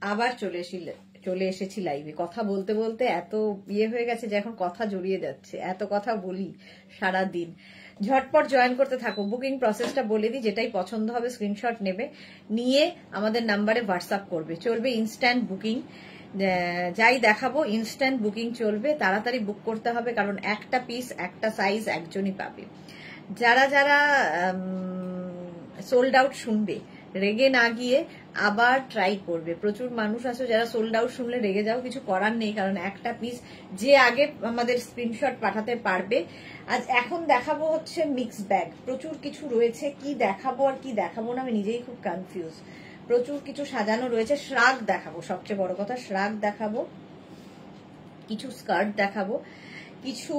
আবার চলে এসেছি লাইভে। কথা বলতে বলতে এত ইয়ে হয়ে গেছে যে এখন কথা জড়িয়ে যাচ্ছে, এত কথা বলি সারা দিন। ঝটপট জয়েন করতে থাকো। বুকিং প্রসেসটা বলে দিই, যেটাই পছন্দ হবে স্ক্রিনশট নেবে, নিয়ে আমাদের নাম্বারে হোয়াটসঅ্যাপ করবে। চলবে ইনস্ট্যান্ট বুকিং, যাই দেখাবো ইনস্ট্যান্ট বুকিং চলবে। তাড়াতাড়ি বুক করতে হবে, কারণ একটা পিস একটা সাইজ একজনই পাবে। যারা যারা সোল্ড আউট শুনবে, রেগে না গিয়ে আবার ট্রাই করবে। প্রচুর মানুষ আছে যারা সোল্ড আউট শুনলে রেগে যাও, কিছু করার নেই, কারণ একটা পিস যে আগে আমাদের স্ক্রিনশট পাঠাতে পারবে। আজ এখন দেখাবো হচ্ছে মিক্স ব্যাগ, প্রচুর কিছু রয়েছে, কি দেখাবো আর কি দেখাবো না আমি নিজেই খুব কনফিউজ। প্রচুর কিছু সাজানো রয়েছে। শ্রাগ দেখাবো, সবচেয়ে বড় কথা শ্রাগ দেখাবো, কিছু স্কার্ট দেখাবো, কিছু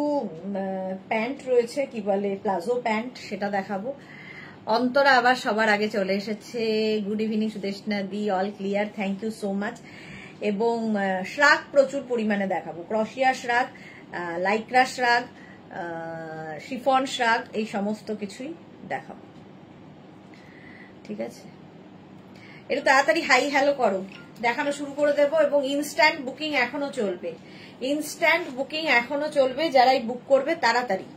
প্যান্ট রয়েছে, কি বলে প্লাজো প্যান্ট, সেটা দেখাবো। অন্তরা আবার সবার আগে চলে এসেছে। Good evening Sudeshna di, all clear, thank you so much. এবং শ্রাগ প্রচুর পরিমাণে দেখাবো, ক্রশিয়া শ্রাগ, লাইক্রা শ্রাগ, শিফন শ্রাগ, এই সমস্ত কিছুই দেখাবো। ঠিক আছে, একটু তাড়াতাড়ি হাই হ্যালো করো, দেখানো শুরু করে দেবো। এবং ইনস্ট্যান্ট বুকিং এখনো চলবে, ইনস্ট্যান্ট বুকিং এখনো চলবে। যারাই বুক করবে তাড়াতাড়ি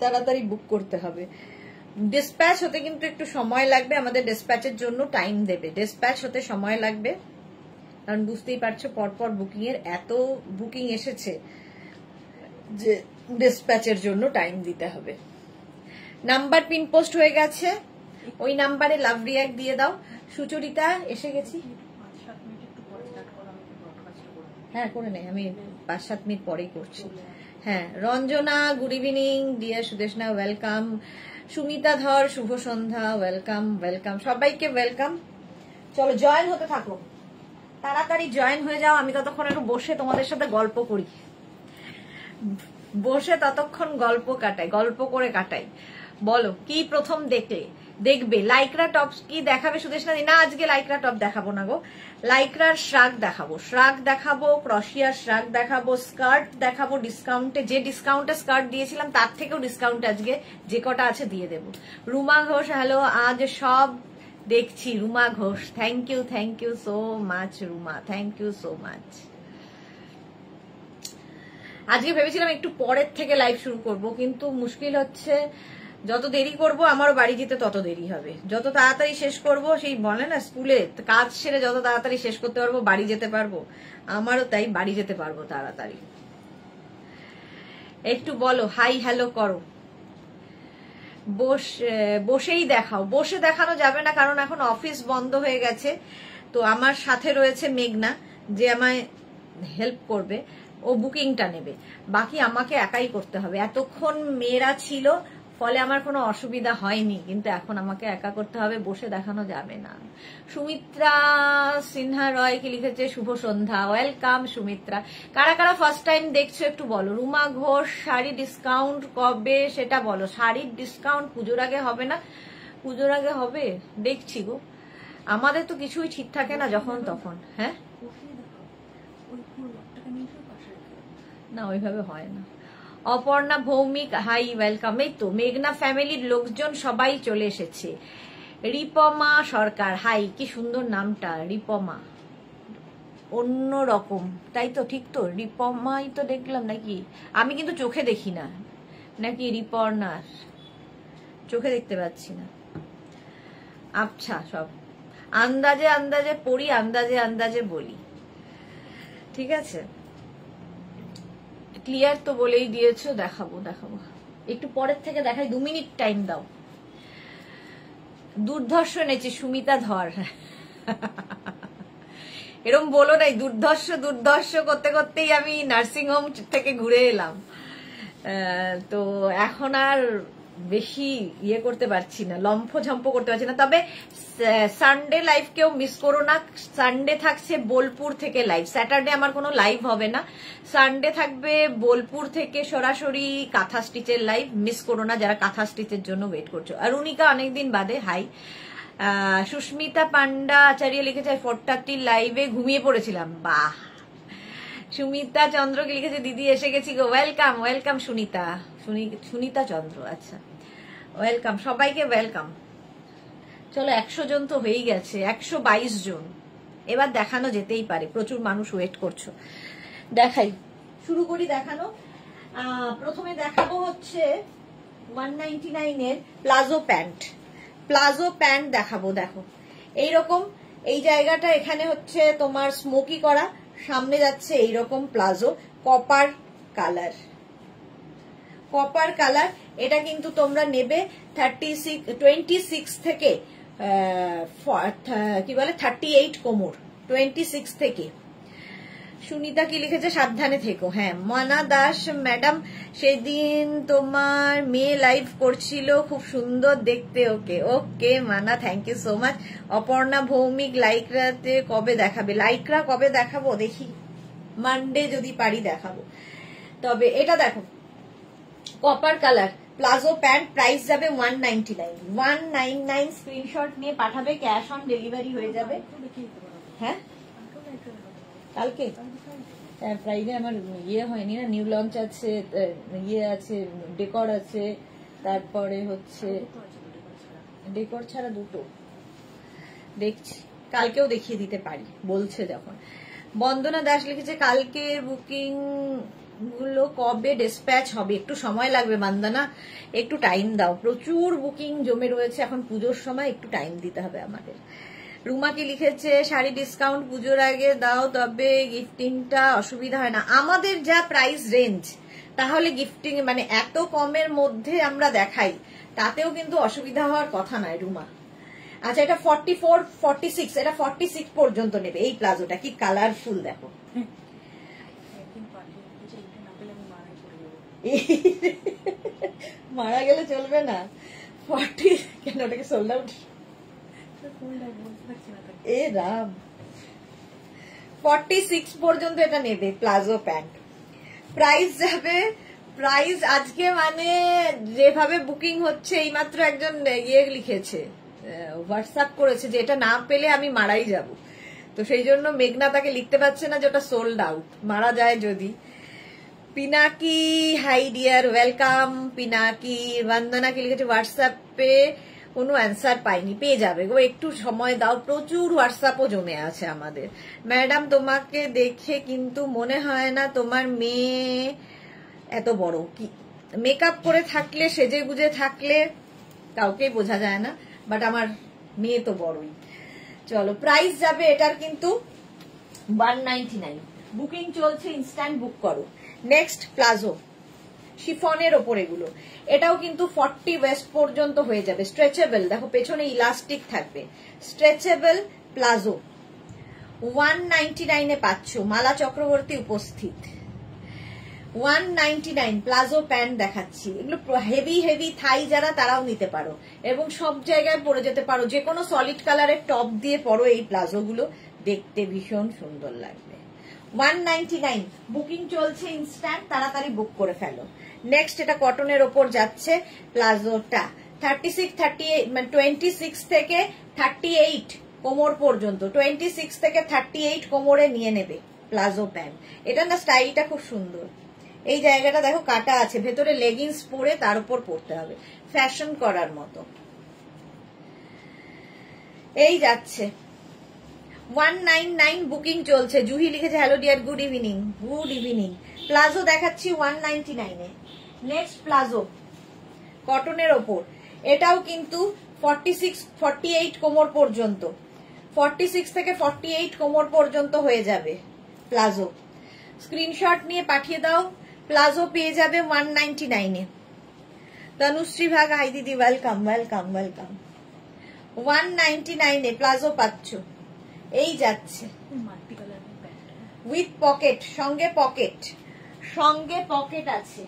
তাড়াতাড়ি বুক করতে হবে। ডিসপ্যাচ হতে কিন্তু একটু সময় লাগবে, আমাদের ডিসপ্যাচের জন্য টাইম দেবে, ডিসপ্যাচ হতে সময় লাগবে, কারণ বুঝতেই পারছো পরপর বুকিং এর এত বুকিং এসেছে যে ডিসপ্যাচের জন্য টাইম দিতে হবে। নাম্বার পিন পোস্ট হয়ে গেছে, ওই নাম্বারে লাভ রিয়াক্ট দিয়ে দাও। সুচরিতা এসে গেছি, হ্যাঁ করে নেই, আমি 5-7 মিনিট পরেই করছি। হ্যাঁ, Ranjana good evening, dear Sudeshna welcome, Sumita Dhar শুভ সন্ধ্যা, ওয়েলকাম ওয়েলকাম, সবাইকে ওয়েলকাম। চলো জয়েন হতে থাকো, তাড়াতাড়ি জয়েন হয়ে যাও। আমি ততক্ষণ একটু বসে তোমাদের সাথে গল্প করি, বসে ততক্ষণ গল্প কাটাই, গল্প করে কাটাই। বলো কি প্রথম দেখবে লাইক্রা টপ কি দেখাবে সুদেশনা দি? না, আজকে লাইক্রা টপ দেখাবো না গো, লাইক্রার শ্রাগ দেখাবো, শ্রাগ দেখাবো, ক্রশিয়ার শ্রাগ দেখাবো, স্কার্ট দেখাবো ডিসকাউন্টে, যে ডিসকাউন্টে স্কার্ট দিয়েছিলাম তার থেকেও ডিসকাউন্ট আজকে যে কটা আছে দিয়ে দেবো। রুমা ঘোষ হ্যালো, আজ সব দেখছি। Ruma Ghosh thank you so much Ruma, thank you so much. আজকে ভেবেছিলাম একটু পরের থেকে লাইভ শুরু করব, কিন্তু মুশকিল হচ্ছে যত দেরি করব আমারও বাড়ি যেতে তত দেরি হবে। যত তাড়াতাড়ি শেষ করব, সেই বলে না স্কুলে কাজ সেরে যত তাড়াতাড়ি শেষ করতে পারবো বাড়ি যেতে পারবো, আমারও তাই বাড়ি যেতে পারবো তাড়াতাড়ি। একটু বলো হাই হ্যালো করো, বসেই দেখাও। বসে দেখানো যাবে না, কারণ এখন অফিস বন্ধ হয়ে গেছে। তো আমার সাথে রয়েছে মেঘনা, যে আমায় হেল্প করবে, ও বুকিংটা নেবে, বাকি আমাকে একাই করতে হবে। এতক্ষণ মেয়েরা ছিল ফলে আমার কোনো অসুবিধা হয়নি, কিন্তু এখন আমাকে একা করতে হবে, বসে দেখানো যাবে না। সুমিত্রা সিনহা রয় কি লিখেছে, শুভ সন্ধ্যা, ওয়েলকাম সুমিত্রা। কারা কারা ফার্স্ট টাইম দেখছো একটু বলো। রুমা ঘোষ শাড়ি ডিসকাউন্ট কবে সেটা বলো। শাড়ির ডিসকাউন্ট পুজোর আগে হবে না? পুজোর আগে হবে দেখছি গো, আমাদের তো কিছুই ঠিক থাকে না যখন তখন। হ্যাঁ না, ওইভাবে হয় না। Aparna Bhowmik hi welcome. এই তো মেঘনা ফ্যামিলির লোকজন সবাই চলে এসেছে। রিপমা সরকার হাই, কি সুন্দর নামটা, রিপমা, অন্য রকম তাই তো? ঠিক তো, রিপমাই তো দেখলাম নাকি? আমি কিন্তু চোখে দেখি না, নাকি রিপর্ণার চোখে দেখতে পাচ্ছি না। আচ্ছা, সব আন্দাজে আন্দাজে পড়ি, আন্দাজে আন্দাজে বলি, ঠিক আছে। ক্লিয়ার তো বলেই দিয়েছো, দেখাবো দেখাবো, একটু পরের থেকে দেখাই, 2 মিনিট টাইম দাও। দুর্ধর্ষ এনেছে সুমিতা ধর, এরম বলো নাই, দুর্ধর্ষ দুর্ধর্ষ করতে করতেই আমি নার্সিং হোম থেকে ঘুরে এলাম। তো এখন আর বেশি ইয়ে করতে পারছি না, লম্ফ ঝম্প করতে পারছি না। তবে সানডে লাইভ কেউ মিস করো না, সানডে থাকছে বোলপুর থেকে লাইভ। স্যাটারডে আমার কোনো লাইভ হবে না, সানডে থাকবে বোলপুর থেকে সরাসরি কাঁথা স্টিচের লাইভ, মিস করো না যারা কাঁথা স্টিচের জন্য ওয়েট করছো। আর রুনিকা অনেকদিন বাদে হাই। সুস্মিতা পান্ডা আচার্য লিখেছে 4:30 লাইভে ঘুমিয়ে পড়েছিলাম, বাহ। সুমিতা চন্দ্রকে লিখেছে দিদি এসে গেছি গো, ওয়েলকাম ওয়েলকাম সুনিতা, সুনিতা চন্দ্র, আচ্ছা ওয়েলকাম, সবাইকে ওয়েলকাম। চলো 100 জন তো হয়েই গেছে, 122 জন। এবার দেখানো যেতেই পারে, প্রচুর মানুষ ওয়েট করছো। দেখাই, শুরু করি দেখানো। প্রথমে দেখাবো হচ্ছে 199 এর প্লাজো প্যান্ট। প্লাজো প্যান্ট দেখাবো। দেখো এইরকম, এই জায়গাটা এখানে হচ্ছে তোমার স্মোকি করা, সামনে যাচ্ছে এইরকম palazzo, copper colour. Copper colour. এটা কিন্তু তোমরা নেবে 26 থেকে কি বলে 38 কোমর, 26 থেকে। সুনিতা কি লিখেছে, সাবধানে থেকো। হ্যাঁ, মানা দাস ম্যাডাম সেদিন তোমার মেয়ে লাইভ করছিল, খুব সুন্দর দেখতে। ওকে ওকে মানা, thank you so much. Aparna Bhowmik, লাইকরাতে কবে দেখাবে? লাইকরা কবে দেখাবো দেখি, মানডে যদি পারি দেখাবো। তবে এটা দেখো, copper colour palazzo pant, price যাবে 199। 199 স্ক্রিনশট নিয়ে পাঠাবে, ক্যাশ অন ডেলিভারি হয়ে যাবে। হ্যাঁ কালকে ফ্রাইডে আমার ইয়ে হয়নি না, নিউ লঞ্চ আছে, ইয়ে আছে, ডেকর আছে, তারপরে হচ্ছে ডেকর ছাড়া দুটো দেখছি, কালকেও দেখিয়ে দিতে পারি বলছে যখন। বন্দনা দাস লিখেছে কালকে বুকিং গুলো কবে ডিসপ্যাচ হবে? একটু সময় লাগবে বন্দনা, একটু টাইম দাও, প্রচুর বুকিং জমে রয়েছে এখন পুজোর সময়, একটু টাইম দিতে হবে আমাদের। রুমা কি লিখেছে, শাড়ি ডিসকাউন্ট পুজোর আগে দাও, তবে গিফটিংটা অসুবিধা হয় না। আমাদের যা প্রাইস রেঞ্জ, তাহলে গিফটিং মানে এত কমের মধ্যে আমরা দেখাই, তাতেও কিন্তু অসুবিধা হওয়ার কথা নয় রুমা। আচ্ছা, এটা 44, 46, এটা 46 পর্যন্ত নেবে। এই প্লাজোটা কি কালারফুল দেখো। মারা গেলে চলবে না। 40 কেন, ওটাকে সোল্ড আউট? এ রাম, 46 পর্যন্ত এটা নেবে প্লাজো প্যান্ট। প্রাইস যাবে, প্রাইস আজকে মানে যেভাবে বুকিং হচ্ছে, এইমাত্র একজন ইয়ে লিখেছে, হোয়াটসঅ্যাপ করেছে যে এটা না পেলে আমি মারাই যাব। তো সেই জন্য মেঘনা তাকে লিখতে পারছে না যে ওটা সোল্ড আউট, মারা যায় যদি। Pinaki hi dear, welcome Pinaki. Bandana কি লিখেছে, হোয়াটসঅ্যাপে কোনো অ্যান্সার পাইনি, পেয়ে যাবে গো, একটু সময় দাও, প্রচুর হোয়াটসঅ্যাপও জমে আছে আমাদের। ম্যাডাম তোমাকে দেখে কিন্তু মনে হয় না তোমার মেয়ে এত বড়, কি মেকআপ করে থাকলে, সেজে গুজে থাকলে কাউকে বোঝা যায় না, বাট আমার মেয়ে তো বড়ই। চলো, প্রাইস যাবে এটার কিন্তু 199, বুকিং চলছে, ইনস্ট্যান্ট বুক করো। নেক্সট প্লাজো, শিফনের ওপর এগুলো, এটাও কিন্তু 40 ওয়েস্ট পর্যন্ত হয়ে যাবে, স্ট্রেচেবল। দেখো পেছনে ইলাস্টিক থাকবে, স্ট্রেচেবল প্লাজো 199 এ পাচ্ছ। মালা চক্রবর্তী উপস্থিত। 199 প্লাজো প্যান্ট দেখাচ্ছি, এগুলো হেভি হেভি থাই যারা, তারাও নিতে পারো এবং সব জায়গায় পরে যেতে পারো, যে কোনো সলিড কালারের টপ দিয়ে পরো, এই প্লাজো গুলো দেখতে ভীষণ সুন্দর লাগবে। 199, বুকিং চলছে ইনস্ট্যান্ট, তাড়াতাড়ি বুক করে ফেলো। নেক্সট এটা কটনের ওপর যাচ্ছে প্লাজোটা, 36, 38 মানে 26 থেকে 38 কোমর পর্যন্ত, 26 থেকে 38 কোমরে নিয়ে নেবে প্লাজো প্যান্ট। এটা না স্টাইলটা খুব সুন্দর, এই জায়গাটা দেখো কাটা আছে, ভেতরে লেগিংস পরে তার উপর পরতে হবে, ফ্যাশন করার মতো। এই যাচ্ছে 199, বুকিং চলছে। জুহি লিখেছে hello dear, good evening. Good evening. Palazzo দেখাচ্ছি 199 এ। নেক্সট প্লাজো কটনের ওপর, এটাও কিন্তু 46, 48 কোমর পর্যন্ত, 46 থেকে 48 কোমর পর্যন্ত হয়ে যাবে প্লাজো। স্ক্রিনশট নিয়ে পাঠিয়ে দাও, প্লাজো পেয়ে যাবে 199 এ। তনুশ্রী ভাগ, হাই দিদি, ওয়েলকাম ওয়েলকাম ওয়েলকাম। 199 এ প্লাজো পাচ্ছ। এই যাচ্ছে উইথ পকেট, সঙ্গে পকেট, সঙ্গে পকেট আছে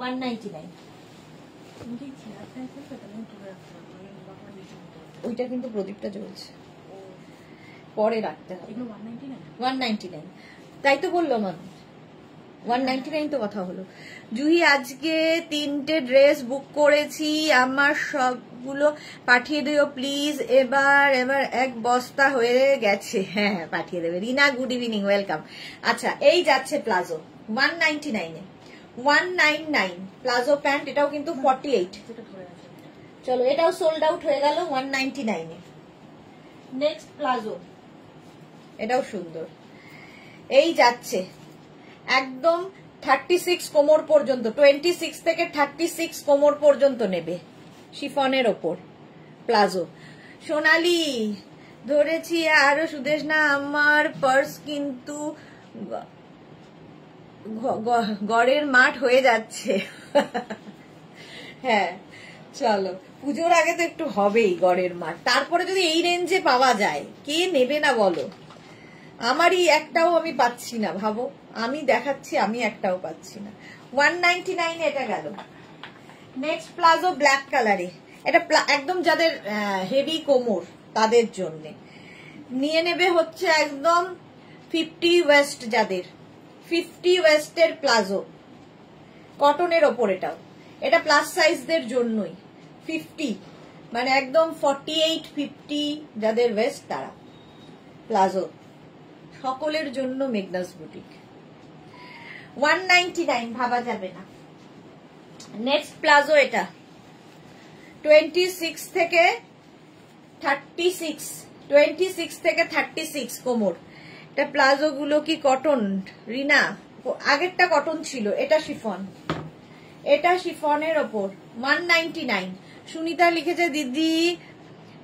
199। ওইটা কিন্তু প্রদীপটা জ্বলছে, পরে রাখতে হবে। 199, তাই তো বললো মানুষ, 199 তো কথা হলো। জুহি আজকে 3টে ড্রেস বুক করেছি, আমার সবগুলো পাঠিয়ে দিও প্লিজ। এবার এক বস্তা হয়ে গেছে। হ্যাঁ পাঠিয়ে দেবে। রিনা গুড ইভিনিং, ওয়েলকাম। আচ্ছা, এই যাচ্ছে প্লাজো 199 এ। 199 প্লাজো প্যান্ট, এটাও কিন্তু 48। চলো এটাও সোল্ড আউট হয়ে গেল 199 এ। নেক্সট প্লাজো, এটাও সুন্দর। এই যাচ্ছে একদম 36 কোমর পর্যন্ত, 26 থেকে 36 কোমর পর্যন্ত নেবে, শিফনের ওপর প্লাজো। সোনালি ধরেছি আরো সুদেশ না, আমার পার্স কিন্তু গড়ের মাঠ হয়ে যাচ্ছে। হ্যাঁ চলো, পুজোর আগে তো একটু হবেই গড়ের মাঠ, তারপরে যদি এই রেঞ্জে পাওয়া যায় কে নেবে না বলো। আমারই একটাও আমি পাচ্ছি না, ভাবো আমি দেখাচ্ছি আমি একটাও পাচ্ছি না। 199 এটা গেল। নেক্সট প্লাজো ব্ল্যাক কালারে, এটা একদম যাদের হেভি কোমর তাদের জন্য নিয়ে নেবে হচ্ছে একদম 50 ওয়েস্ট, যাদের 50 ওয়েস্টের প্লাজো, কটনের ওপর। এটা প্লাস সাইজদের জন্যই 50, মানে একদম 48 50 যাদের ওয়েস্ট তারা প্লাজো, সকলের জন্য মেঘনাস বুটিক। 199 ভাবা যাবে না। নেক্সট প্লাজো, এটা 26 থেকে 36, 26 থেকে 36 কোমর। এটা প্লাজো গুলো কি কটন রিনা? আগেরটা কটন ছিল, এটা শিফন, এটা শিফনের ওপর 199। সুনিতা লিখেছে দিদি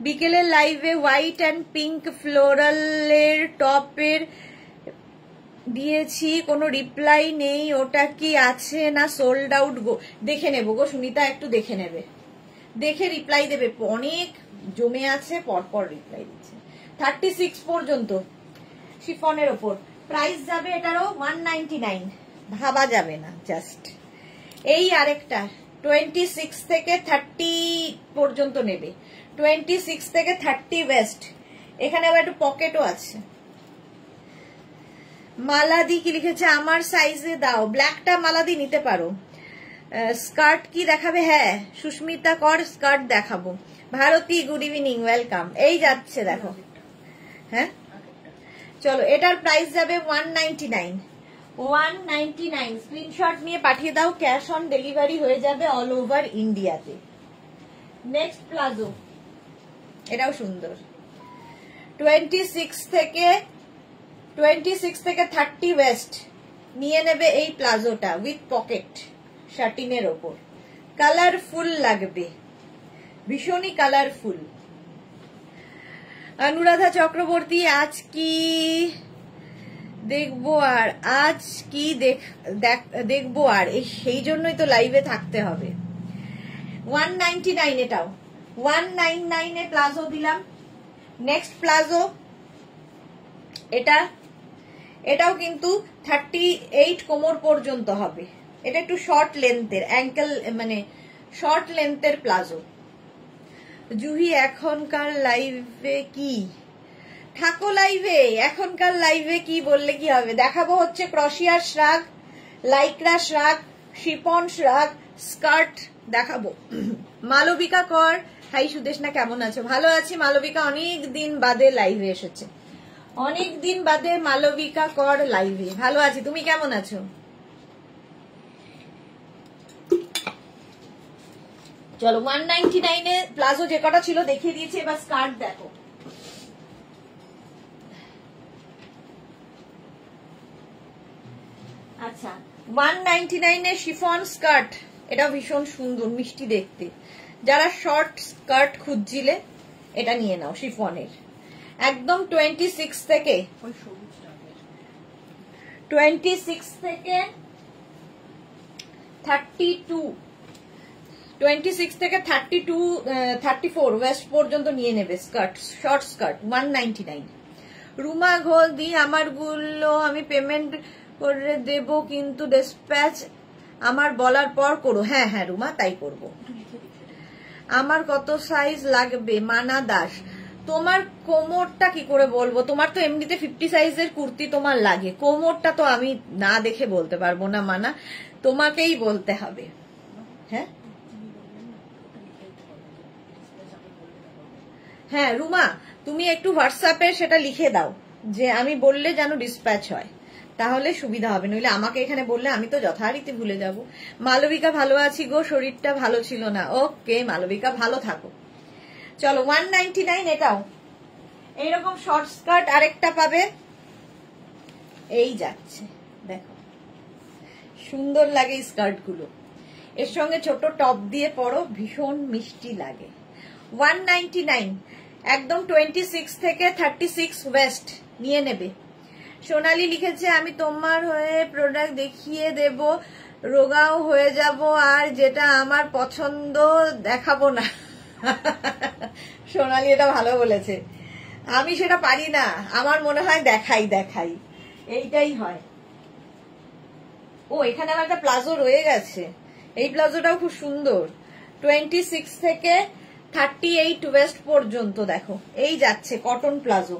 বিকেলের লাইভে হোয়াইট অ্যান্ড পিঙ্ক ফ্লোরালের টপের দিয়েছি, কোনো রিপ্লাই নেই, ওটা কি আছে না সোল্ড আউট গো? দেখে নেবো গো সুনিতা, একটু দেখে নেবে, দেখে রিপ্লাই দেবে, অনেক জমে আছে পরপর রিপ্লাই দিচ্ছে। 36 পর্যন্ত শিফনের ওপর, প্রাইস যাবে এটারও 199, ভাবা যাবে না জাস্ট। এই আরেকটা 26 থেকে 30 পর্যন্ত নেবে, 26 থেকে 30 ওয়েস্ট, এখানে আবার একটু পকেটও আছে। মালাদি কি লিখেছে, আমার সাইজে দাও, ব্ল্যাকটা মালাদি নিতে পারো। স্কার্ট কি দেখাবে? হ্যাঁ সুস্মিতা কর, স্কার্ট দেখাবো। Bharati good evening, welcome. এই যাচ্ছে দেখো, হ্যাঁ চলো এটার প্রাইস যাবে 199, 199। স্ক্রিনশট নিয়ে পাঠিয়ে দাও, ক্যাশ অন ডেলিভারি হয়ে যাবে অল ওভার ইন্ডিয়াতে। নেক্সট প্লাজো, এটাও সুন্দর, 26 থেকে 30 ওয়েস্ট নিয়ে নেবে এই প্লাজোটা উইথ পকেট, শার্টিনের ওপর, কালারফুল লাগবে, ভীষণই কালারফুল। অনুরাধা চক্রবর্তী আজ কি দেখবো আর, আজ কি দেখবো আর, সেই জন্যই তো লাইভে থাকতে হবে। 199 এটাও, 199 এ প্লাজো দিলাম। নেক্সট প্লাজো, এটাও কিন্তু 38 কোমর পর্যন্ত হবে, এটা একটু শর্ট লেন্থের, অ্যাঙ্কেল মানে শর্ট লেন্থের প্লাজো। জুহি এখনকার লাইভে কি থাকো? লাইভে এখনকার লাইভে কি বললে কি হবে? দেখাবো হচ্ছে ক্রশিয়ার shrug, Lycra shrug, chiffon shrug, skirt দেখাবো। মালবিকা কর, হাই সুদেশ না, কেমন আছো? ভালো আছি মালবিকা, অনেক দিন বাদে লাইভে এসেছে, অনেক দিন বাদে মালবিকা কর লাইভে, ভালো আছি, তুমি কেমন আছো? চলো 199 এ প্লাজো যে কটা ছিল দেখিয়ে দিয়েছি, এবার স্কার্ট দেখো। আচ্ছা 199 এ শিফন স্কার্ট, এটা ভীষণ সুন্দর মিষ্টি দেখতে, যারা শর্ট স্কার্ট খুঁজছিলে এটা নিয়ে নাও, শিফনের একদম 26 থেকে 32, 26 থেকে 34 ওয়েস্ট পর্যন্ত নিয়ে নেবে স্কার্ট, শর্ট স্কার্ট 199। রুমা ঘোল দি, আমার গুলো আমি পেমেন্ট করে দেব, কিন্তু ডিসপ্যাচ আমার বলার পর করো। হ্যাঁ হ্যাঁ রুমা, তাই করব। আমার কত সাইজ লাগবে? মানা দাস, তোমার কোমরটা কি করে বলবো, তোমার তো এমনিতে 50 সাইজের কুর্তি তোমার লাগে, কোমরটা তো আমি না দেখে বলতে পারবো না মানা, তোমাকেই বলতে হবে। হ্যাঁ হ্যাঁ রুমা, তুমি একটু হোয়াটসঅ্যাপে সেটা লিখে দাও যে আমি বললে যেন ডিসপ্যাচ হয়, তাহলে সুবিধা হবে, নইলে আমাকে এখানে বললে আমি তো যথারীতি ভুলে যাব। মালবিকা ভালো আছি গো, শরীরটা ভালো ছিল না। ওকে মালবিকা, ভালো থাকো। চলো 199 এটাও। এইরকম শর্ট স্কার্ট আরেকটা পাবে, এই যাচ্ছে দেখো, সুন্দর লাগে স্কার্ট গুলো। এর সঙ্গে ছোট টপ দিয়ে পরো, ভীষণ মিষ্টি লাগে। 199, একদম 26 থেকে 36 ওয়েস্ট নিয়ে নেবে। সোনালি লিখেছে আমি তোমার হয়ে প্রোডাক্ট দেখিয়ে দেব, রোগাও হয়ে যাব, আর যেটা আমার পছন্দ দেখাবো না। সোনালি এটা ভালো বলেছে, আমি সেটা পারি না, আমার মনে হয় দেখাই দেখাই, এইটাই হয়। ও এখানে আমার একটা প্লাজো রয়ে গেছে, এই প্লাজোটাও খুব সুন্দর, 26 থেকে 38 ওয়েস্ট পর্যন্ত দেখো, এই যাচ্ছে কটন প্লাজো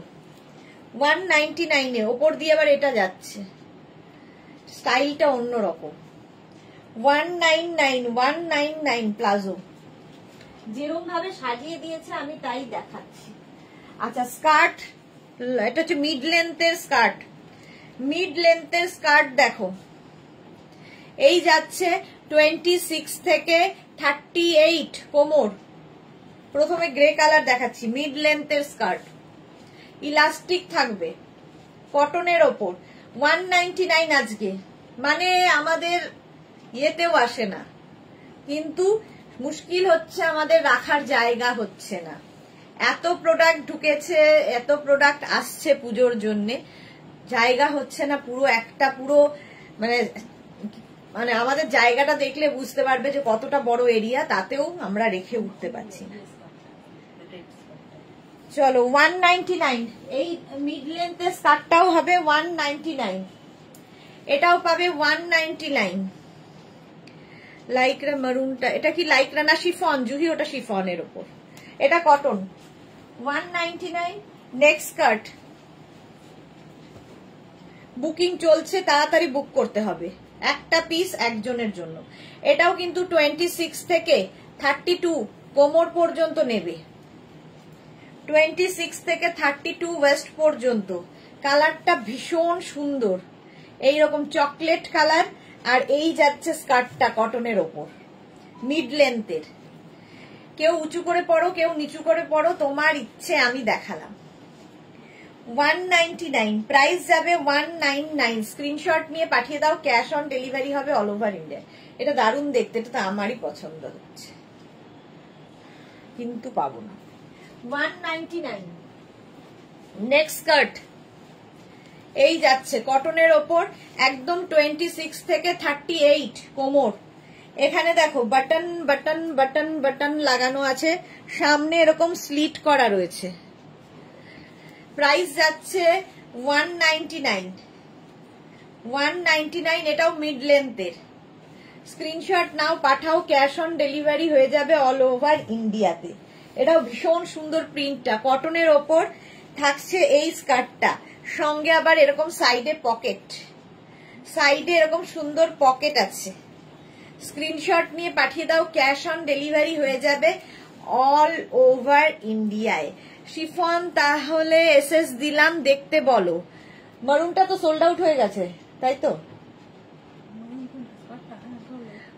199 এ। ওপর দিয়ে আবার এটা যাচ্ছে, স্টাইলটা অন্যরকম। 199 প্লাজো, যেরকম ভাবে সাজিয়ে দিয়েছে আমি তাই দেখাচ্ছি। আচ্ছা স্কার্ট, এটা হচ্ছে মিড লেন্থের স্কার্ট। মিড লেন্থের স্কার্ট দেখো, এই যাচ্ছে 26 থেকে 38 কোমর। প্রথমে গ্রে কালার দেখাচ্ছি, মিড লেন্থের স্কার্ট, ইলাস্টিক থাকবে, কটনের ওপর। 199 আজকে, মানে আমাদের ইয়েতেও আসে না, কিন্তু মুশকিল হচ্ছে আমাদের রাখার জায়গা হচ্ছে না। এত প্রোডাক্ট ঢুকেছে, এত প্রোডাক্ট আসছে পুজোর জন্য, জায়গা হচ্ছে না। পুরো একটা পুরো মানে মানে আমাদের জায়গাটা দেখলে বুঝতে পারবে যে কতটা বড় এরিয়া, তাতেও আমরা রেখে উঠতে পারছি না। চলো 199, এই মিড লেন্থের স্কার্টটাও হবে 199, এটাও পাবে 199। লাইকরা মারুনটা, এটা কি লাইকরা না শিফন? জুহি ওটা শিফনের ওপর, এটা কটন। 199। নেক্সট স্কার্ট বুকিং চলছে, তাড়াতাড়ি বুক করতে হবে, একটা পিস একজনের জন্য। এটাও কিন্তু 26 থেকে 32 কোমর পর্যন্ত নেবে, 26 থেকে 32 ওয়েস্ট পর্যন্ত। কালারটা ভীষণ সুন্দর, এইরকম চকলেট কালার। আর এই যাচ্ছে স্কার্টটা কটনের ওপর, মিড লেন্থের। কেউ উঁচু করে পড়ো, কেউ নিচু করে পড়ো, তোমার ইচ্ছে, আমি দেখালাম। 199, প্রাইস যাবে 199। স্ক্রিনশট নিয়ে পাঠিয়ে দাও, ক্যাশ অন ডেলিভারি হবে অল ওভার ইন্ডিয়া। এটা দারুণ দেখতে, এটা তো আমারই পছন্দ হচ্ছে, কিন্তু পাবো না। 199। নেক্সট স্কার্ট, এই যাচ্ছে কটনের ওপর, একদম 26 থেকে 38 কোমর। এখানে দেখো বাটন বাটন বাটন বাটন লাগানো আছে, সামনে এরকম স্লিট করা রয়েছে। প্রাইস যাচ্ছে 199, 199। এটাও মিড লেন্থের। স্ক্রিনশট নাও, পাঠাও, ক্যাশ অন ডেলিভারি হয়ে যাবে অল ওভার ইন্ডিয়াতে। এটাও ভীষণ সুন্দর প্রিন্টটা, কটনের ওপর থাকছে এই স্কার্টটা, সঙ্গে আবার এরকম সাইডে পকেট, সাইডে এরকম সুন্দর পকেট আছে। স্ক্রিনশট নিয়ে পাঠিয়ে দাও, ক্যাশ অন ডেলিভারি হয়ে যাবে অল ওভার ইন্ডিয়ায়। শিফন তাহলে এসএস দিলাম, দেখতে বলো। মারুনটা তো সোল্ড আউট হয়ে গেছে, তাই তো?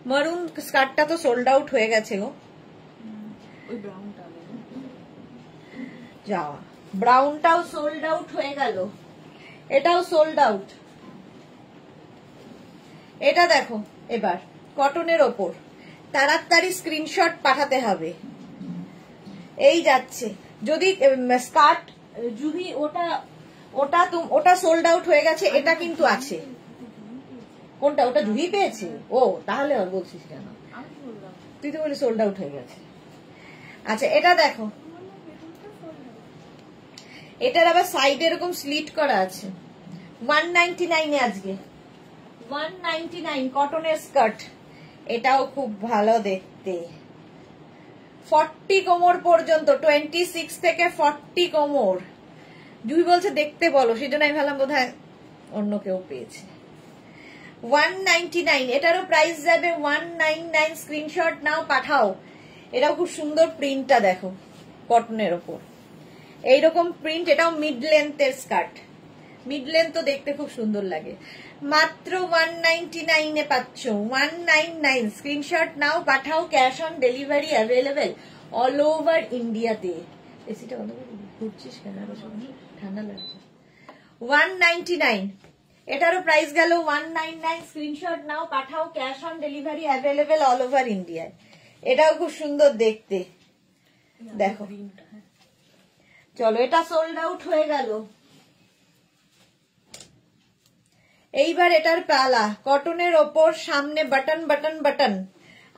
মারুন স্কার্টটা তো সোল্ড আউট হয়ে গেছে গো। যাওয়া, ব্রাউনটাও সোল্ড আউট হয়ে গেল, এটাও সোল্ড আউট। এটা দেখো এবার কটনের ওপর, তাড়াতাড়ি স্ক্রিনশট পাঠাতে হবে। এই যাচ্ছে, যদি স্কার্ট যদি ওটা ওটা ওটা সোল্ড আউট হয়ে গেছে, এটা কিন্তু আছে। কোনটা? ওটা জুহি পেয়েছে? ও তাহলে আর বলছিস কেন, তুই তো বলি সোল্ড আউট হয়ে গেছে। আচ্ছা এটা দেখো, এটার আবার সাইডে এরকম স্লিট করা আছে। 199 আজকে, 199 কটনের স্কার্ট। এটাও খুব ভালো দেখতে, 40 কোমর পর্যন্ত, 26 থেকে 40 কোমর। জুহি বলছে দেখতে বলো, সেই জন্য আমি ভাবলাম বোধহয় অন্য কেউ পেয়েছে। 199, এটারও প্রাইস যাবে 199। স্ক্রিনশট নাও, পাঠাও। এটাও খুব সুন্দর প্রিন্টটা দেখো, কটনের ওপর এইরকম প্রিন্ট। এটাও মিড লেন্থের স্কার্ট, মিড লেন্থ তো দেখতে খুব সুন্দর লাগে। মাত্র 199 এ পাচ্ছ, 199। স্ক্রিনশট নাও, পাঠাও, cash on delivery available all over ইন্ডিয়াতে। এসিটা বন্ধ করে ঘুরছিস কেন? ঠান্ডা লাগছে। 199, এটারও প্রাইস গেল 199। স্ক্রিনশট নাও, পাঠাও, cash on delivery available all over ইন্ডিয়ায়। এটাও খুব সুন্দর দেখতে, দেখো। চলো, এটা সোল্ড আউট হয়ে গেল। এইবার এটার পালা। কটনের ওপর সামনে বাটন বাটন বাটন,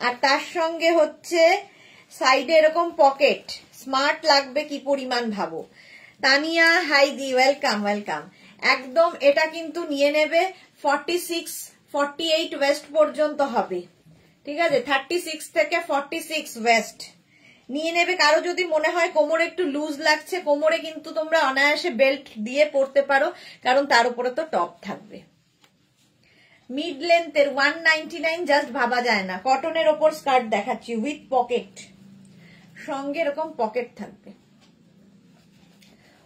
আর তার সঙ্গে হচ্ছে সাইডে এরকম পকেট। স্মার্ট লাগবে কি পরিমাণ ভাবো। তানিয়া হাইদি, ওয়েলকাম ওয়েলকাম। একদম এটা কিন্তু নিয়ে নেবে 46, 48 ওয়েস্ট পর্যন্ত হবে, ঠিক আছে? 36 থেকে 46 ওয়েস্ট নিয়ে নেবে। কারো যদি মনে হয় কোমরে একটু লুজ লাগছে, কোমরে কিন্তু তোমরা অনায়াসে বেল্ট দিয়ে পরতে পারো, কারণ তার উপরে তো টপ থাকবে। মিড লেন্থের 199, জাস্ট ভাবা যায় না। কটনের ওপর স্কার্ট দেখাচ্ছি উইথ পকেট, সঙ্গে এরকম পকেট থাকবে।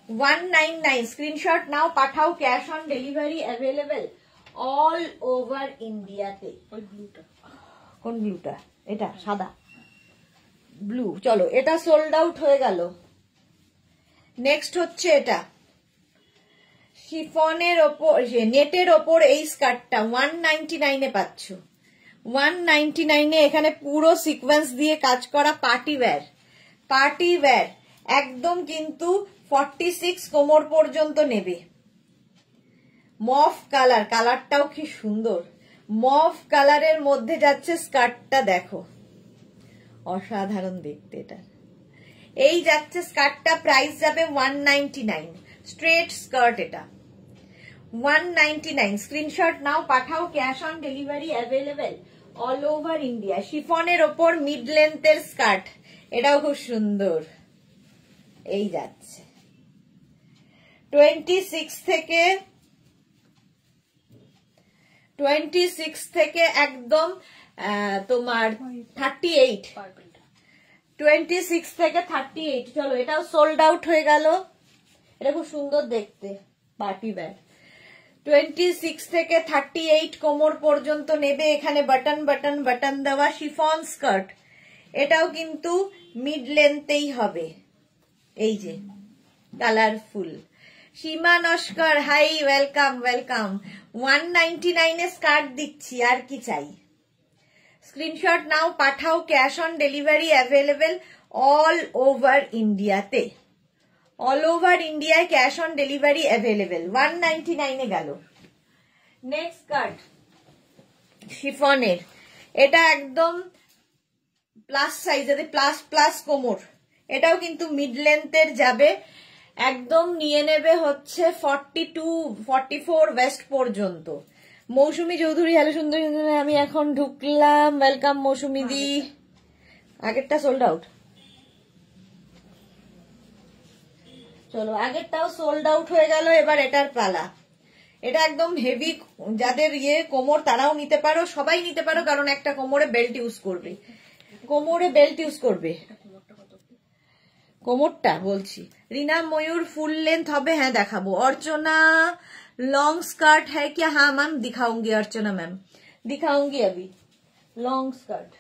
199। স্ক্রিনশট নাও, পাঠাও, cash on delivery available all over ইন্ডিয়াতে। ওই ব্লুটা, কোন ব্লুটা? এটা সাদা ব্লু। চলো, এটা সোল্ড আউট হয়ে গেল। নেক্সট হচ্ছে এটা শিফনের ওপর, নেটের ওপর এই স্কার্টটা 199 এ পাচ্ছ। 199 এ এখানে পুরো সিকোয়েন্স দিয়ে কাজ করা পার্টি ওয়্যার, পার্টি ওয়্যার একদম কিন্তু 46 কোমর পর্যন্ত নেবে। মফ কালার, কালারটাও কি সুন্দর। মফ কালারের মধ্যে যাচ্ছে স্কার্টটা, দেখো অসাধারণ দেখতে এটা। এই যাচ্ছে স্কার্টটা, প্রাইস যাবে 199। স্ট্রেট স্কার্ট এটা 199। স্ক্রিনশট নাও, পাঠাও, cash on delivery available all over India. শিফনের ওপর মিড লেন্থের স্কার্ট, এটাও খুব সুন্দর। এই যাচ্ছে 26 থেকে একদম তোমার 38, 26 থেকে 38। চলো, এটাও সোল্ড আউট হয়ে গেল। এটা খুব সুন্দর দেখতে, পার্টি ওয়্যার। 26 থেকে 38 কোমর পর্যন্ত নেবে। এখানে বাটন বাটন বাটন দেওয়া শিফন স্কার্ট, এটাও কিন্তু মিড লেন্থেই হবে। এই যে কালারফুল। সীমা নস্কর, হাই, ওয়েলকাম ওয়েলকাম। 199 এ স্কার্ট দিচ্ছি, আর কি চাই? স্ক্রিনশট নাও, পাঠাও, cash on delivery available all over ইন্ডিয়াতে। অল ওভার ইন্ডিয়ায় ক্যাশ অন ডেলিভারি অ্যাভেলেবেল। 199 এ গেল। নেক্সট স্কার্ট শিফনের, এটা একদম প্লাস সাইজ, প্লাস প্লাস কোমর। এটাও কিন্তু মিড লেন্থের যাবে, একদম নিয়ে নেবে হচ্ছে 42, 44 ওয়েস্ট পর্যন্ত। মৌসুমী চৌধুরী, হ্যালো সুন্দরী, আমি এখন ঢুকলাম, ওয়েলকাম মৌসুমী দি। আগেরটা সোল্ড আউট। চলো, আগেরটাও সোল্ড আউট হয়ে গেল। এবার এটার পালা। এটা একদম হেভি, যাদের কোমর তারাও নিতে পারো, সবাই নিতে পারো, কারণ একটা কোমরে বেল্ট ইউজ করবে, কোমরে বেল্ট ইউজ করবে। কোমরটা বলছি। রিনা ময়ূর, ফুল লেন্থ হবে? হ্যাঁ দেখাবো। अर्चना लॉन्ग स्कर्ट है क्या? हाँ मैम दिखाऊंगी, अर्चना मैम दिखाऊंगी अभी लॉन्ग स्कर्ट।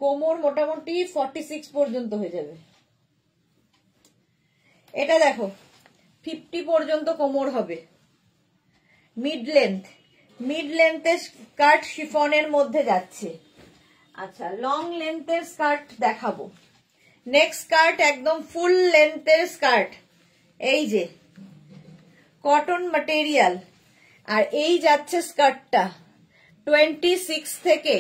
কোমর মোটামুটি 46 পর্যন্ত হয়ে যাবে। এটা দেখো 50 পর্যন্ত কোমর হবে। মিড লেন্থ, মিড লেন্থের স্কার্ট শিফনের মধ্যে যাচ্ছে। আচ্ছা, লং লেন্থের স্কার্ট দেখাবো। নেক্সট স্কার্ট একদম ফুল লেন্থের স্কার্ট, এই যে কটন ম্যাটেরিয়াল। আর এই যাচ্ছে স্কার্টটা 26 থেকে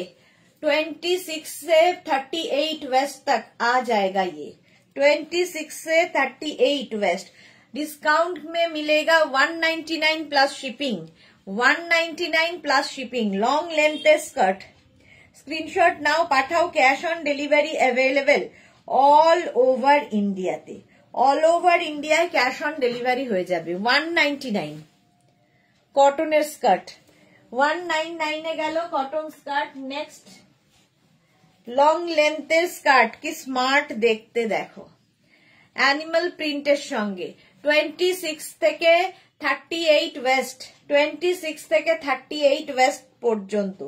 26 से 38 वेस्ट तक आ जाएगा। ये 26 से 38 वेस्ट डिस्काउंट में मिलेगा 199 plus shipping, 199 plus shipping. Long length skirt, screenshot नाउ, पाठाओ, cash on delivery available all over India ते। All over India cash on delivery हो जाबे 199। कॉटन स्कर्ट 199 ए गेल कटन स्कार्ट। नेक्स्ट লং লেন্থের স্কার্ট, কি স্মার্ট দেখতে দেখো, অ্যানিমাল প্রিন্টের সঙ্গে। 26 থেকে 38 ওয়েস্ট, 26 থেকে 38 ওয়েস্ট পর্যন্ত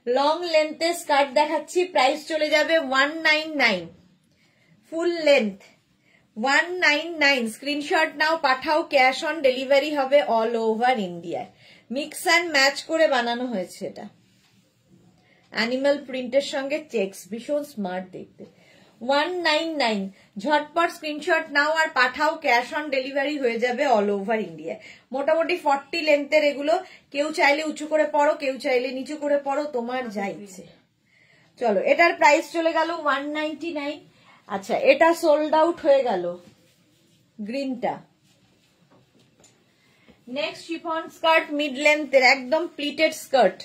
লং লেন্থের স্কার্ট দেখাচ্ছি। প্রাইস চলে যাবে 199, ফুল লেন্থ 199। স্ক্রিনশট নাও, পাঠাও, ক্যাশ অন ডেলিভারি হবে অল ওভার ইন্ডিয়ায়। মিক্স অ্যান্ড ম্যাচ করে বানানো হয়েছে এটা, অ্যানিমাল প্রিন্টের সঙ্গে চেকস, ভীষণ স্মার্ট দেখতে। 199, ঝটপট স্ক্রিনশট নাও আর পাঠাও, ক্যাশ অন ডেলিভারি হয়ে যাবে অল ওভার ইন্ডিয়ায়। মোটামুটি 40 লেন্থের এগুলো, কেউ চাইলে উঁচু করে পড়ো, কেউ চাইলে নিচু করে পড়ো, তোমার যা ইচ্ছে। চলো, এটার প্রাইস চলে গেল 199। আচ্ছা, এটা সোল্ড আউট হয়ে গেল, গ্রিনটা। নেক্সট শিফন স্কার্ট, মিড লেন্থের, একদম pleated skirt,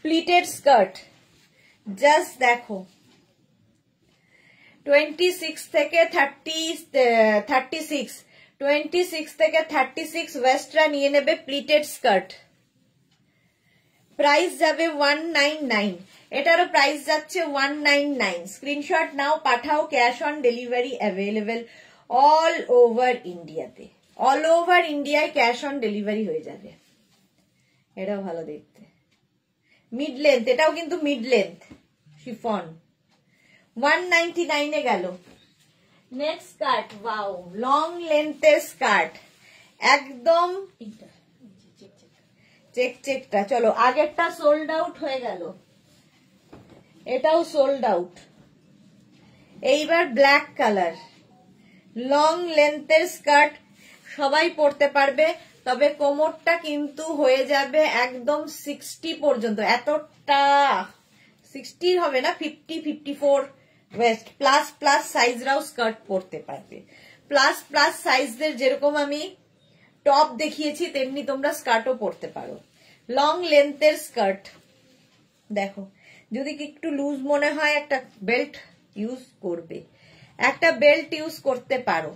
pleated skirt, just দেখো 26 থেকে 36, 26 থেকে 36 ওয়েস্টরা নিয়ে নেবে প্লিটেড স্কার্ট। প্রাইস যাবে 199, এটারও প্রাইস যাচ্ছে 199। স্ক্রিনশট নাও, পাঠাও, cash on delivery available all over ইন্ডিয়াতে, অল ওভার ইন্ডিয়ায় ক্যাশ অন ডেলিভারি হয়ে যাবে। এটাও ভালো দেখতে, মিড লেন্থ, এটাও কিন্তু মিড লেন্থ শিফন। 199 এ গেল। নেক্সট স্কার্ট, ওয়াও, লং লেন্থের স্কার্ট, একদম চেক চেকটা। চলো, আগেরটা সোল্ড আউট হয়ে গেল, এটাও সোল্ড আউট। এইবার ব্ল্যাক কালার, লং লেন্থের স্কার্ট, সবাই পরতে পারবে, তবে কোমরটা কিন্তু হয়ে যাবে একদম 60 পর্যন্ত, এতটা 60 হবে না, 50, 54 ওয়েস্ট। প্লাস প্লাস সাইজরাও স্কার্ট পরতে পারবে, প্লাস প্লাস সাইজদের যেরকম আমি টপ দেখিয়েছি তেমনি তোমরা স্কার্টও পরতে পারো। লং লেন্থের স্কার্ট দেখো, যদি একটু লুজ মনে হয় একটা বেল্ট ইউজ করবে, একটা বেল্ট ইউজ করতে পারো।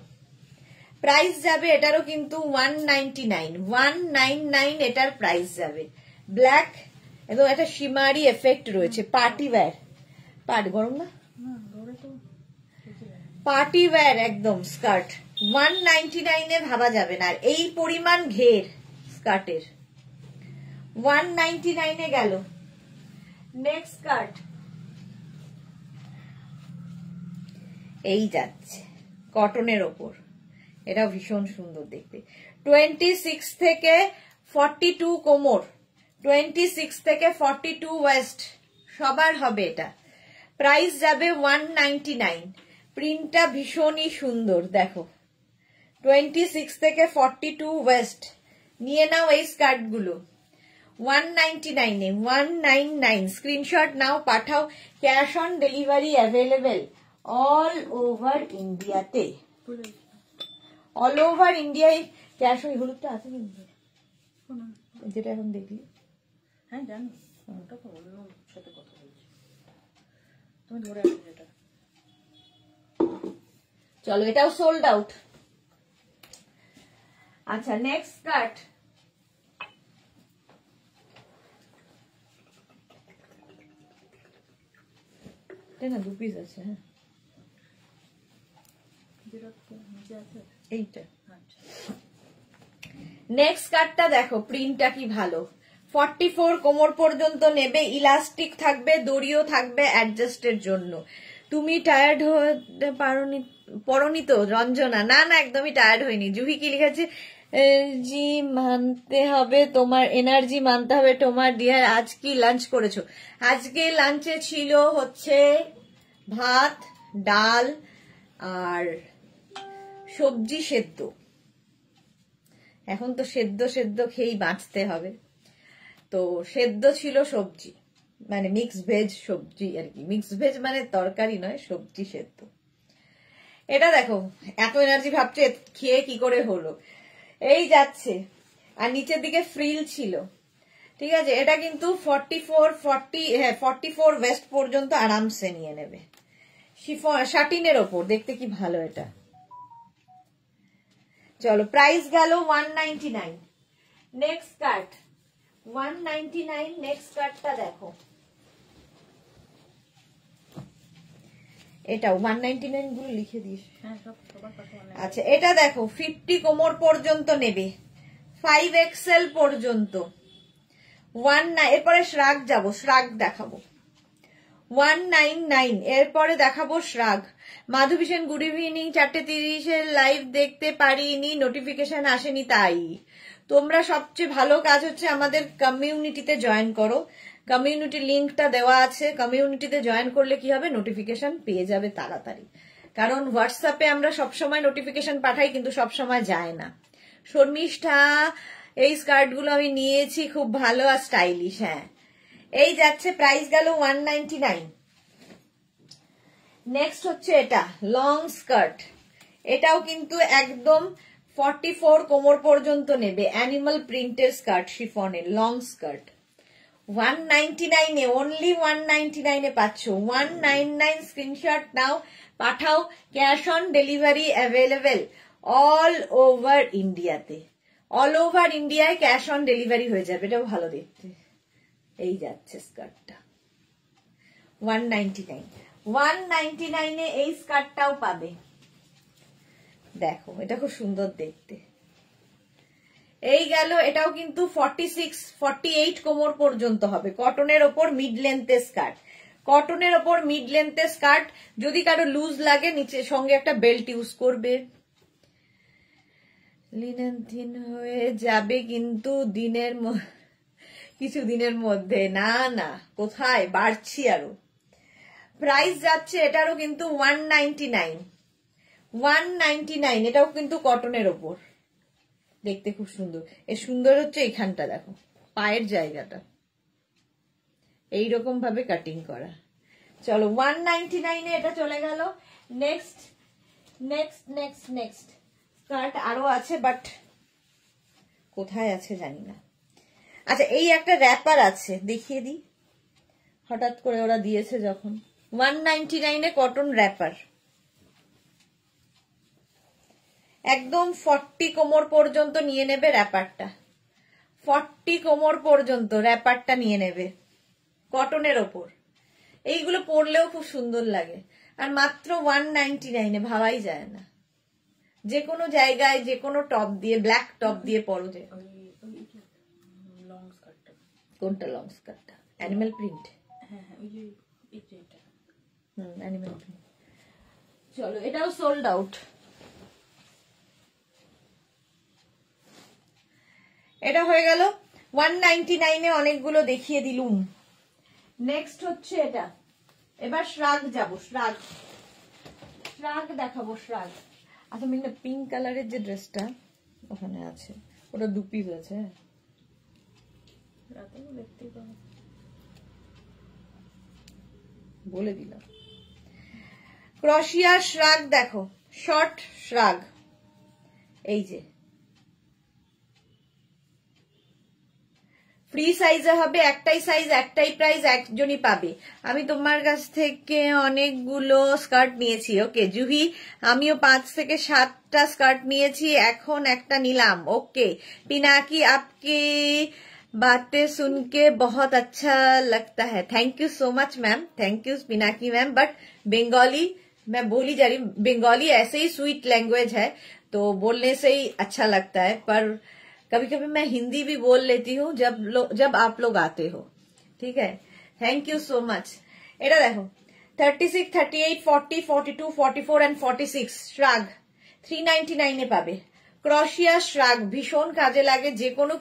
প্রাইস যাবে এটারও কিন্তু 199, 199 এটার প্রাইস যাবে। ব্ল্যাক, এবং একটা শিমারি এফেক্ট রয়েছে, পার্টি ওয়্যার, গরম না, পার্টি ওয়্যার একদম স্কার্ট, 199 এ ভাবা যাবে না। আর এই পরিমাণ ঘের স্কার্টের, 199 এ গেল। নেক্সট স্কার্ট, এই যাচ্ছে কটনের ওপর, এটা ভীষণ সুন্দর দেখতে। 26 থেকে 42 কোমর, 26 থেকে 42 ওয়েস্ট সবার হবে এটা। প্রাইস যাবে 199। প্রিন্টটা ভীষণই সুন্দর দেখো, 26 থেকে 42 ওয়েস্ট নিয়ে নাও এই স্কার্ট গুলো 199 এ, 199। স্ক্রিনশট নাও, পাঠাও, cash on delivery available all over ইন্ডিয়াতে, অল ওভার ইন্ডিয়ায় ক্যাশ অন। হলুদটা আছে কিন্তু, যেটা এখন দেখলি, হ্যাঁ জানো, ওটা তো অন্য সাথে কথা বলছি, তুমি ধরে আসো যেটা। চলো, এটাও সোল্ড আউট। আচ্ছা, নেক্সট স্কার্ট, না 2 পিস আছে, হ্যাঁ এইটা। নেক্সট স্কার্টটা দেখো, প্রিন্টটা কি ভালো, 44 কোমর পর্যন্ত নেবে, ইলাস্টিক থাকবে, দড়িও থাকবে অ্যাডজাস্টের জন্য। তুমি টায়ার্ড হতে পরনি তো রঞ্জনা? না না, একদমই টায়ার্ড হয়নি। জুহি কি লিখেছে, জি মানতে হবে তোমার, এনার্জি মানতে হবে তোমার। ডিয়ার, আজ কি লাঞ্চ করেছো? আজকে লাঞ্চে ছিল হচ্ছে ভাত, ডাল আর সবজি সেদ্ধ। এখন তো সেদ্ধ সেদ্ধ খেয়েই বাঁচতে হবে, তো সেদ্ধ ছিল সবজি, মানে মিক্স ভেজ সবজি আর কি, মিক্স ভেজ মানে তরকারি নয়, সবজি সেদ্ধ। এটা দেখো, এত এনার্জি ভাবছে খেয়ে কি করে হলো, এই যাচ্ছে। আর নিচের দিকে ফ্রিল ছিল, ঠিক আছে। এটা কিন্তু 44 ওয়েস্ট পর্যন্ত আরামসে নিয়ে নেবে, শাটিনের ওপর, দেখতে কি ভালো এটা। চলো, প্রাইস গেল 199। নেক্সট কাট 199। নেক্সট কাটটা দেখো, এটাও 199 গুলো লিখে দিস। আচ্ছা এটা দেখো 50 কোমর পর্যন্ত নেবে, 5XL পর্যন্ত 19। এরপরে শ্রাগ যাব, শ্রাগ দেখাবো 199। এরপরে দেখাবো শ্রাগ। মাধবী সেন গুড ইভিনিং, 4:30 লাইভ দেখতে পারিনি, নোটিফিকেশন আসেনি। তাই তোমরা সবচেয়ে ভালো কাজ হচ্ছে আমাদের কমিউনিটিতে জয়েন করো, কমিউনিটি লিঙ্কটা দেওয়া আছে, কমিউনিটিতে জয়েন করলে কি হবে, নোটিফিকেশন পেয়ে যাবে তাড়াতাড়ি। কারণ হোয়াটসঅ্যাপে আমরা সবসময় নোটিফিকেশন পাঠাই কিন্তু সবসময় যায় না। শর্মিষ্ঠা এই স্কার্ট গুলো আমি নিয়েছি, খুব ভালো আর স্টাইলিশ। হ্যাঁ এই যাচ্ছে, প্রাইস গেল 199। নেক্সট হচ্ছে এটা লং স্কার্ট, এটাও কিন্তু একদম 44 কোমর পর্যন্ত নেবে, অ্যানিমাল প্রিন্টের স্কার্ট, শিফনের লং স্কার্ট 199 এ, অনলি 199 এ পাচ্ছ। 199 স্ক্রিনশট নাও, পাঠাও, cash on delivery available all over ইন্ডিয়াতে, অল ওভার ইন্ডিয়ায় ক্যাশ অন ডেলিভারি হয়ে যাবে। এটাও ভালো দেখতে। এই যাচ্ছে স্কার্টটা 199। 199 এ এই স্কার্টটাও পাবে, দেখো এটা খুব সুন্দর দেখতে। এই গেল, এটাও কিন্তু 46 48 কোমর পর্যন্ত হবে, কটনের ওপর মিড লেন্থের স্কার্ট, কটনের ওপর মিড লেন্থের স্কার্ট। যদি কারো লুজ লাগে নিচে সঙ্গে একটা বেল্ট ইউজ করবে। লিনেন থিন হয়ে যাবে কিন্তু কিছু দিনের মধ্যে, না না কোথায়, বাড়ছি আরো। প্রাইস যাচ্ছে এটারও কিন্তু 199, 199। এটাও কিন্তু কটনের ওপর, দেখতে খুব সুন্দর। এর সুন্দর হচ্ছে এখানটা দেখো, পায়ের জায়গাটা এইরকম ভাবে কাটিং করা। চলো 199 এ এটা চলে গেল। Next next next next skirt আরো আছে, বাট কোথায় আছে জানি না। আচ্ছা এই একটা র্যাপার আছে, দেখিয়ে দিই, হঠাৎ করে ওরা দিয়েছে যখন। 199 এ কটন র্যাপার, একদম 40 কোমর পর্যন্ত নিয়ে নেবে র্যাপারটা, 40 কোমর পর্যন্ত র্যাপারটা নিয়ে নেবে, কটনের ওপর। এইগুলো পরলেও খুব সুন্দর লাগে, আর মাত্র 199 এ, ভাবাই যায় না। যে কোনো জায়গায় যে কোনো টপ দিয়ে, ব্ল্যাক টপ দিয়ে পরো। যে কোনটা লং স্কার্টটা, অ্যানিমাল প্রিন্ট? Animal print. চলো এটাও সোল্ড আউট। এটা হয়ে গেল 199 এ, অনেকগুলো দেখিয়ে দিলুম। নেক্সট হচ্ছে এটা, এবার শ্রাগ যাব, শ্রাগ শ্রাগ দেখাবো, শ্রাগ। আচ্ছা মিনা পিঙ্ক কালারের যে ড্রেসটা ওখানে আছে, ওটা 2 পিস আছে, বলে দিলাম। ক্রোশিয়া শ্রাগ দেখো, শর্ট শ্রাগ, এই যে ফ্রি সাইজে হবে, একটাই সাইজ একটাই প্রাইস, একজনই পাবে। আমি তোমার কাছ থেকে অনেকগুলো স্কার্ট নিয়েছি। ওকে জুহি, আমিও 5 থেকে 7টা স্কার্ট নিয়েছি, এখন একটা নিলাম। ওকে পিনাকি, आपकी बातें सुन के बहुत अच्छा लगता है। Thank you so much ma'am, thank you Pinaki ma'am. But Bengali मैं बोली जा रही, बंगाली ऐसे ही स्वीट लैंग्वेज है तो बोलने से ही अच्छा लगता है, पर कभी कभी मैं हिंदी भी बोल लेती हूँ जब आप लोग आते हो। ठीक है, थैंक यू सो मच। এটা দেখো 36, 38, 40, 42, 44 and 46 শ্রাগ 399 এ পাবে। ক্রোশিয়া শ্রাগ ভীষণ কাজে লাগে, যে কোনো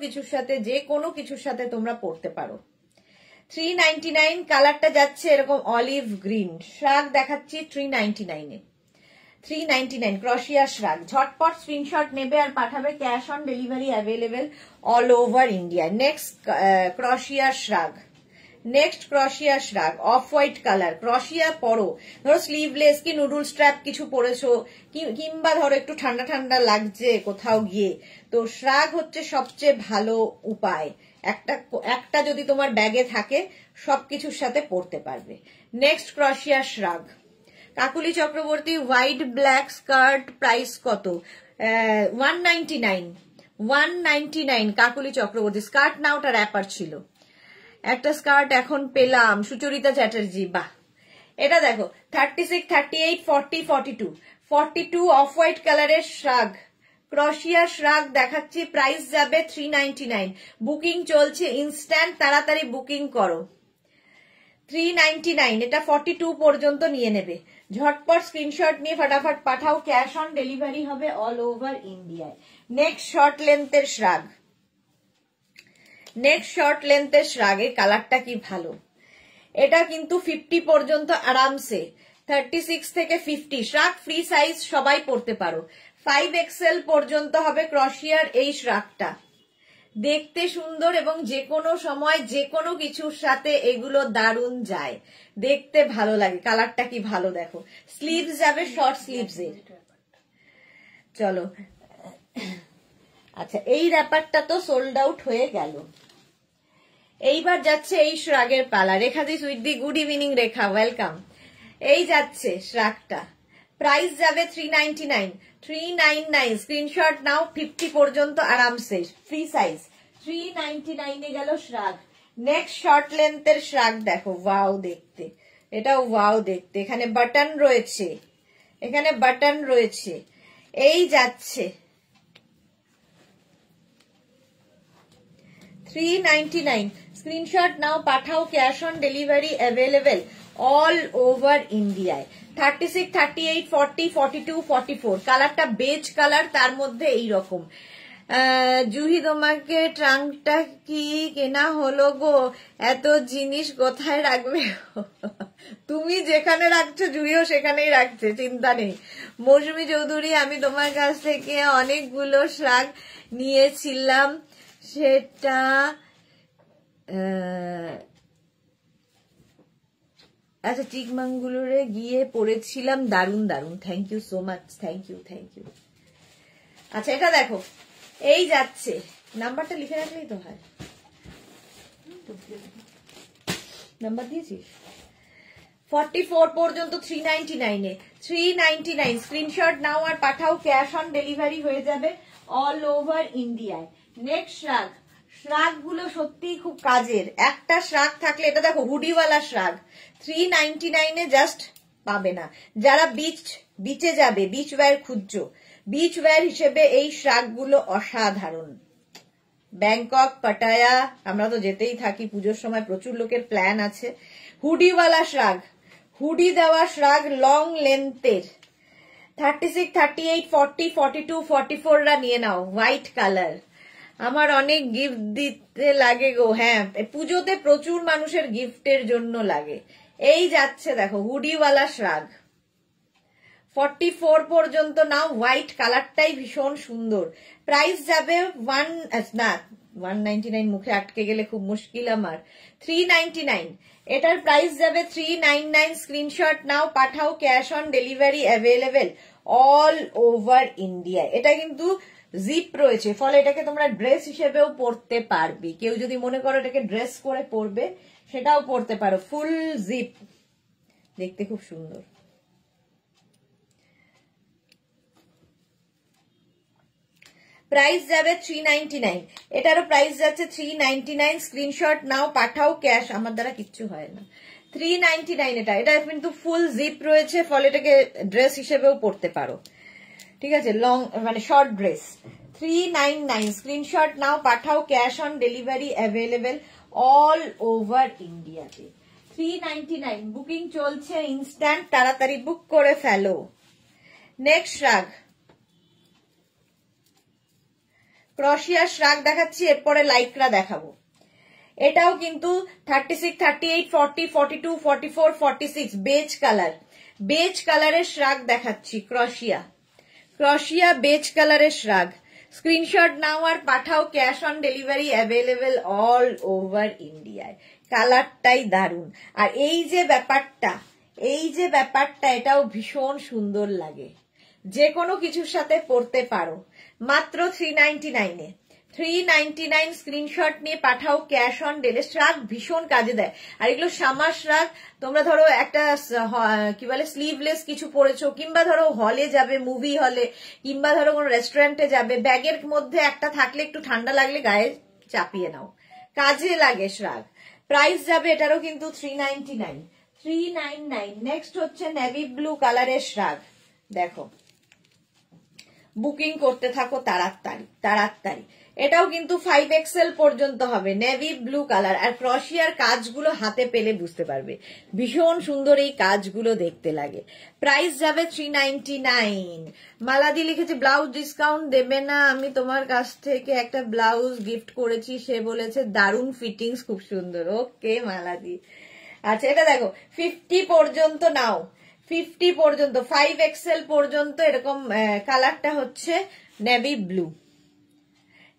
কিছুর সাথে তোমরা পড়তে পারো। 399 কালারটা যাচ্ছে এরকম অলিভ গ্রিন। শ্রাগ দেখাচ্ছি 399 এ, 399 ক্রোশিয়া শ্রাগ। ঝটপট স্ক্রিনশট নেবে আর পাঠাবে, cash on delivery available all over India. Next crochet shrug, next crochet shrug of white colour. Crochet পরো, ধরো স্লিভলেস কি নুডল স্ট্র্যাপ কিছু পরেছো, কিংবা ধরো একটু ঠান্ডা ঠান্ডা লাগছে কোথাও গিয়ে, তো শ্রাগ হচ্ছে সবচেয়ে ভালো উপায়। একটা যদি তোমার ব্যাগে থাকে সবকিছুর সাথে পরতে পারবে। Next crochet shrug. Kakuli Chakraborty white black skirt price কত? 199, 199 কাকুলি চক্রবর্তী। স্কার্ট না, ওটা র্যাপার ছিল। একটা স্কার্ট এখন পেলাম, সুচরিতা চ্যাটার্জি। বাহ, এটা দেখো 36, 38, 40, 42, 42 অফ হোয়াইট কালারের শ্রাগ, ক্রশিয়া শ্রাগ দেখাচ্ছি। প্রাইস যাবে 399। বুকিং চলছে, ইনস্ট্যান্ট, তাড়াতাড়ি বুকিং করো। 399, এটা 42 পর্যন্ত নিয়ে নেবে। ঝটপট স্ক্রিনশট নিয়ে ফটাফট পাঠাও, ক্যাশ অন ডেলিভারি হবে অল ওভার ইন্ডিয়ায়। নেক্সট শর্ট লেন্থের শ্রাগ, নেক্সট শর্ট লেন্থের শ্রাগ, এই কালারটা কি ভালো। এটা কিন্তু 50 পর্যন্ত আরামসে, 36 থেকে 50 শ্রাগ ফ্রি সাইজ, সবাই পড়তে পারো। 5XL পর্যন্ত হবে ক্রশিয়ার এই শ্রাগটা। দেখতে সুন্দর এবং যে কোনো সময় যে কোনো কিছুর সাথে এগুলো দারুণ যায়, দেখতে ভালো লাগে। কালারটা কি ভালো দেখো। স্লিভস যাবে শর্ট স্লিভস এর। চলো, আচ্ছা এই র্যাপারটা তো সোল্ড আউট হয়ে গেল। এইবার যাচ্ছে এই শ্রাগের পালা। রেখা দি সুইটদি, গুড ইভিনিং রেখা, ওয়েলকাম। এই যাচ্ছে শ্রাগটা, প্রাইস যাবে 399, 399। স্ক্রিনশট নাও, 50 পর্যন্ত আরামসে ফ্রি সাইজ। 399 এ গেল শ্রাগ। নেক্সট শর্ট লেন্থের শ্রাগ দেখো, ওয়াও দেখতে, এটাও ওয়াও দেখতে। এখানে বাটন রয়েছে, এখানে বাটন রয়েছে। এই যাচ্ছে 399। স্ক্রিনশট নাও, পাঠাও, cash on delivery available all over ইন্ডিয়ায়। 36, 38, 40, 42, 44। কালারটা বেজ কালার, তার মধ্যে এইরকম। জুহি তোমাকে ট্রাঙ্কটা কি কেনা হলো গো? এত জিনিস কোথায় রাখবে? তুমি যেখানে রাখছো জুহিও সেখানেই রাখছে, চিন্তা নেই। মৌসুমী চৌধুরী, আমি তোমার কাছ থেকে অনেকগুলো শ্রাগ নিয়েছিলাম, সেটা আচ্ছা চিকমাঙ্গুলুরে গিয়ে পড়েছিলাম, দারুন দারুন, thank you so much, thank you thank you. আচ্ছা এটা দেখো, এই যাচ্ছে, নাম্বারটা লিখে রাখলেই তো হয়। নাম্বার দিয়েছিস? 44 পর্যন্ত 399 এ, 399। স্ক্রিনশট নাও আর পাঠাও, ক্যাশ অন ডেলিভারি হয়ে যাবে অল ওভার ইন্ডিয়ায়। নেক্সট শ্রাগ, শ্রাগ গুলো সত্যি খুব কাজের। একটা শ্রাগ থাকলে, এটা দেখো হুডিওয়ালা শ্রাগ, 399 এ জাস্ট পাবে না। যারা বিচে যাবে, বিচ ওয়্যার খুঁজছো, বিচ ওয়্যার হিসেবে এই শ্রাগ গুলো অসাধারণ। ব্যাংকক, পাটায়া, আমরা তো যেতেই থাকি পুজোর সময়, প্রচুর লোকের প্ল্যান আছে। হুডিওয়ালা শ্রাগ, হুডি দেওয়া শ্রাগ, লং লেন্থের। 36, 38, 40, 42, 44 রা নিয়ে নাও। হোয়াইট কালার, আমার অনেক গিফট দিতে লাগে গো। হ্যাঁ, পুজোতে প্রচুর মানুষের গিফটের জন্য লাগে। এই যাচ্ছে দেখো হুডিওয়ালা শ্রাগ, 44 পর্যন্ত নাও। হোয়াইট কালারটাই ভীষণ সুন্দর। প্রাইস যাবে 199, মুখে আটকে গেলে খুব মুশকিল আমার। 399, এটার প্রাইস যাবে 399। স্ক্রিনশট নাও, পাঠাও, cash on delivery available all over India. এটা কিন্তু জিপ রয়েছে, ফলে এটাকে তোমরা ড্রেস হিসেবেও পরতে পারবে। কেউ যদি মনে করো এটাকে ড্রেস করে পরবে, সেটাও পরতে পারো। ফুল জিপ, দেখতে খুব সুন্দর। প্রাইস যাবে 399, এটারও প্রাইস যাচ্ছে 399। স্ক্রিনশট নাও, পাঠাও, ক্যাশ, আমার দ্বারা কিচ্ছু হয় না। 399 এটা কিন্তু ফুল জিপ রয়েছে, ফলে এটাকে ড্রেস হিসেবেও পরতে পারো। ঠিক আছে, লং মানে শর্ট ড্রেস। 399, স্ক্রিনশট নাও, পাঠাও, cash on delivery available all over ইন্ডিয়াতে। 399 বুকিং চলছে, ইনস্ট্যান্ট, তাড়াতাড়ি বুক করে ফেলো। নেক্সট শ্রাগ, ক্রশিয়া শ্রাগ দেখাচ্ছি, এরপরে লাইক্রা দেখাবো। এটাও কিন্তু 36, 38, 40, 42, 44, 46 বেজ কালার, বেজ কালারের শ্রাগ দেখাচ্ছি। ক্রশিয়া, ক্রশিয়া বেজ কালারের শ্রাগ। স্ক্রিনশট নাও আর পাঠাও, cash on delivery available all over ইন্ডিয়ায়। কালারটাই দারুন। আর এই যে ব্যাপারটা, এটাও ভীষণ সুন্দর লাগে, যে কোনো কিছুর সাথে পরতে পারো। মাত্র 399 এ, 399। স্ক্রিনশট নিয়ে পাঠাও, ক্যাশ অন ডেলিভারি। শ্রাগ ভীষণ কাজে দেয়। আর এগুলো সামার শ্রাগ, তোমরা ধরো একটা কি বলে স্লিভলেস কিছু পরেছো, কিংবা ধরো হলে যাবে, মুভি হলে, কিংবা ধরো কোনো রেস্টুরেন্টে যাবে, ব্যাগের মধ্যে একটা থাকলে একটু ঠান্ডা লাগলে গায়ে চাপিয়ে নাও, কাজে লাগে শ্রাগ। প্রাইস যাবে এটারও কিন্তু 399, 399। নেক্সট হচ্ছে নেভি ব্লু কালারের শ্রাগ, দেখো বুকিং করতে থাকো তাড়াতাড়ি তাড়াতাড়ি। এটাও কিন্তু 5XL পর্যন্ত হবে, নেভি ব্লু কালার। আর ক্রশিয়ার কাজগুলো হাতে পেলে বুঝতে পারবে ভীষণ সুন্দর এই কাজগুলো দেখতে লাগে। প্রাইস যাবে 399। মালাদি লিখেছে ব্লাউজ ডিসকাউন্ট দেবে না, আমি তোমার কাছ থেকে একটা ব্লাউজ গিফট করেছি, সে বলেছে দারুণ ফিটিংস খুব সুন্দর। ওকে মালাদি, আচ্ছা এটা দেখো 50 পর্যন্ত নাও, 50 পর্যন্ত 5XL পর্যন্ত এরকম কালারটা হচ্ছে নেভি ব্লু,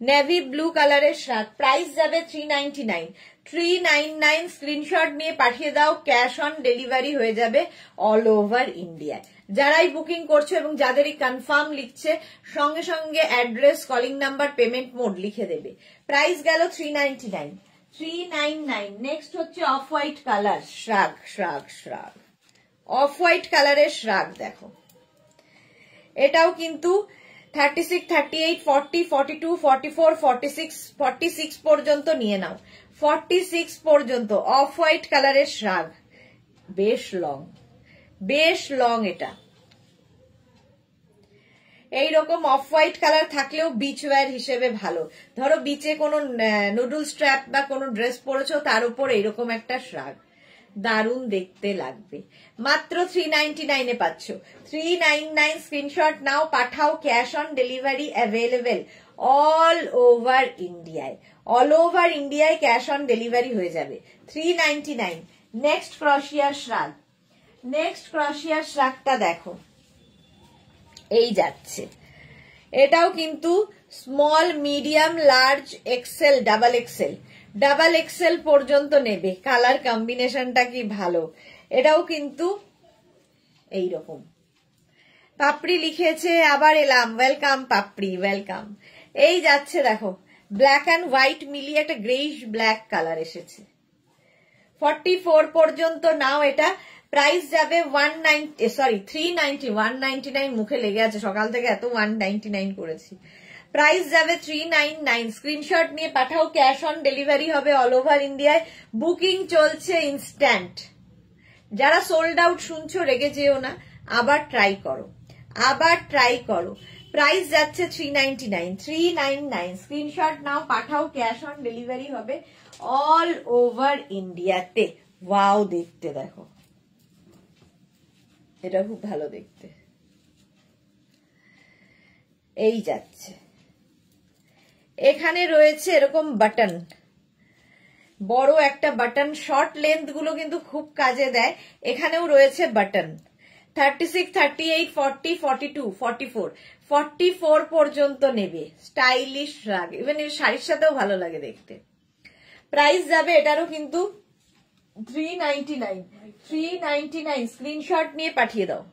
নেভি ব্লু কালারের শার্ট। প্রাইস যাবে 399। 399 স্ক্রিনশট নিয়ে পাঠিয়ে দাও, ক্যাশ অন ডেলিভারি হয়ে যাবে অল ওভার ইন্ডিয়ায়। যারাই বুকিং করছো এবং যাদেরই কনফার্ম লিখছে সঙ্গে সঙ্গে address, calling number, payment mode লিখে দেবে। প্রাইস গেল 399। 399। নেক্সট হচ্ছে of white colour শ্রাগ, শ্রাগ শ্রাগ of white কালারের শ্রাগ, দেখো এটাও কিন্তু 36, 38, 40, 42, 44, 46, 46 পর্যন্ত নিয়ে নাও, 46 পর্যন্ত অফ হোয়াইট কালারের শ্রাগ। বেশ লং, বেশ লং। এটা এইরকম অফ হোয়াইট কালার থাকলেও বিচ ওয়্যার হিসেবে ভালো। ধরো বিচে কোনো নুডল স্ট্র্যাপ বা কোনো ড্রেস পরেছো, তার উপর এইরকম একটা শ্রাগ, দারুণ দেখতে লাগবে। মাত্র 399 পাচ্ছ। 399 স্ক্রিনশট নাও, পাঠাও, cash on delivery available all over ইন্ডিয়ায়। অল ওভার ইন্ডিয়ায় ক্যাশ অন ডেলিভারি হয়ে যাবে। 399। নেক্সট ক্রশিয়ার শ্রাগ, নেক্সট ক্রশিয়ার শ্রাগটা দেখো এই যাচ্ছে। এটাও কিন্তু small, medium, large, XL, double XL, double XL পর্যন্ত নেবে। কালার কম্বিনেশনটা কি ভালো। এটাও কিন্তু এইরকম। পাপড়ি লিখেছে আবার এলাম, ওয়েলকাম পাপড়ি, ওয়েলকাম। এই যাচ্ছে দেখো ব্ল্যাক অ্যান্ড হোয়াইট মিলিয়ে একটা গ্রেইশ ব্ল্যাক কালার এসেছে। 44 পর্যন্ত নাও এটা। প্রাইস যাবে 390, 199 মুখে লেগে আছে, সকাল থেকে এত 199 করেছি। প্রাইস যাবে 399। স্ক্রিনশট নিয়ে পাঠাও, ক্যাশ অন ডেলিভারি হবে অল ওভার ইন্ডিয়ায়। বুকিং চলছে ইনস্ট্যান্ট। যারা সোল্ড আউট শুনছো রেগে যেও না, আবার ট্রাই করো, আবার ট্রাই করো। প্রাইস যাচ্ছে 399। 399 স্ক্রিনশট নাও, পাঠাও, ক্যাশ অন ডেলিভারি হবে অল ওভার ইন্ডিয়াতে। ওয়াও দেখতে দেখো, এটা খুব ভালো দেখতে। এই যাচ্ছে, এখানে রয়েছে এরকম বাটন, বড় একটা বাটন। শর্ট লেন্থ গুলো কিন্তু খুব কাজে দেয়। এখানেও রয়েছে বাটন। 36, 38, 40, 42, 44, 44 পর্যন্ত নেবে। স্টাইলিশ রাগ, ইভেন এর শাড়ির সাথেও ভালো লাগে দেখতে। প্রাইস যাবে এটারও কিন্তু 399। 399 স্ক্রিনশট নিয়ে পাঠিয়ে দাও।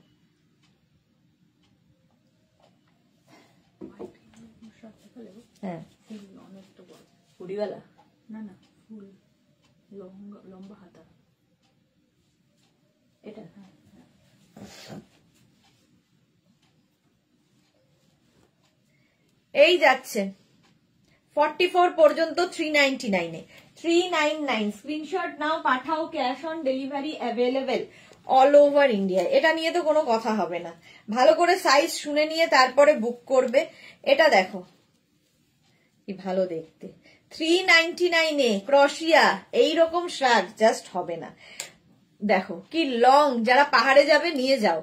হ্যাঁ, হুডিওয়ালা না না, ফুল লম্বা হাতা এটা। এই যাচ্ছে 44 পর্যন্ত 399 এ। 399 স্ক্রিনশট নাও, পাঠাও, cash on delivery available all over India. এটা নিয়ে তো কোনো কথা হবে না, ভালো করে সাইজ শুনে নিয়ে তারপরে বুক করবে। এটা দেখো কি ভালো দেখতে। 399 এ ক্রশিয়া এইরকম শ্রাগ জাস্ট হবে না। দেখো কি লং, যারা পাহাড়ে যাবে নিয়ে যাও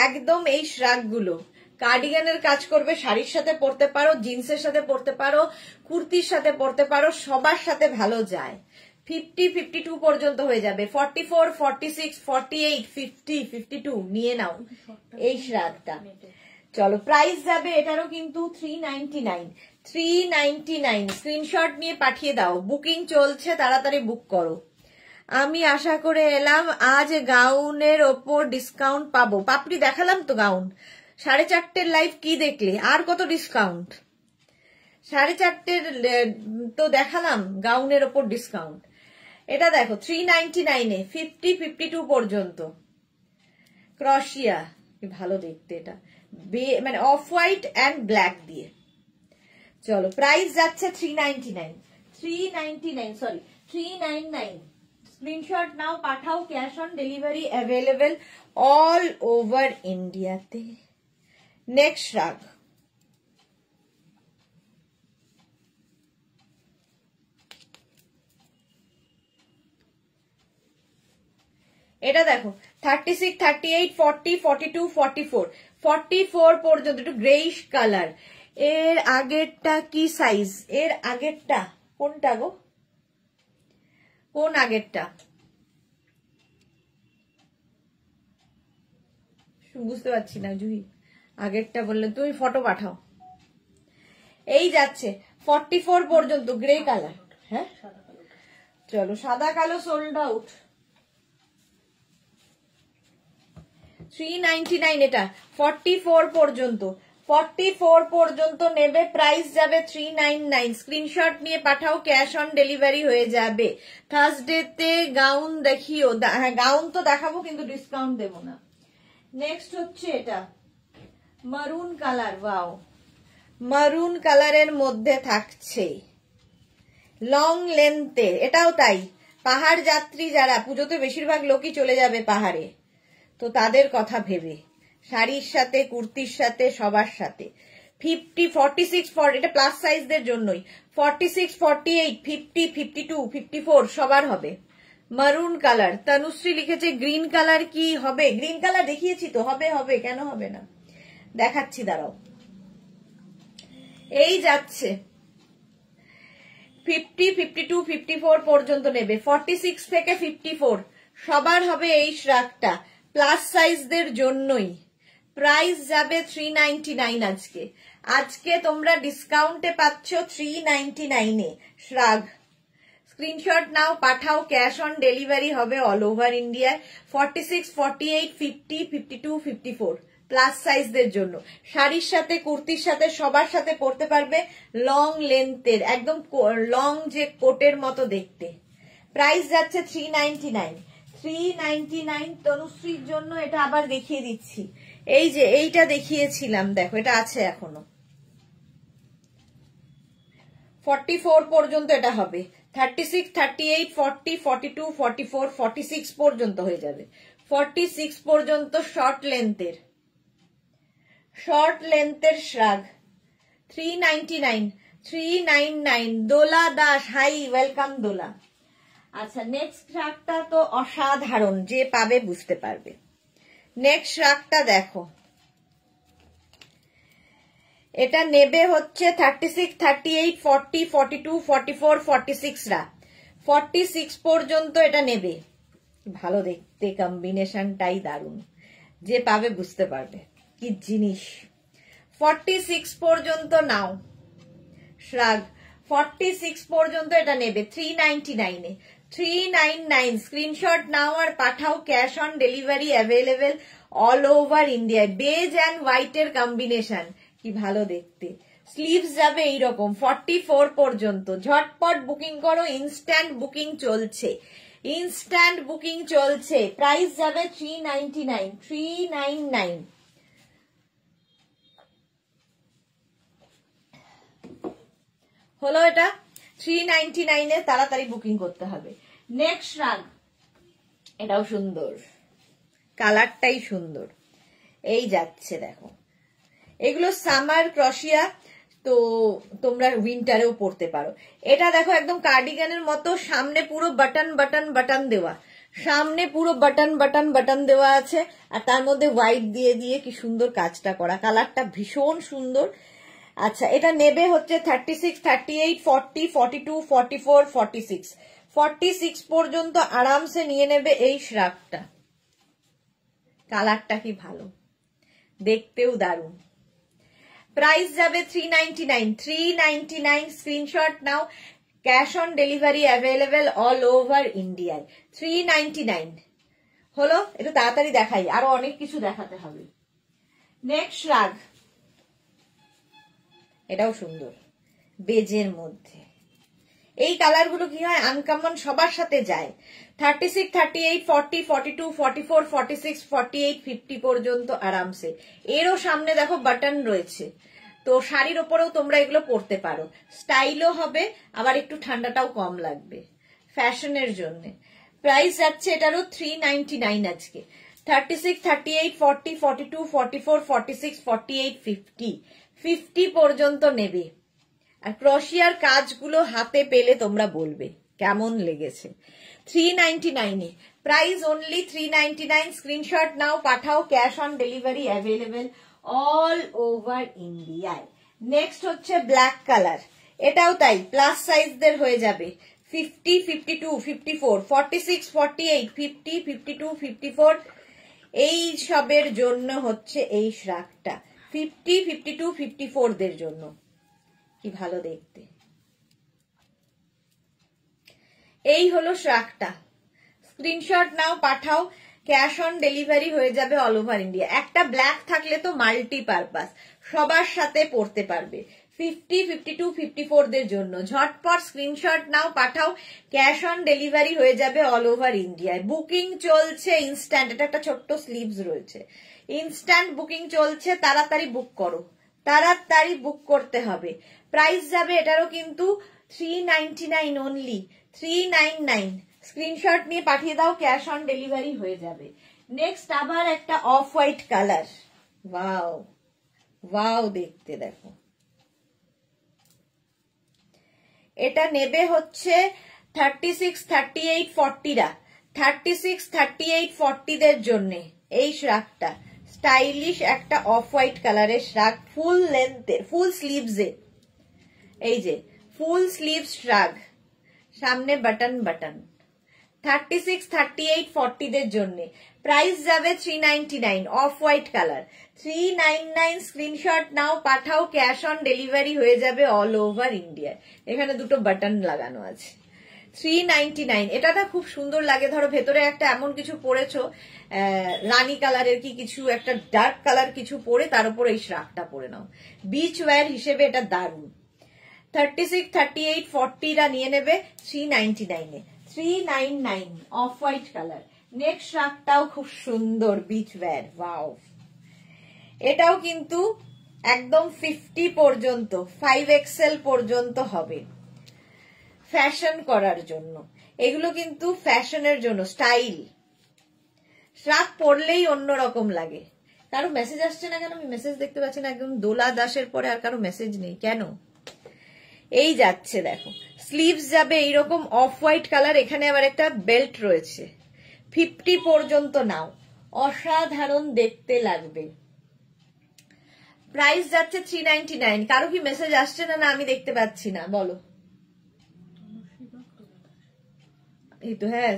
একদম এই শ্রাগ গুলো। কার্ডিগানের কাজ করবে, শাড়ির সাথে পরতে পারো, জিন্সের সাথে পরতে পারো, কুর্তির সাথে পরতে পারো, সবার সাথে ভালো যায়। 50, 52 পর্যন্ত হয়ে যাবে। 44, 46, 48, 50, 52 নিয়ে নাও এই শ্রাগটা। চলো প্রাইস যাবে এটারও কিন্তু 399। 399 স্ক্রিনশট নিয়ে পাঠিয়ে দাও, বুকিং চলছে, তাড়াতাড়ি বুক করো। আমি আশা করে এলাম আজ গাউনের ওপর ডিসকাউন্ট পাবো। পাপড়ি দেখালাম তো গাউন। 4:30 লাইভ কি দেখলে, আর কত ডিসকাউন্ট? 4:30 তো দেখালাম গাউনের ওপর ডিসকাউন্ট। এটা দেখো 399 এ 50, 52 পর্যন্ত ক্রশিয়া, ভালো দেখতে। এটা মানে অফ হোয়াইট অ্যান্ড ব্ল্যাক দিয়ে। চলো প্রাইস যাচ্ছে 399। 399 সরি 399 স্ক্রিনশট নাও, পাঠাও, cash on delivery available all over ইন্ডিয়াতে। নেক্সট শ্রাগ, এটা দেখো 36, 38, 40, 42, 44, 44 পর্যন্ত একটু গ্রেইশ কালার। এর আগেরটা কি সাইজ? এর আগেরটা কোনটা গো? কোন আগেরটা বুঝতে পারছি না জুহি। আগেরটা বললে তুমি ফটো পাঠাও। এই যাচ্ছে 44 পর্যন্ত গ্রে কালার। হ্যাঁ চলো, সাদা কালো সোল্ড আউট। 399 এটা 44 পর্যন্ত। 44 পর্যন্ত নেবে, প্রাইস যাবে 399। স্ক্রিনশট নিয়ে পাঠাও, ক্যাশ অন ডেলিভারি হয়ে যাবে। থার্সডেতে গাউন দেখিও। হ্যাঁ গাউন তো দেখাবো কিন্তু ডিসকাউন্ট দেবো না। নেক্সট হচ্ছে এটা মারুন কালার। ওয়াও, মারুন কালারের মধ্যে থাকছে লং লেন্থে। এটাও তাই, পাহাড় যাত্রী যারা, পুজোতে বেশিরভাগ লোকই চলে যাবে পাহাড়ে, তো তাদের কথা ভেবে শাড়ির সাথে, কুর্তির সাথে, সবার সাথে। 50, 46, 40 এটা প্লাস সাইজদের জন্যই। 46, 48, 50, 52, 54 সবার হবে। মারুন কালার। তনুশ্রী লিখেছে গ্রিন কালার কি হবে? গ্রিন কালার দেখিয়েছি তো, হবে হবে, কেন হবে না, দেখাচ্ছি দাঁড়াও। এই যাচ্ছে 50, 52, 54 পর্যন্ত নেবে। 46 থেকে 54 সবার হবে এই শ্রাগটা, প্লাস সাইজদের জন্যই। প্রাইস যাবে 399 আজকে। আজকে তোমরা ডিসকাউন্টে পাচ্ছ 399 এ শ্রাগ। স্ক্রিনশট নাও, পাঠাও, ক্যাশ অন ডেলিভারি হবে অল ওভার ইন্ডিয়ায়। 46, 48, 50, 52, 54 প্লাস সাইজদের জন্য। শাড়ির সাথে, কুর্তির সাথে, সবার সাথে পরতে পারবে। লং লেন্থের, একদম লং যে কোটের মতো দেখতে। প্রাইস যাচ্ছে 399। 399 তনুশ্রীর জন্য এটা আবার দেখিয়ে দিচ্ছি। এই যে এইটা দেখিয়েছিলাম, দেখো এটা আছে এখনো। 44 পর্যন্ত এটা হবে। 36, 38, 40, 42, 44, 46 পর্যন্ত হয়ে যাবে। 46 পর্যন্ত শর্ট লেন্থের, শর্ট লেন্থের শ্রাগ। 399, 399। দোলা দাস, হাই, ওয়েলকাম দোলা। আচ্ছা নেক্সট শ্রাগটা তো অসাধারণ, যে পাবে বুঝতে পারবে। নেক্সট শ্রাগটা দেখো, এটা নেবে হচ্ছে 36, 38, 40, 42, 44, 46 রা। 46 পর্যন্ত এটা নেবে। ভালো দেখতে, কম্বিনেশনটাই দারুণ, যে পাবে বুঝতে পারবে কি জিনিস। 46 পর্যন্ত নাও শ্রাগ। 46 পর্যন্ত এটা নেবে 399 এ। 399 স্ক্রিনশট নাও আর পাঠাও, cash on delivery available all over ইন্ডিয়ায়। বেজ অ্যান্ড হোয়াইটের কম্বিনেশন, কি ভালো দেখতে। স্লিভস যাবে এইরকম 44 পর্যন্ত। ঝটপট বুকিং করো, ইনস্ট্যান্ট বুকিং চলছে, ইনস্ট্যান্ট বুকিং চলছে। প্রাইস যাবে 399, 399। হলো এটা 399 এ, তাড়াতাড়ি বুকিং করতে হবে। নেক্সট শ্রাগ, এটাও সুন্দর, কালারটাই সুন্দর। এই যাচ্ছে দেখো, এগুলো সামার ক্রশিয়া, তো তোমরা উইন্টারেও পরতে পারো। এটা দেখো একদম কার্ডিগানের মতো, সামনে পুরো বাটন বাটন বাটন দেওয়া, সামনে পুরো বাটন বাটন বাটন দেওয়া আছে, আর তার মধ্যে হোয়াইট দিয়ে দিয়ে কি সুন্দর কাজটা করা। কালারটা ভীষণ সুন্দর। আচ্ছা এটা নেবে হচ্ছে 36, 38, 40, 42, 44, 46 46 পর্যন্ত আরামসে নিয়ে নেবে এই শ্রাগটা। কালারটা কি ভালো, দেখতেও দারুণ। প্রাইস যাবে 399, 399। Screenshot now, cash on delivery available all over ইন্ডিয়ায়। 399 হলো। একটু তাড়াতাড়ি দেখাই, আরো অনেক কিছু দেখাতে হবে। নেক্সট শ্রাগ, এটাও সুন্দর, বেজের মধ্যে। এই কালারগুলো কি হয়, আনকমন, সবার সাথে যায়। 36, 38, 40, 42, 44, 46, 48, 50 পর্যন্ত আরামসে। এরও সামনে দেখো বাটন রয়েছে, তো শাড়ির ওপরেও তোমরা এগুলো পরতে পারো। স্টাইলও হবে, আবার একটু ঠান্ডাটাও কম লাগবে, ফ্যাশনের জন্য। প্রাইস যাচ্ছে এটারও 399 আজকে। 36, 38, 40, 42, 44, 46, 48, 50 50 পর্যন্ত নেবে। আর ক্রোশিয়ার কাজগুলো হাতে পেলে তোমরা বলবে কেমন লেগেছে। 399 এ প্রাইস অনলি 399। স্ক্রিনশট নাও, পাঠাও, cash on delivery available all over ইন্ডিয়ায়। নেক্সট হচ্ছে ব্ল্যাক কালার, এটাও তাই প্লাস সাইজদের হয়ে যাবে। 50, 52, 54, 46, 48, 50, 52, 54 এই সবের জন্য হচ্ছে এই শ্রাগটা। 50, 52, 54 দের জন্য। কি ভালো দেখতে। এই হলো শ্রাগটা। স্ক্রিনশট নাও, পাঠাও, ক্যাশ অন ডেলিভারি হয়ে যাবে অল ওভার ইন্ডিয়া। একটা ব্ল্যাক থাকলে তো মাল্টিপারপাস, সবার সাথে পড়তে পারবে। 50, 52, 54 দের জন্য ঝটপট স্ক্রিনশট নাও, পাঠাও, ক্যাশ অন ডেলিভারি হয়ে যাবে অল ওভার ইন্ডিয়ায়। বুকিং চলছে ইনস্ট্যান্ট, এটা একটা ছোট্ট স্লিভস রয়েছে, ইনস্ট্যান্ট বুকিং চলছে, তাড়াতাড়ি বুক করো, তাড়াতাড়ি বুক করতে হবে। প্রাইস যাবে এটারও কিন্তু 399 অনলি, 399। স্ক্রিনশট নিয়ে পাঠিয়ে দাও, ক্যাশ অন ডেলিভারি হয়ে যাবে। নেক্সট আবার একটা of white colour, wow wow দেখতে দেখো। এটা নেবে হচ্ছে 36, 38, 40 36, 38, 40 দের জন্য এই শ্রাগটা। স্টাইলিশ একটা অফ হোয়াইট কালারের শ্রাগ, ফুল লেন্থের, ফুল স্লিভসে, এই যে ফুল স্লিভস শ্রাগ, সামনে বাটন বাটন। 36, 38, 40 দের জন্য প্রাইস যাবে 399, অফ হোয়াইট কালার 399। স্ক্রিনশট নাও, পাঠাও, ক্যাশ অন ডেলিভারি হয়ে যাবে অল ওভার ইন্ডিয়া। এখানে দুটো বাটন লাগানো আছে। 399 এটা না খুব সুন্দর লাগে। ধরো ভেতরে একটা এমন কিছু পরেছো, রানী কালারের কি কিছু একটা ডার্ক কালার কিছু পরে তার উপর এই শ্রাগটা পরে নাও, বিচ ওয়্যার হিসেবে এটা দারুণ। 36, 38, 40 নিয়ে নেবে 399 এ। 399 অফ হোয়াইট কালার। নেক্সট শ্রাগটাও খুব সুন্দর, বিচ ওয়্যার, ওয়াও। এটাও কিন্তু একদম 50 পর্যন্ত, 5XL পর্যন্ত হবে, ফ্যাশন করার জন্য। এগুলো কিন্তু ফ্যাশনের জন্য, স্টাইল। শ্রাগ পরলেই অন্যরকম লাগে। কারো মেসেজ আসছে না কেন? আমি মেসেজ দেখতে পাচ্ছি না, একদম দোলা দাসের পরে আর কারো মেসেজ নেই কেন? এই যাচ্ছে দেখো, স্লিভস যাবে এইরকম অফ হোয়াইট কালার, এখানে আবার একটা বেল্ট রয়েছে। 50 পর্যন্ত নাও, অসাধারণ দেখতে লাগবে। প্রাইস যাচ্ছে 399। কারো কি মেসেজ আসছে না? না আমি দেখতে পাচ্ছি না, বলো। এই তো, হ্যাঁ,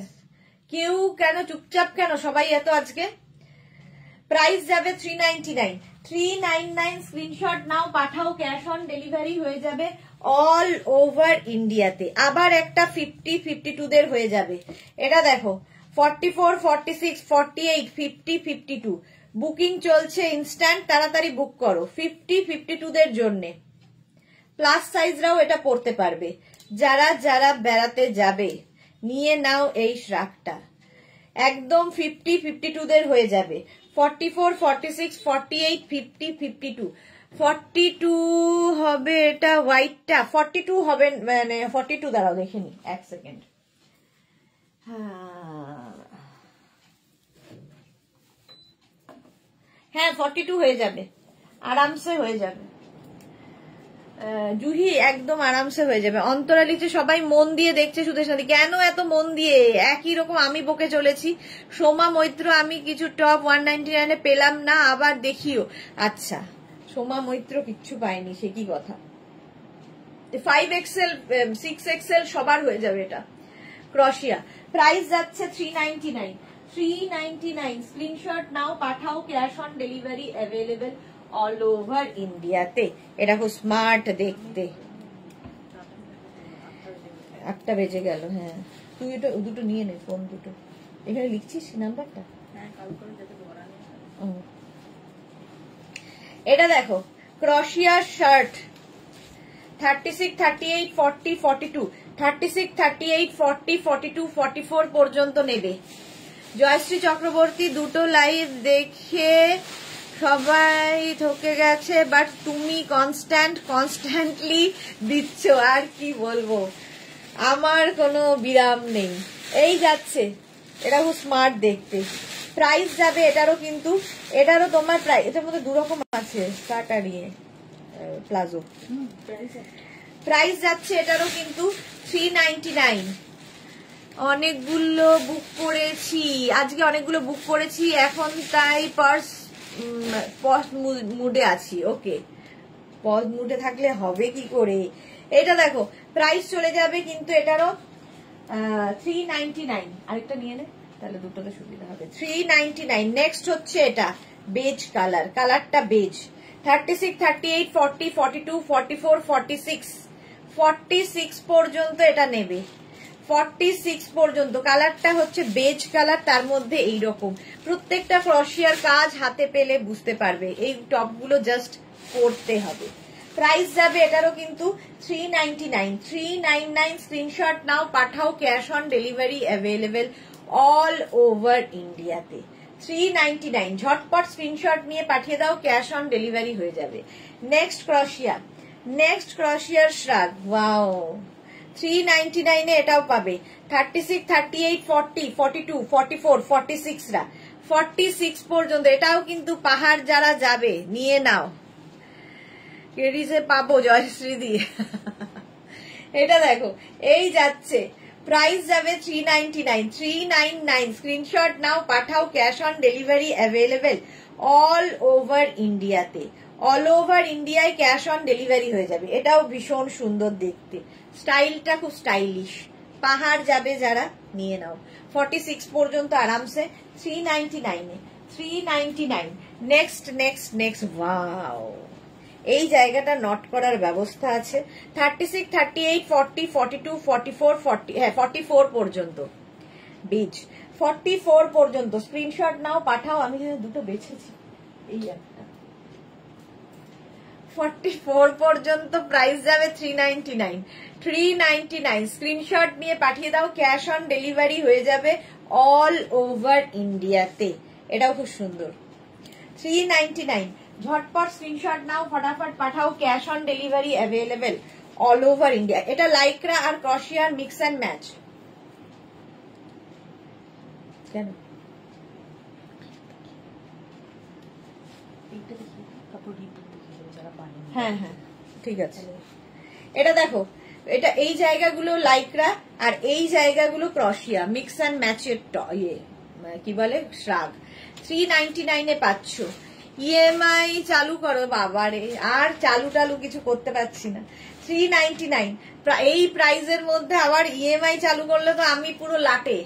কেউ কেন চুপচাপ কেন সবাই এত আজকে? প্রাইস যাবে 399, 399। স্ক্রিনশট নাও, পাঠাও, ক্যাশ অন ডেলিভারি হয়ে যাবে অল ওভার ইন্ডিয়াতে। আবার একটা 50, 52 দের হয়ে যাবে। এটা দেখো 44, 46, 48, 50, 52 বুকিং চলছে ইনস্ট্যান্ট, তাড়াতাড়ি বুক করো। 50, 52 দের জন্য প্লাস সাইজরাও এটা পড়তে পারবে। যারা যারা বেড়াতে যাবে নিয়ে নাও এই শ্রাগটা, একদম 50, 52 দের হয়ে যাবে। 44, 46, 48, 50, 52 42 হবে এটা হোয়াইটটা, 42 হবে, মানে 42 দাঁড়াও দেখিনি, এক সেকেন্ড। হ্যাঁ 42 হয়ে যাবে, আরামসে হয়ে যাবে জুহি, একদম আরামসে হয়ে যাবে। অন্তরা লিখছে সবাই মন দিয়ে দেখছে সুদেশ নাদি। কেন এত মন দিয়ে? একই রকম আমি বকে চলেছি। সোমা মৈত্র, আমি কিছু টপ 199 পেলাম না, আবার দেখিও। আচ্ছা, সোমা মৈত্র কিচ্ছু পায়নি, সে কি কথা? 5XL, 6XL সবার হয়ে যাবে এটা। ক্রোশিয়া প্রাইস যাচ্ছে 399, 399। স্ক্রিনশট নাও, পাঠাও, cash on delivery available all over ইন্ডিয়াতে। এটা খুব স্মার্ট দেখতে। 8টা বেজে গেল। হ্যাঁ, তুই এটা দুটো নিয়ে নে, ফোন দুটো। এখানে লিখছিস নাম্বারটা? এটা দেখো ক্রোশিয়া শার্ট, 36, 38, 40, 42 36, 38, 40, 42, 44 পর্যন্ত নেবে। জয়শ্রী চক্রবর্তী, দুটো লাইভ দেখে সবাই ঠকে গেছে, বাট তুমি কনস্ট্যান্টলি দিচ্ছ, আর কি বলবো, আমার কোনো বিরাম নেই। এই যাচ্ছে, এটা খুব স্মার্ট দেখতে। প্রাইস যাবে এটারও কিন্তু, এটারও তোমার প্রাইস, এটার মধ্যে দু রকম আছে, স্কার্ট আর ইয়ে প্লাজো। প্রাইস যাচ্ছে এটারও কিন্তু 399। অনেকগুলো বুক করেছি আজকে, অনেকগুলো বুক করেছি এখন, তাই পজ মুডে আছি। ওকে, পজ মুডে থাকলে হবে কি করে? এটা দেখো প্রাইস চলে যাবে কিন্তু এটারও 399। আরেকটা নিয়ে নে, তাহলে দুটোতে সুবিধা হবে। 399। নেক্সট হচ্ছে এটা বেজ কালার, কালারটা বেজ। 36, 38, 40, 42, 44, 46, 46 পর্যন্ত এটা নেবে। 46 পর্যন্ত। কালারটা হচ্ছে বেজ কালার, তার মধ্যে এই রকম প্রত্যেকটা ক্রোশিয়ার কাজ হাতে পেলে বুঝতে পারবে। এই টপগুলো জাস্ট করতে হবে। প্রাইস যাবে এটারও কিন্তু 399। 399 স্ক্রিনশট নাও, পাঠাও, cash on delivery available all over ইন্ডিয়াতে। 399 ঝটপট স্ক্রিনশট নিয়ে পাঠিয়ে দাও, ক্যাশ অন ডেলিভারি হয়ে যাবে। নেক্সট ক্রোশিয়া, নেক্সট ক্রোশিয়ার শ্রাগ, ওয়াও 399 এ এটাও পাবে। 36, 38, 40, 42, 44, 46 রা 46 পর্যন্ত। এটাও কিন্তু পাহাড় যারা যাবে নিয়ে নাও, কেডিসে পাবো জয়শ্রী দিয়ে। এটা দেখো এই যাচ্ছে, প্রাইস যাবে 399। 399 স্ক্রিনশট নাও, পাঠাও, cash on delivery available all over ইন্ডিয়াতে। অল ওভার ইন্ডিয়ায় ক্যাশ অন ডেলিভারি হয়ে যাবে। এটাও ভীষণ সুন্দর দেখতে, স্টাইলটা খুব স্টাইলিশ। পাহাড় যাবে যারা নিয়ে নাও। 46 পর্যন্ত আরামসে 399 এ। 399। নেক্সট নেক্সট নেক্সট, ওয়াও এই জায়গাটা নট করার ব্যবস্থা আছে। 36, 38, 40, 42, 44, 40, হ্যাঁ 44 পর্যন্ত বীজ। 44 পর্যন্ত স্ক্রিনশট নাও, পাঠাও। আমি দুটো বেছেছি, এই একটা 44 পর্যন্ত প্রাইস যাবে 399। 399 স্ক্রিনশট নিয়ে পাঠিয়ে দাও, ক্যাশ অন ডেলিভারি হয়ে যাবে অল ওভার ইন্ডিয়াতে। এটাও খুব সুন্দর। 399 ঝটপট স্ক্রিনশট নাও, ফটাফট পাঠাও, cash on delivery available all over India. এটা লাইক্রা আর ক্রোশিয়ার মিক্স অ্যান্ড ম্যাচ। কেন হ্যাঁ হ্যাঁ ঠিক আছে। এটা দেখো, এটা এই জায়গাগুলো লাইক্রা আর এই জায়গাগুলো ক্রোশিয়া মিক্স অ্যান্ড ম্যাচের ইয়ে কি বলে শ্রাগ। 399 এ পাচ্ছ। ইএমআই চালু করো বাবারে, আর চালু টালু কিছু করতে পারছি না। 399 এই প্রাইজের মধ্যে আবার ইএমআই চালু করলে তো আমি পুরো লাটে।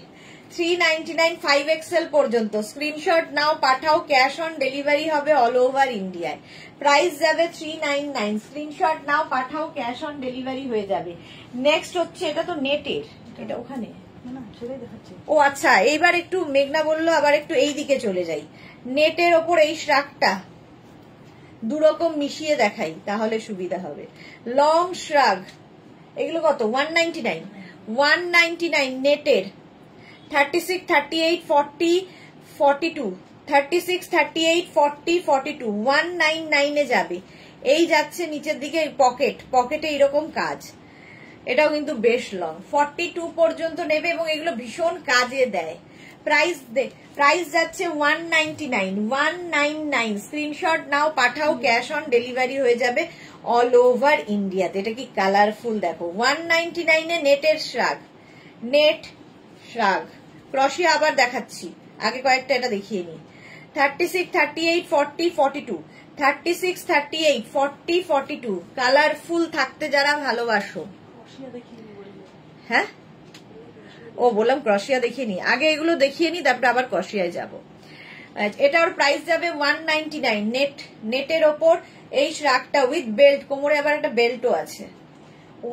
399 5XL পর্যন্ত স্ক্রিনশট নাও, পাঠাও, ক্যাশ অন ডেলিভারি হবে অল ওভার ইন্ডিয়ায়। প্রাইস যাবে 399। স্ক্রিনশট নাও, পাঠাও, ক্যাশ অন ডেলিভারি হয়ে যাবে। নেক্সট হচ্ছে, এটা তো নেটের, এটা ওখানে ও আচ্ছা। এইবার একটু মেঘনা বললো আবার একটু এই দিকে চলে যাই। নেটের ওপর এই শ্রাগটা দুরকম মিশিয়ে দেখাই, তাহলে সুবিধা হবে। লং শ্রাগ, এগুলো কত? 199। 199 নেটের। 36, 38, 40, 42, 36, 38, 40, 42 199 এ যাবে। এই যাচ্ছে নিচের দিকে পকেট, পকেটে এরকম কাজ। এটাও কিন্তু বেশ লং। 42 পর্যন্ত নেবে এবং এগুলো ভীষণ কাজে দেয়। প্রাইস যাচ্ছে 199। 199 স্ক্রিনশট নাও, পাঠাও, ক্যাশ অন ডেলিভারি হয়ে যাবে অল ওভার ইন্ডিয়াতে। এটা কি কালারফুল দেখো। 199 এ নেটের শ্রাগ, নেট শ্রাগ। ক্রোশিয়া আবার দেখাচ্ছি, আগে কয়েকটা এটা দেখিয়ে নি। 36, 38, 40, 42, 36, 38, 40, 42 কালারফুল থাকতে যারা ভালোবাসো। হ্যাঁ ও বললাম ক্রোশিয়া দেখিয়ে নি, আগে এগুলো দেখিয়ে নি, তারপরে আবার ক্রোশিয়ায় যাব। এটার প্রাইস যাবে 199। নেটের ওপর এই শ্রাগটা উইথ বেল্ট, কোমরে আবার একটা বেল্টও আছে।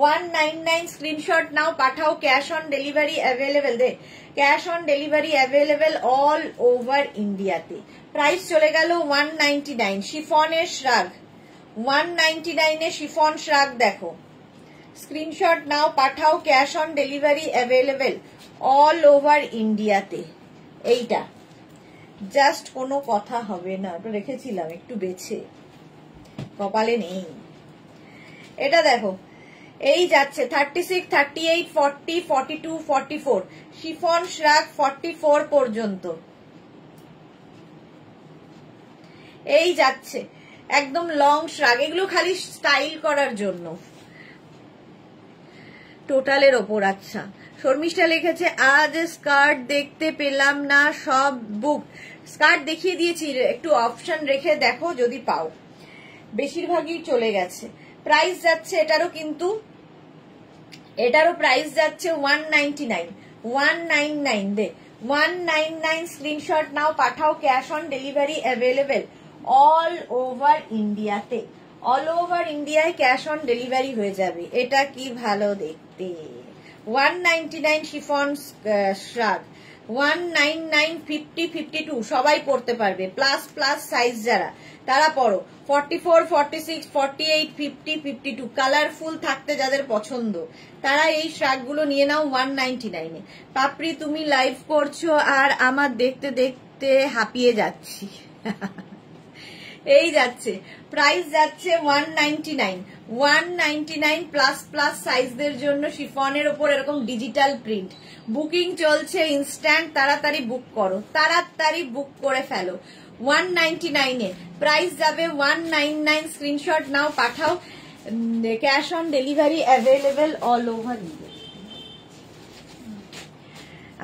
199 স্ক্রিনশট নাও, পাঠাও, ক্যাশ অন ডেলিভারি অ্যাভেলেবেল। দে cash on delivery available all over ইন্ডিয়াতে। প্রাইস চলে গেল 199। শিফনের শ্রাগ 199 এ শিফন শ্রাগ দেখো। স্ক্রিনশট নাও, পাঠাও, cash on delivery available all over ইন্ডিয়াতে। এইটা জাস্ট কোনো কথা হবে না, ওটা রেখেছিলাম একটু বেছে, কপালে নেই। এটা দেখো, এই যাচ্ছে 36, 38, 40, 42, 44 শিফন শ্রাগ 44 পর্যন্ত। এই যাচ্ছে একদম লং শ্রাগ, এগুলো খালি স্টাইল করার জন্য। টোটালের ওপর। আচ্ছা, শর্মিষ্ঠা লিখেছে আজ স্কার্ট দেখতে পেলাম না, সব বুক। স্কার্ট দেখিয়ে দিয়েছি, একটু অপশন রেখে দেখো যদি পাও, বেশিরভাগই চলে গেছে। প্রাইস যাচ্ছে এটারও প্রাইস যাচ্ছে 199, 199 দে 199। স্ক্রিনশট নাও, পাঠাও, cash on delivery available all over ইন্ডিয়াতে। অল ওভার ইন্ডিয়ায় ক্যাশ অন ডেলিভারি হয়ে যাবে। এটা কি ভালো দেখতে। 199 শিফন শ্রাগ, 199, 50, 52 সবাই পড়তে পারবে। প্লাস প্লাস সাইজ যারা তারা পড়ো। 44, 46, 48, 50, 52 কালারফুল থাকতে যাদের পছন্দ তারা এই শ্রাগগুলো নিয়ে নাও 199-এ। পাপড়ি তুমি লাইভ করছো আর আমার দেখতে দেখতে হাঁপিয়ে যাচ্ছি। এই যাচ্ছে প্রাইস যাচ্ছে 199, 199 প্লাস প্লাস সাইজদের জন্য শিফনের ওপর এরকম ডিজিটাল প্রিন্ট। বুকিং চলছে ইনস্ট্যান্ট, তাড়াতাড়ি বুক করো, তাড়াতাড়ি বুক করে ফেলো। 199-এ প্রাইস যাবে 199। স্ক্রিনশট নাও, পাঠাও, cash on delivery available all over India.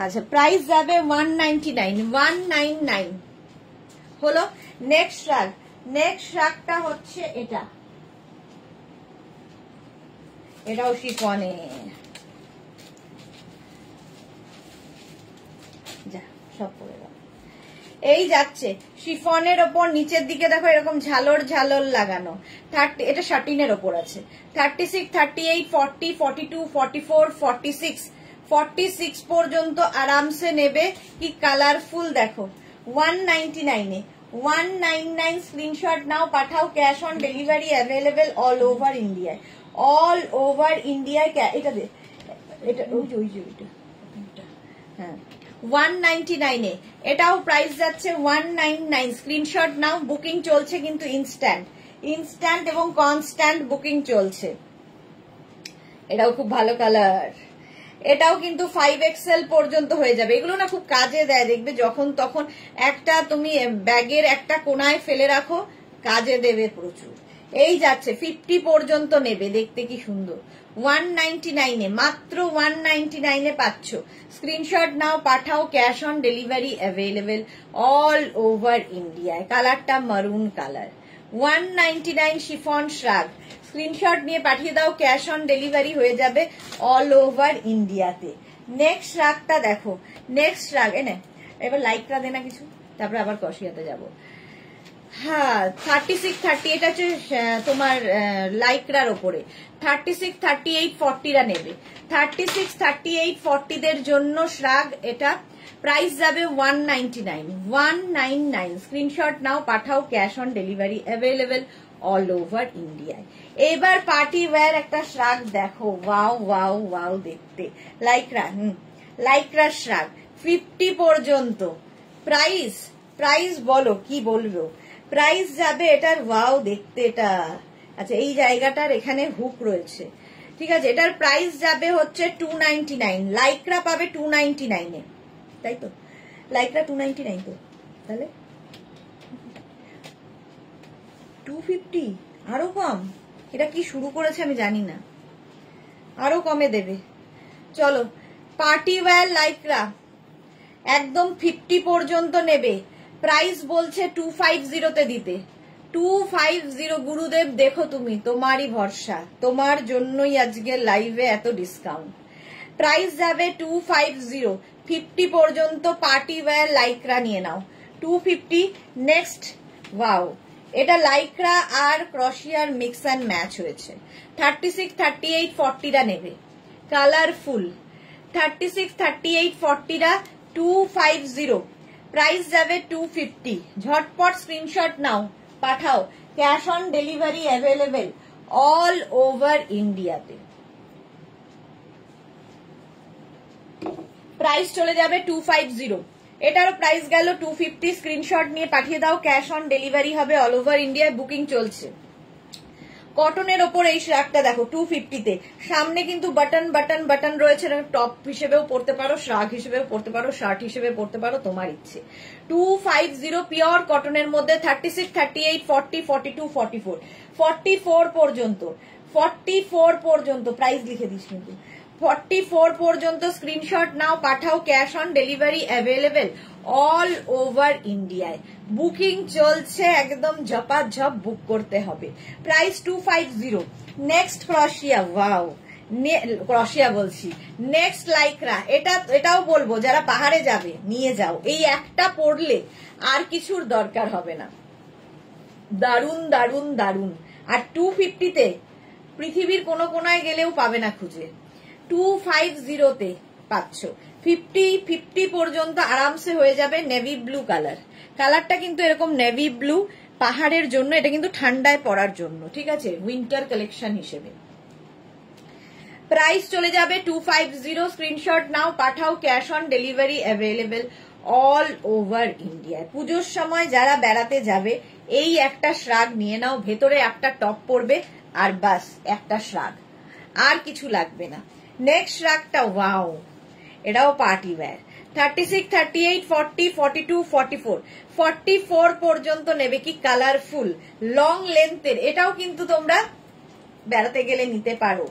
আচ্ছা, প্রাইস যাবে 199, 199 হলো। নেক্সট শ্রাগ, নেক্সট শ্রাগটা হচ্ছে এটাও শিফনে। যা সব পড়ে গেল। এই যাচ্ছে শিফনের ওপর নিচের দিকে দেখো এরকম ঝালর ঝালর লাগানো। 30, এটা শাটিনের ওপর আছে। 36, 38, 40, 42, 44, 46, 46 পর্যন্ত আরামসে নেবে। কি কালারফুল দেখো। 199-এ 199 স্ক্রিনশট নাও, পাঠাও, cash on delivery available all over ইন্ডিয়ায়। অল ওভার ইন্ডিয়ায় এটা দে, এটা ওই যে হ্যাঁ 199-এ। এটাও প্রাইস যাচ্ছে 199। স্ক্রিনশট নাও, বুকিং চলছে কিন্তু ইনস্ট্যান্ট এবং কনস্ট্যান্ট বুকিং চলছে। এটাও খুব ভালো কালার। এটাও কিন্তু 5XL পর্যন্ত হয়ে যাবে। এগুলো না খুব কাজে দেয়, দেখবে যখন তখন একটা তুমি ব্যাগের একটা কোনায় ফেলে রাখো, কাজে দেবে প্রচুর। এই যাচ্ছে 50 পর্যন্ত নেবে। দেখতে কি সুন্দর। 199-এ, মাত্র 199-এ পাচ্ছ। স্ক্রিনশট নাও, পাঠাও, cash on delivery available all over ইন্ডিয়ায়। কালারটা মারুন কালার। 199 শিফন শ্রাগ। স্ক্রিনশট নিয়ে পাঠিয়ে দাও, ক্যাশ অন ডেলিভারি হয়ে যাবে অল ওভার ইন্ডিয়াতে। নেক্সট শ্রাগটা দেখো, নেক্সট শ্রাগ এনে এবার লাইকরা দে না কিছু, তারপরে আবার কষিয়াতে যাব। হ্যাঁ 36, 30 এটা হচ্ছে তোমার লাইকরার ওপরে। 36, 38, 40রা নেবে। 36, 38, 40দের জন্য শ্রাগ এটা। প্রাইস যাবে 199, 199। স্ক্রিনশট নাও, পাঠাও, cash on delivery available all over ইন্ডিয়ায়। এবার পার্টি ওয়্যার একটা শ্রাগ দেখো। ওয়াও ওয়াও ওয়াও দেখতে। লাইকরা শ্রাগ 50 পর্যন্ত। প্রাইস বলো, কি বলবো। প্রাইস যাবে এটার, ওয়াও দেখতে এটা। আচ্ছা, এই জায়গাটার এখানে হুক রয়েছে, ঠিক আছে। এটার প্রাইস যাবে হচ্ছে 299। লাইকরা পাবে 299-এ, তাই তো। লাইকরা 299 তো, তাহলে 250 আরো কম। এটা কি শুরু করেছে আমি জানি না, আরো কমে দেবে। চলো, পার্টি ওয়্যার লাইকরা একদম 50 পর্যন্ত নেবে। প্রাইস বলছে 250-তে দিতে। 250 গুরুদেব, দেখো তুমি, তোমারই ভরসা, তোমার জন্যই আজকে লাইভে এত ডিসকাউন্ট। প্রাইস যাবে 250, 50 পর্যন্ত পার্টি ওয়্যার লাইকরা নিয়ে নাও। 250। নেক্সট, ওয়াও, এটা লাইকরা আর ক্রশিয়ার মিক্স অ্যান্ড ম্যাচ হয়েছে। 36, 38, 40রা নেবে। কালারফুল 36, 38, 40রা 250। প্রাইস যাবে 250। ঝটপট স্ক্রিনশট নাও, পাঠাও, cash on delivery available all over ইন্ডিয়াতে। প্রাইস চলে যাবে 250। এটারও প্রাইস গেল 250। স্ক্রিনশট নিয়ে পাঠিয়ে দাও, ক্যাশ অন ডেলিভারি হবে অল ওভার ইন্ডিয়ায়, বুকিং চলছে। কটনের ওপর এই শ্রাগটা দেখো 250-তে, সামনে কিন্তু বাটন বাটন বাটন রয়েছে, টপ হিসেবেও পরতে পারো, শ্রাগ হিসেবেও পরতে পারো, শার্ট হিসেবে পরতে পারো, তোমার ইচ্ছে। 250 পিওর কটনের মধ্যে 36, 38, 40, 42, 44, 44 পর্যন্ত, 44 পর্যন্ত প্রাইস লিখে দিস কিন্তু, 44 পর্যন্ত স্ক্রিনশট নাও, পাঠাও, cash on delivery available all over ইন্ডিয়ায়। বুকিং চলছে, একদম ঝপাঝপ বুক করতে হবে। প্রাইস 250। নেক্সট ক্রশিয়া, ওয়াও, ক্রশিয়া বলছি, নেক্সট লাইক্রা। এটাও বলবো যারা পাহাড়ে যাবে নিয়ে যাও, এই একটা পরলে আর কিছুর দরকার হবে না। দারুন দারুন দারুন। আর 250-তে পৃথিবীর কোনো কোনায় গেলেও পাবে না খুঁজে, 250-তে পাচ্ছ। 50 পর্যন্ত আরামসে হয়ে যাবে নেভি ব্লু কালার। কালারটা কিন্তু এরকম নেভি ব্লু, পাহাড়ের জন্য, এটা কিন্তু ঠান্ডায় পরার জন্য, ঠিক আছে, উইন্টার কালেকশন হিসেবে। প্রাইস চলে যাবে 250। স্ক্রিনশট নাও, পাঠাও, cash on delivery available all over ইন্ডিয়ায়। পুজোর সময় যারা বেড়াতে যাবে এই একটা শ্রাগ নিয়ে নাও, ভেতরে একটা টপ পরবে আর বাস একটা শ্রাগ, আর কিছু লাগবে না। নেক্সট শ্রাগটা, ওয়াও, এটাও পার্টি ওয়্যার। 36, 38, 40, 42, 44, 44 পর্যন্ত নেবে। কি কালারফুল, লং লেন্থের, এটাও কিন্তু তোমরা বেড়াতে গেলে নিতে পারো,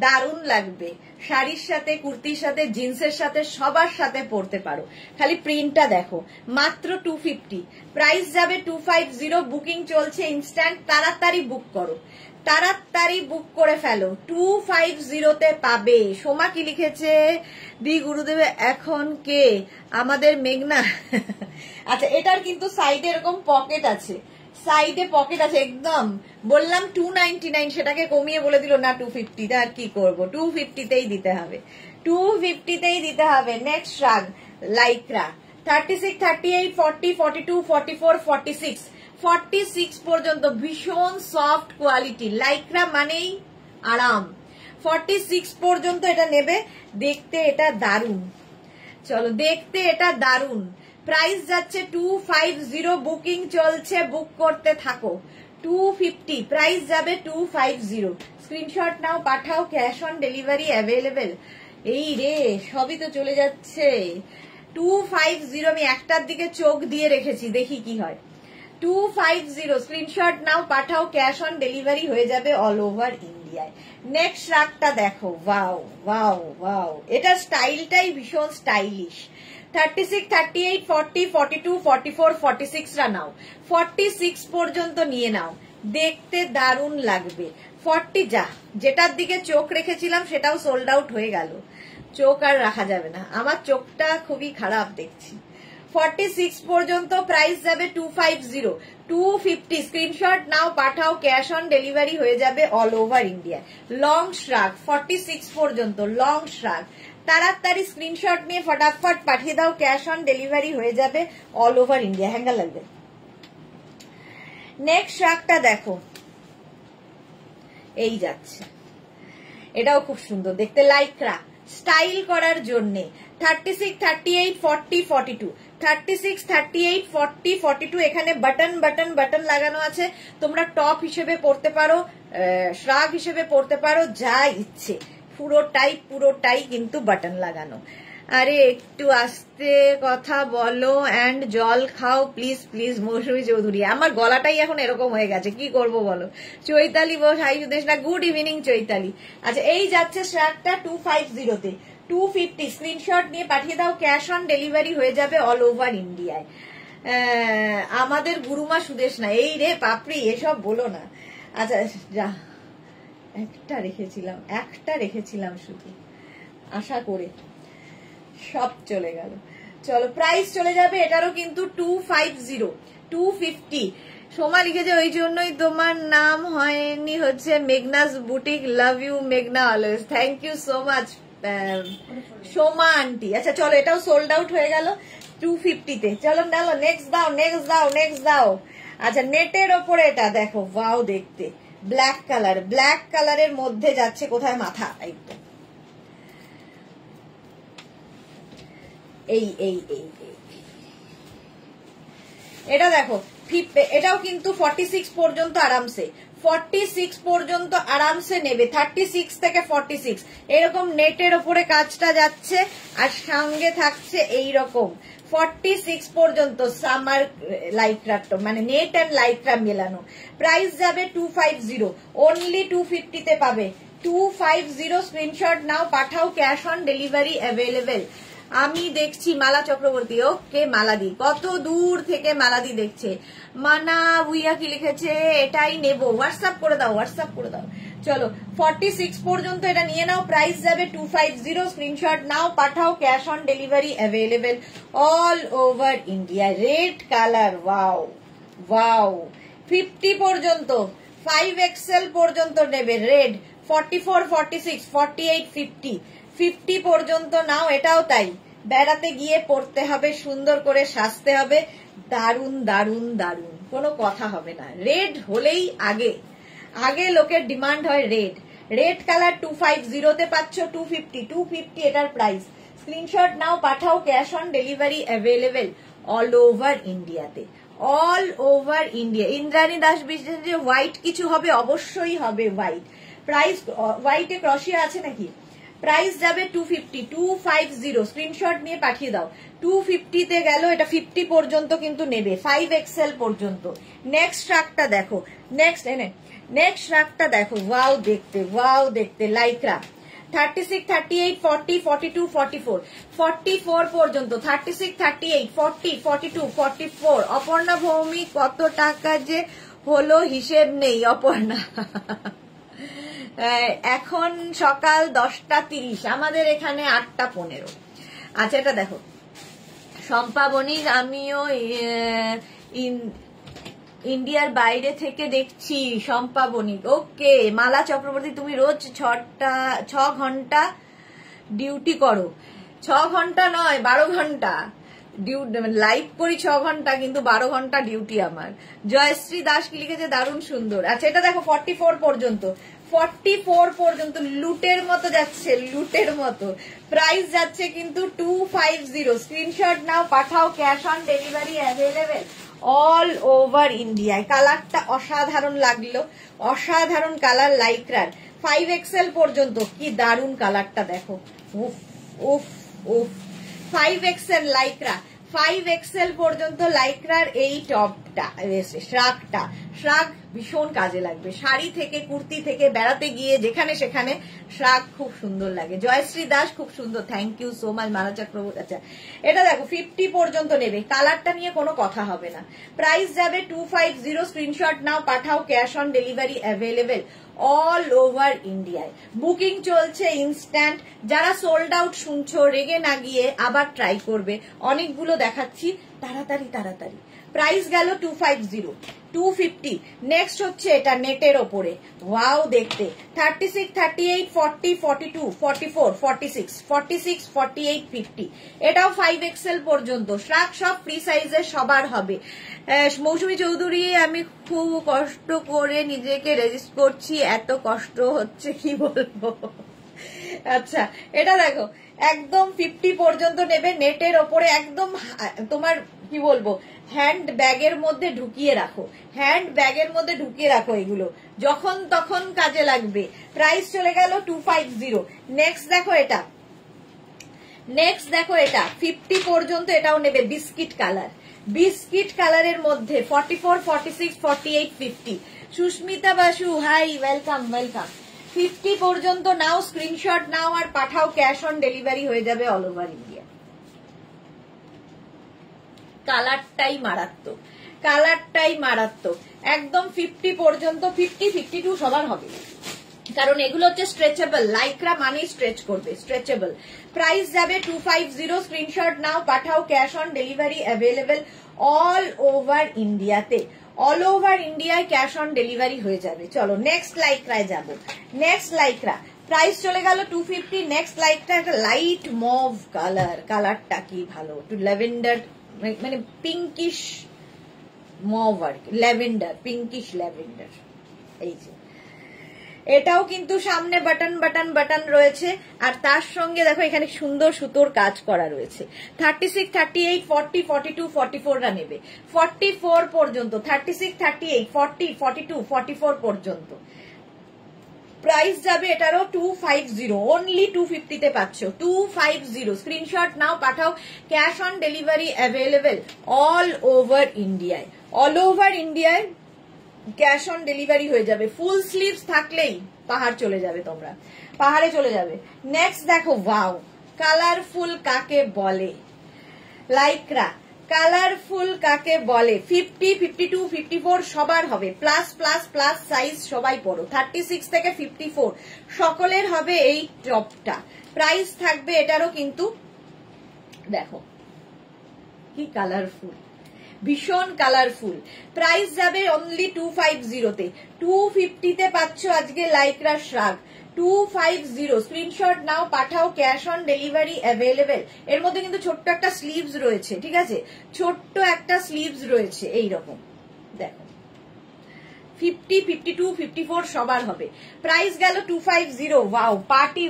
দারুণ লাগবে। শাড়ির সাথে, কুর্তির সাথে, জিন্সের সাথে, সবার সাথে পরতে পারো। খালি প্রিন্টটা দেখো, মাত্র 250। প্রাইস যাবে 250। বুকিং চলছে ইনস্ট্যান্ট, তাড়াতাড়ি বুক করো, তাড়াতাড়ি বুক করে ফেলো। 250-তে পাবে। সোমা কি লিখেছে, দি গুরুদেবে এখন কে, আমাদের মেঘনা। আচ্ছা, এটার কিন্তু সাইডে এরকম পকেট আছে, সাইডে পকেট আছে একদম। বললাম 299, সেটাকে কমিয়ে বলে দিল না 250। তা আর কি করবো, 250-তেই দিতে হবে, 250-তেই দিতে হবে। নেক্সট শ্রাগ লাইক্রা, 36, 38, 40, 42, 44, 46, 46 পর্যন্ত ভীষণ সফট কোয়ালিটি। লাইক্রা মানেই আরাম। 46 পর্যন্ত এটা নেবে, দেখতে এটা দারুন, চলো দেখতে এটা দারুন। প্রাইস যাচ্ছে 250। বুকিং চলছে, বুক করতে থাকো। 250, প্রাইস যাবে 250। স্ক্রিনশট নাও, পাঠাও, ক্যাশ অন ডেলিভারি অ্যাভেলেবেল। এই রে, সবই তো চলে যাচ্ছে। 250, আমি একটার দিকে চোখ দিয়ে রেখেছি, দেখি কি হয়। 250, স্ক্রিনশট নাও, পাঠাও, ক্যাশ অন ডেলিভারি হয়ে যাবে অল ওভার ইন্ডিয়ায়। নেক্সট শ্রাগটা দেখো, ওয়াও ওয়াও ওয়াও, এটা স্টাইলটাই ভীষণ স্টাইলিশ। 36, 38, 40, 42, 44, 46রা নাও, 46 পর্যন্ত নিয়ে নাও, দেখতে দারুণ লাগবে। 40, যেটার দিকে চোখ রেখেছিলাম সেটাও সোল্ড আউট হয়ে গেল, চোখ আর রাখা যাবে না, আমার চোখটা খুবই খারাপ দেখছি। 46 পর্যন্ত প্রাইস যাবে 250। 250, স্ক্রিনশট নাও, পাঠাও, ক্যাশ অন ডেলিভারি হয়ে যাবে অল ওভার ইন্ডিয়া। লং শ্রাগ 46 পর্যন্ত, লং শ্রাগ, তাড়াতাড়ি স্ক্রিনশট নিয়ে ফটাফট পাঠিয়ে দাও, ক্যাশ অন ডেলিভারি হয়ে যাবে অল ওভার ইন্ডিয়া। হ্যাঙ্গার লাগবে। নেক্সট শ্রাগটা দেখো, এই যাচ্ছে, এটাও খুব সুন্দর দেখতে, লাইক্রা, স্টাইল করার জন্যে। 36, 38, 40, 42, 36, 38, 40, 42, এখানে বাটন বাটন বাটন লাগানো আছে। তোমরা টপ হিসেবে পরতে পারো, শ্রাগ হিসেবে পরতে পারো, যা ইচ্ছে, পুরোটাই কিন্তু বাটন লাগানো। আরে একটু আস্তে কথা বলো অ্যান্ড জল খাও প্লিজ প্লিজ। মৌসুমী চৌধুরী, আমার গলাটাই এখন এরকম হয়ে গেছে, কি করব বলো। চৈতালি বোস, হাই সুদেশ না, গুড ইভিনিং চৈতালি। আচ্ছা, এই যাচ্ছে শ্রাগটা 250-তে। 250, স্ক্রিনশট নিয়ে পাঠিয়ে দাও, ক্যাশ অন ডেলিভারি হয়ে যাবে অল ওভার ইন্ডিয়ায়। আমাদের গুরুমা সুদেশ না, এই রে পাপড়ি, এসব বলো না। আচ্ছা যা, একটা রেখেছিলাম শুধু, আশা করে সব চলে গেল। চলো, প্রাইস চলে যাবে এটারও কিন্তু 250, 250। সোমা লিখেছে ওই জন্যই তোমার নাম হয়নি হচ্ছে মেঘনাস বুটিক, লাভ ইউ মেঘনা always. Thank you so much Soma aunty. আচ্ছা চলো, এটাও সোল্ড আউট হয়ে গেল 250-তে। চলো ডালো, নেক্সট দাও নেক্সট দাও নেক্সট দাও। আচ্ছা, নেটের ওপরে এটা দেখো, ওয়াও দেখতে, ব্ল্যাক কালার, ব্ল্যাক কালারের মধ্যে যাচ্ছে কোথায় মাথা, একদম এই এই এই এই এটা দেখো, এটাও কিন্তু 46 পর্যন্ত আরামসে, 46 পর্যন্ত আরামসে নেবে, 36 থেকে 46 এরকম নেটের ওপরে কাজটা যাচ্ছে, আর সঙ্গে থাকছে এইরকম 46 পর্যন্ত সামার লাইক্রার, মানে নেট এন্ড লাইক্রা মেলানো। প্রাইস যাবে 250, অনলি 250 তে পাবে। 250 স্ক্রিনশট নাও, পাঠাও, ক্যাশ অন ডেলিভারি অ্যাভেলেবেল। আমি দেখছি মালা চক্রবর্তী, ওকে মালাদি কত দূর থেকে মালাদি দেখছে। মানা বুইয়া কি লিখেছে, এটাই নেব, হোয়াটসঅ্যাপ করে দাও, হোয়াটসঅ্যাপ করে দাও। চলো 46 পর্যন্ত এটা নিয়ে নাও, প্রাইস যাবে 250, স্ক্রিনশট নাও, পাঠাও, cash on delivery available all over India. Red colour, wow wow. 50 পর্যন্ত, 5XL পর্যন্ত নেবে রেড, 44, 46, 48, 50, 50 পর্যন্ত নাও। এটাও তাই, বেড়াতে গিয়ে পড়তে হবে, সুন্দর করে সাজতে হবে, দারুন দারুন দারুন, কোনো কথা হবে না। রেড হলেই আগে আগে লোকের ডিমান্ড হয় রেড। রেড কালার 250 তে পাচ্ছ 250, 250 এটার প্রাইস। স্ক্রিনশট নাও, পাঠাও, cash on delivery available all over ইন্ডিয়াতে, all over India. Indrani Das Biswas, white কিছু হবে, অবশ্যই হবে হোয়াইট। প্রাইস হোয়াইটে ক্রসিয়া আছে নাকি? প্রাইস যাবে 250, 250, স্ক্রিনশট নিয়ে পাঠিয়ে দাও। 250 তে গেল, এটা 50 পর্যন্ত কিন্তু নেবে, 5XL পর্যন্ত। নেক্সট ট্রাকটা দেখো, নেক্সট ট্রাকটা দেখো, ওয়াও দেখতে, ওয়াও দেখতে, লাইক্রা 36, 38, 40, 42, 44, 44 পর্যন্ত, 36, 38, 40, 42, 44। অপর্ণা ভৌমিক কত টাকা যে হলো হিসেব নেই অপর্ণা। এখন সকাল 10:30, আমাদের এখানে 8:15। আচ্ছা এটা দেখো, শম্পা বণিক, আমিও ইন্ডিয়ার বাইরে থেকে দেখছি। শম্পা বণিক, ওকে। মালা চক্রবর্তী, তুমি রোজ 6 ঘন্টা ডিউটি করো? 6 ঘন্টা নয়, 12 ঘন্টা লাইভ করি, 6 ঘন্টা, কিন্তু 12 ঘন্টা ডিউটি আমার। জয়শ্রী দাস কি লিখেছে, দারুণ সুন্দর। আচ্ছা এটা দেখো 44 পর্যন্ত, 44 পর্যন্ত লুটের মতো যাচ্ছে, লুটের মতো। প্রাইস যাচ্ছে কিন্তু 250, স্ক্রিনশট নাও, পাঠাও, cash on delivery available all over ইন্ডিয়ায়। কালারটা অসাধারণ লাগলো, অসাধারণ কালার লাইক্রার, 5XL পর্যন্ত। কি দারুণ কালারটা দেখো, উফ উফ উফ। 5XL লাইক্রা, 5XL পর্যন্ত লাইক্রার এই টপটা, শ্রাগটা, শ্রাগ ভীষণ কাজে লাগবে, শাড়ি থেকে, কুর্তি থেকে, বেড়াতে গিয়ে যেখানে সেখানে শ্রাগ খুব সুন্দর লাগে। জয়শ্রী দাস, খুব সুন্দর, থ্যাংক ইউ সো মাচ মালা চক্রবর্তী। আচ্ছা এটা দেখো 50 পর্যন্ত নেবে, কালারটা নিয়ে কোনো কথা হবে না। প্রাইস যাবে 250, স্ক্রিনশট নাও, পাঠাও, cash on delivery available all over ইন্ডিয়ায়। বুকিং চলছে ইনস্ট্যান্ট। যারা সোল্ড আউট শুনছো, রেগে না গিয়ে আবার ট্রাই করবে, অনেকগুলো দেখাচ্ছি, তাড়াতাড়ি তাড়াতাড়ি। প্রাইস গেল 250, 250। নেক্সট হচ্ছে এটা নেটের ওপরে, ওয়াও দেখতে, 36, 38, 40, 42, 44, 46, 46, 48, 50। এটাও 5XL পর্যন্ত। শ্রাগ সব ফ্রি সাইজের সবার হবে। মৌসুমী চৌধুরী, আমি খুব কষ্ট করে নিজেকে রেজিস্ট করছি, এত কষ্ট হচ্ছে কি বলবো। আচ্ছা এটা দেখো, একদম 50 পর্যন্ত নেবে, নেটের ওপরে, একদম তোমার কি বলবো, হ্যান্ড ব্যাগের মধ্যে ঢুকিয়ে রাখো, হ্যান্ড ব্যাগের মধ্যে ঢুকিয়ে রাখো, এগুলো যখন তখন কাজে লাগবে। প্রাইস চলে গেল 250। নেক্সট দেখো এটা, নেক্সট দেখো এটা 50 পর্যন্ত, এটাও নেবে, বিস্কিট কালার, বিস্কিট কালারের মধ্যে 44, 46, 48, 50। Susmita Basu, hi, welcome welcome. 50 পর্যন্ত নাও, স্ক্রিনশট নাও আর পাঠাও, ক্যাশ অন ডেলিভারি হয়ে যাবে অল ওভার ইন্ডিয়া। কালারটাই মারাত্মক, কালারটাই মারাত্মক, একদম 50 পর্যন্ত। 50, 52 সবার হবে, কারণ এগুলো হচ্ছে স্ট্রেচেবল, লাইক্রা মানে স্ট্রেচ করবে, স্ট্রেচেবল। প্রাইস যাবে 250, স্ক্রিনশট নাও, পাঠাও, cash on delivery available all over ইন্ডিয়াতে, অল ওভার ইন্ডিয়ায় ক্যাশ অন ডেলিভারি হয়ে যাবে। চলো নেক্সট লাইক্রায় যাব। নেক্সট লাইক্রা প্রাইস চলে গেল 250। নেক্সট লাইক্রা একটা লাইট মভ কালার, কালারটা কি ভালো, একটু ল্যাভেন্ডার, মানে পিঙ্কিশ মভ আর কি, ল্যাভেন্ডার, পিঙ্কিশ ল্যাভেন্ডার। এই যে এটাও কিন্তু সামনে বাটন বাটন বাটন রয়েছে, আর তার সঙ্গে দেখো এখানে সুন্দর সুতোর কাজ করা রয়েছে। 36, 38, 40, 42, 44রা নেবে, 44 পর্যন্ত, 36, 38, 40, 42, 44 পর্যন্ত। প্রাইস যাবে এটারও 250, অনলি 250 তে পাচ্ছ, 250। স্ক্রিনশট নাও, পাঠাও। Cash on delivery available all over ইন্ডিয়ায়, অল ওভার ইন্ডিয়ায় ক্যাশ অন ডেলিভারি হয়ে যাবে। ফুল স্লিভস থাকলেই পাহাড় চলে যাবে, তোমরা পাহাড়ে চলে যাবে। নেক্সট দেখো, ওয়াও, কালারফুল কাকে বলে, লাইক্রা কালারফুল কাকে বলে। 50, 52, 54 সবার হবে, প্লাস প্লাস প্লাস সাইজ সবাই পড়ো। 36 থেকে 54 সকলের হবে এই টপটা। প্রাইস থাকবে এটারও কিন্তু, দেখো কি কালারফুল, ভীষণ কালারফুল। প্রাইস যাবে অনলি 250 তে, 250 তে পাচ্ছ আজকে লাইক্রা শ্রাগ, 250। স্ক্রিনশট নাও, পাঠাও। Cash on delivery available. এর মধ্যে কিন্তু ছোট্ট একটা স্লিভস রয়েছে, ঠিক আছে, ছোট্ট একটা স্লিভস রয়েছে এইরকম, দেখো 50, 52, 54 সবার হবে। প্রাইস গেল 250। ওয়াও, পার্টি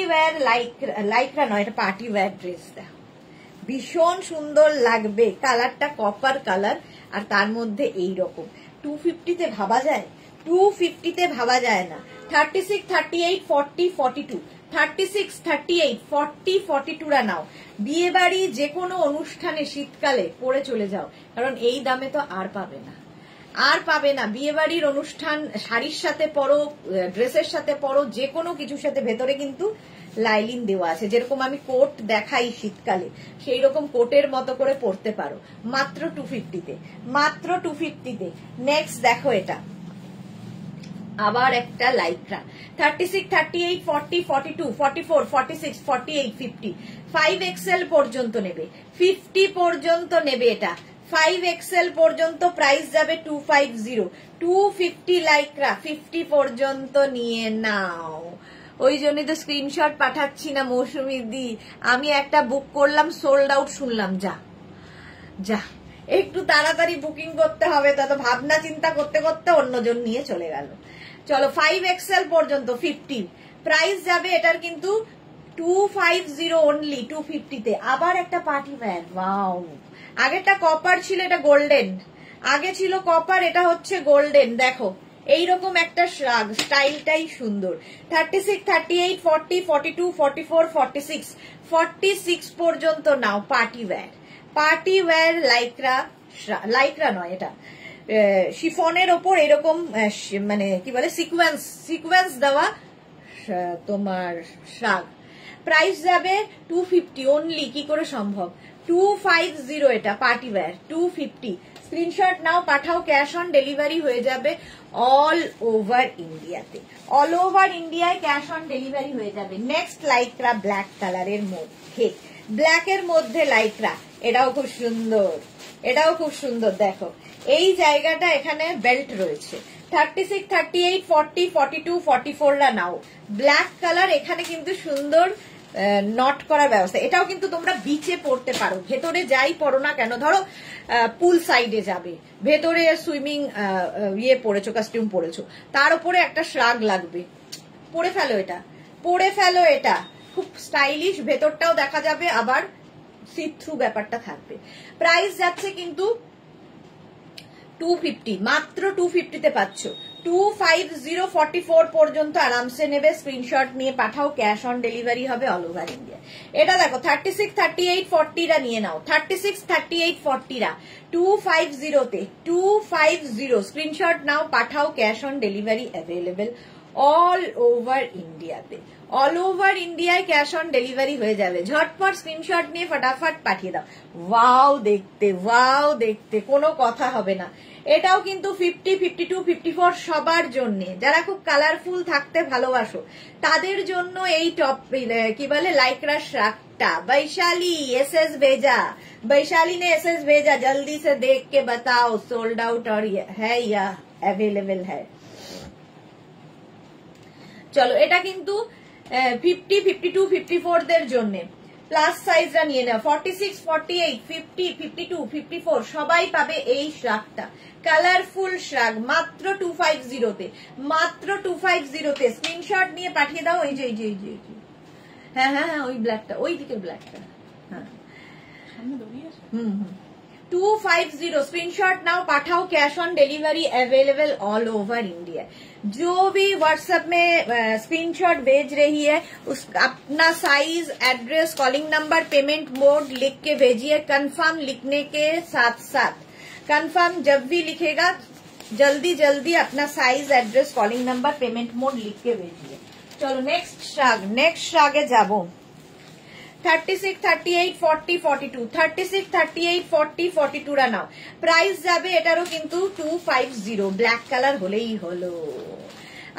ওয়্যার লাইক্রা নয়, এটা পার্টি ওয়্যার ড্রেস, দেখো ভীষণ সুন্দর লাগবে। কালারটা কপার কালার, আর তার মধ্যে এইরকম। 250 তে ভাবা যায়, 250 তে ভাবা যায় না। 36, 38, 40, 42, 36, 38, 40, 42রা নাও। বিয়ে বাড়ি যে কোনো অনুষ্ঠানে শীতকালে পরে চলে যাও, কারণ এই দামে তো আর পাবে না, আর পাবে না। বিয়ে বাড়ির অনুষ্ঠান শাড়ির সাথে পরো, ড্রেসের সাথে পরো, যে কোনো কিছুর সাথে। ভেতরে কিন্তু লাইলিন দেওয়া আছে, যেরকম আমি কোট দেখাই শীতকালে, সেই রকম কোটের মতো করে পরতে পারো। মাত্র 250 তে, মাত্র 250 তে। নেক্সট দেখো, এটা আবার একটা লাইক্রা। 36, 38, 40, 42, 44, 46, 48, 50, 5XL পর্যন্ত নেবে, 50 পর্যন্ত নেবে এটা, 5XL পর্যন্ত। প্রাইস যাবে 250, 250 লাইক্রা, 50 পর্যন্ত নিয়ে নাও। ওই জন্যই তো স্ক্রিনশট পাঠাচ্ছি না মৌসুমী দি, আমি একটা বুক করলাম, সোল্ড আউট শুনলাম, যা যা একটু তাড়াতাড়ি বুকিং করতে হবে, তত ভাবনা চিন্তা করতে করতে অন্যজন নিয়ে চলে গেল। চলো 5XL পর্যন্ত 50। প্রাইস যাবে এটার কিন্তু 250 অনলি, 250 তে। আবার একটা পার্টি ওয়্যার, ওয়াও, আগেরটা কপার ছিল, এটা গোল্ডেন, আগে ছিল কপার, এটা হচ্ছে গোল্ডেন। দেখো এইরকম একটা শ্রাগ, স্টাইলটাই সুন্দর। 36, 38, 40, 42, 44, 46, 46 পর্যন্ত নাও। পার্টি ওয়্যার লাইক্রা নয়, এটা শিফনের ওপর এরকম মানে কি বলে সিকোয়েন্স দেওয়া তোমার শ্রাগ। প্রাইস যাবে 250 অনলি। কি করে সম্ভব, 250 এটা পার্টি ওয়্যার, 250। স্ক্রিনশট নাও, পাঠাও। ক্যাশ অন ডেলিভারি হয়ে যাবে অল ওভার ইন্ডিয়াতে, অল ওভার ইন্ডিয়ায় ক্যাশ অন ডেলিভারি হয়ে যাবে। নেক্সট লাইক্রা ব্ল্যাক কালারের মধ্যে, ব্ল্যাকের মধ্যে লাইক্রা, এটাও খুব সুন্দর, এটাও খুব সুন্দর। দেখো এই জায়গাটা এখানে বেল্ট রয়েছে। 36, 38, 40, 42, 44রা নাও। ব্ল্যাক কালার, এখানে কিন্তু সুন্দর নট করার ব্যবস্থা। এটাও কিন্তু তোমরা বিচে পড়তে পারো, ভেতরে যাই পড়ো না কেন, ধরো পুল সাইডে যাবে, ভেতরে সুইমিং ইয়ে পড়েছো, কস্টিউম পড়েছো, তার উপরে একটা শ্রাগ লাগবে, পরে ফেলো এটা, পরে ফেলো এটা, খুব স্টাইলিশ, ভেতরটাও দেখা যাবে, আবার সি থ্রু ব্যাপারটা থাকবে। প্রাইস যাচ্ছে কিন্তু 250, মাত্র 250 তে পাচ্ছ। 250, 44 পর্যন্ত আরামসে নেবে। স্ক্রিনশট নিয়ে পাঠাও, ক্যাশ অন ডেলিভারি হবে অল ওভার ইন্ডিয়া। এটা দেখো 36, 38, 40রা নিয়ে নাও, 36, 38, 40রা 250 তে, 250 স্ক্রিনশট নাও, পাঠাও। Cash on delivery available all over ইন্ডিয়াতে, অল ওভার ইন্ডিয়ায় ক্যাশ অন ডেলিভারি হয়ে যাবে। ঝটপট স্ক্রিনশট নিয়ে ফটাফট পাঠিয়ে দাও। ওয়াও দেখতে, কোনো কথা হবে না। এটাও কিন্তু 50, 52, 54 সবার জন্য, যারা খুব কালারফুল থাকতে ভালোবাসো তাদের জন্য এই টপ কি বলে লাইক্রা শ্রাগটা। বৈশালী एसएस भेजा, वैशाली ने एसएस भेजा, जल्दी से देख के बताओ सोल्ड आउट और है या अवेलेबल है। চলো এটা কিন্তু 50, 52, 54 দের জন্য। প্লাস সাইজরা নিয়ে নাও। 46, 48, 50, 52, 54 সবাই পাবে এই শ্রাগটা, কালারফুল শ্রাগ, মাত্র 250 তে, মাত্র 250 তে। স্ক্রিনশট নিয়ে পাঠিয়ে দাও। এই যে এই যে এই যে হ্যাঁ হ্যাঁ হ্যাঁ, ওই ব্ল্যাকটা, ওই দিকের ব্ল্যাকটা, হ্যাঁ 250 स्क्रीनशॉट नाउ पाठाओ, cash on delivery available all over India. जो भी व्हाट्सएप में स्क्रीनशॉट भेज रही है उस अपना size, address, calling number, payment mode लिख के भेजिए। कंफर्म लिखने के साथ साथ, कंफर्म जब भी लिखेगा जल्दी जल्दी अपना size, address, calling number, payment mode लिख के भेजिए। चलो नेक्स्ट श्रागे जाबो। 36, 38, 40, 42, 36, 38, 40, 42 রা নাও। প্রাইস যাবে এটারও কিন্তু 250, ব্ল্যাক কালার হলেই হলো।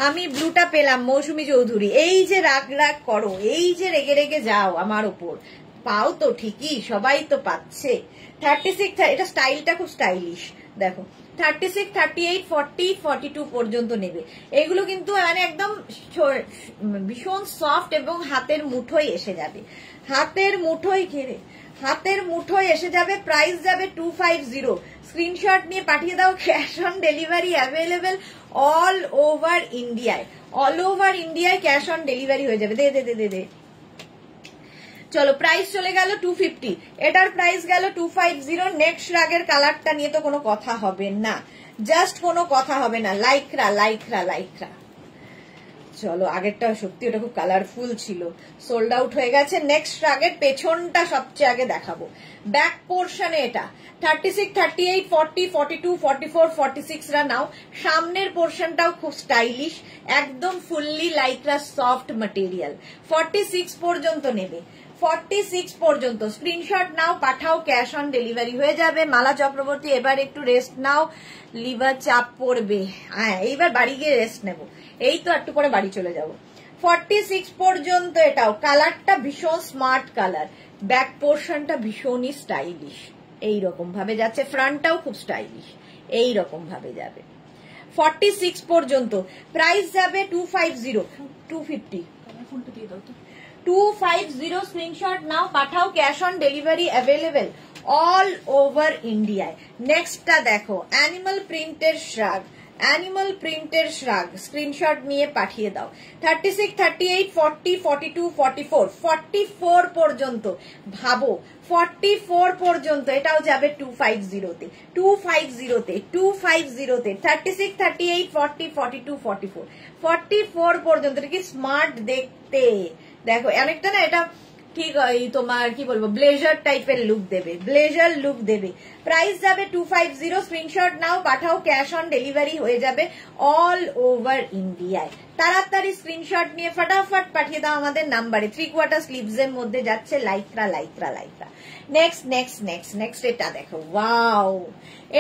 আমি ব্লুটা পেলাম, মৌসুমী চৌধুরী। এই যে রাগ রাগ করো, এই যে রেগে রেগে যাও আমার ওপর, পাও তো ঠিকই, সবাই তো পাচ্ছে। 36, এটা স্টাইলটা খুব স্টাইলিশ, দেখো 36, 38, 40, 42 পর্যন্ত নেবে। এগুলো কিন্তু মানে একদম ভীষণ সফট এবং হাতের মুঠোয় এসে যাবে, হাতের মুঠোয় ঘেরে, হাতের মুঠোয় এসে যাবে। প্রাইস যাবে 250। স্ক্রিনশট নিয়ে পাঠিয়ে দাও। Cash on delivery available all over ইন্ডিয়ায়, অল ওভার ইন্ডিয়ায় ক্যাশ অন ডেলিভারি হয়ে যাবে। দে দে দে দে দে। চলো প্রাইস চলে গেল 250, এটার প্রাইস গেল 250। নেক্সট রাগের কালারটা নিয়ে তো কোনো কথা হবে না, জাস্ট কোনো কথা হবে না। লাইকরা লাইকরা লাইকরা। চলো আগেরটা সত্যি ওটা খুব কালারফুল ছিল, সোল্ড আউট হয়ে গেছে। নেক্সট রাগের পেছনটা সবচেয়ে আগে দেখাবো। ব্যাক পোর্শনে এটা 36, 38, 40, 42, 44, 46 রা নাও। সামনের পোর্শনটাও খুব স্টাইলিশ, একদম ফুললি লাইকরা সফট ম্যাটেরিয়াল। 46 পর্যন্ত নেবে, 46 পর্যন্ত স্ক্রিনশট নাও, পাঠাও, ক্যাশ অন ডেলিভারি হয়ে যাবে। মালা চক্রবর্তী এবার একটু রেস্ট নাও, লিভার চাপ পড়বে। হ্যাঁ এইবার বাড়ি গিয়ে রেস্ট নেবো, এই তো একটু পরে বাড়ি চলে যাব। 46 পর্যন্ত এটাও কালারটা ভীষণ স্মার্ট কালার, ব্যাক পোর্শনটা ভীষণই স্টাইলিশ, এইরকম ভাবে যাচ্ছে। ফ্রন্টটাও খুব স্টাইলিশ, এইরকম ভাবে যাবে। 46 পর্যন্ত প্রাইস যাবে 250, 250, 250। স্ক্রিনশট নাও, পাঠাও, cash on delivery available all over ইন্ডিয়ায়। নেক্সটটা দেখো, অ্যানিমাল প্রিন্টের শ্রাগ, অ্যানিমাল প্রিন্টের শ্রাগ। স্ক্রিনশট নিয়ে পাঠিয়ে দাও। 36, 38, 40, 42, 44, 44 পর্যন্ত ভাবো, 44 পর্যন্ত এটাও যাবে 250 তে, 250 তে, 250 তে। 36, 38, 40, 42, 44, 44 পর্যন্ত। এটা কি স্মার্ট দেখতে, দেখো অনেকটা না এটা ঠিক তোমার কি বলবো ব্লেজার টাইপের লুক দেবে, ব্লেজার লুক দেবে। প্রাইস যাবে 250। স্ক্রিনশট নাও, পাঠাও, ক্যাশ অন ডেলিভারি হয়ে যাবে অল ওভার ইন্ডিয়ায়। তাড়াতাড়ি স্ক্রিনশট নিয়ে ফটাফট পাঠিয়ে দাও আমাদের নাম্বারে। 3/4 স্লিভস এর মধ্যে যাচ্ছে, লাইকরা লাইকরা লাইকরা। নেক্সট নেক্সট নেক্সট নেক্সট এটা দেখো, ওয়াও,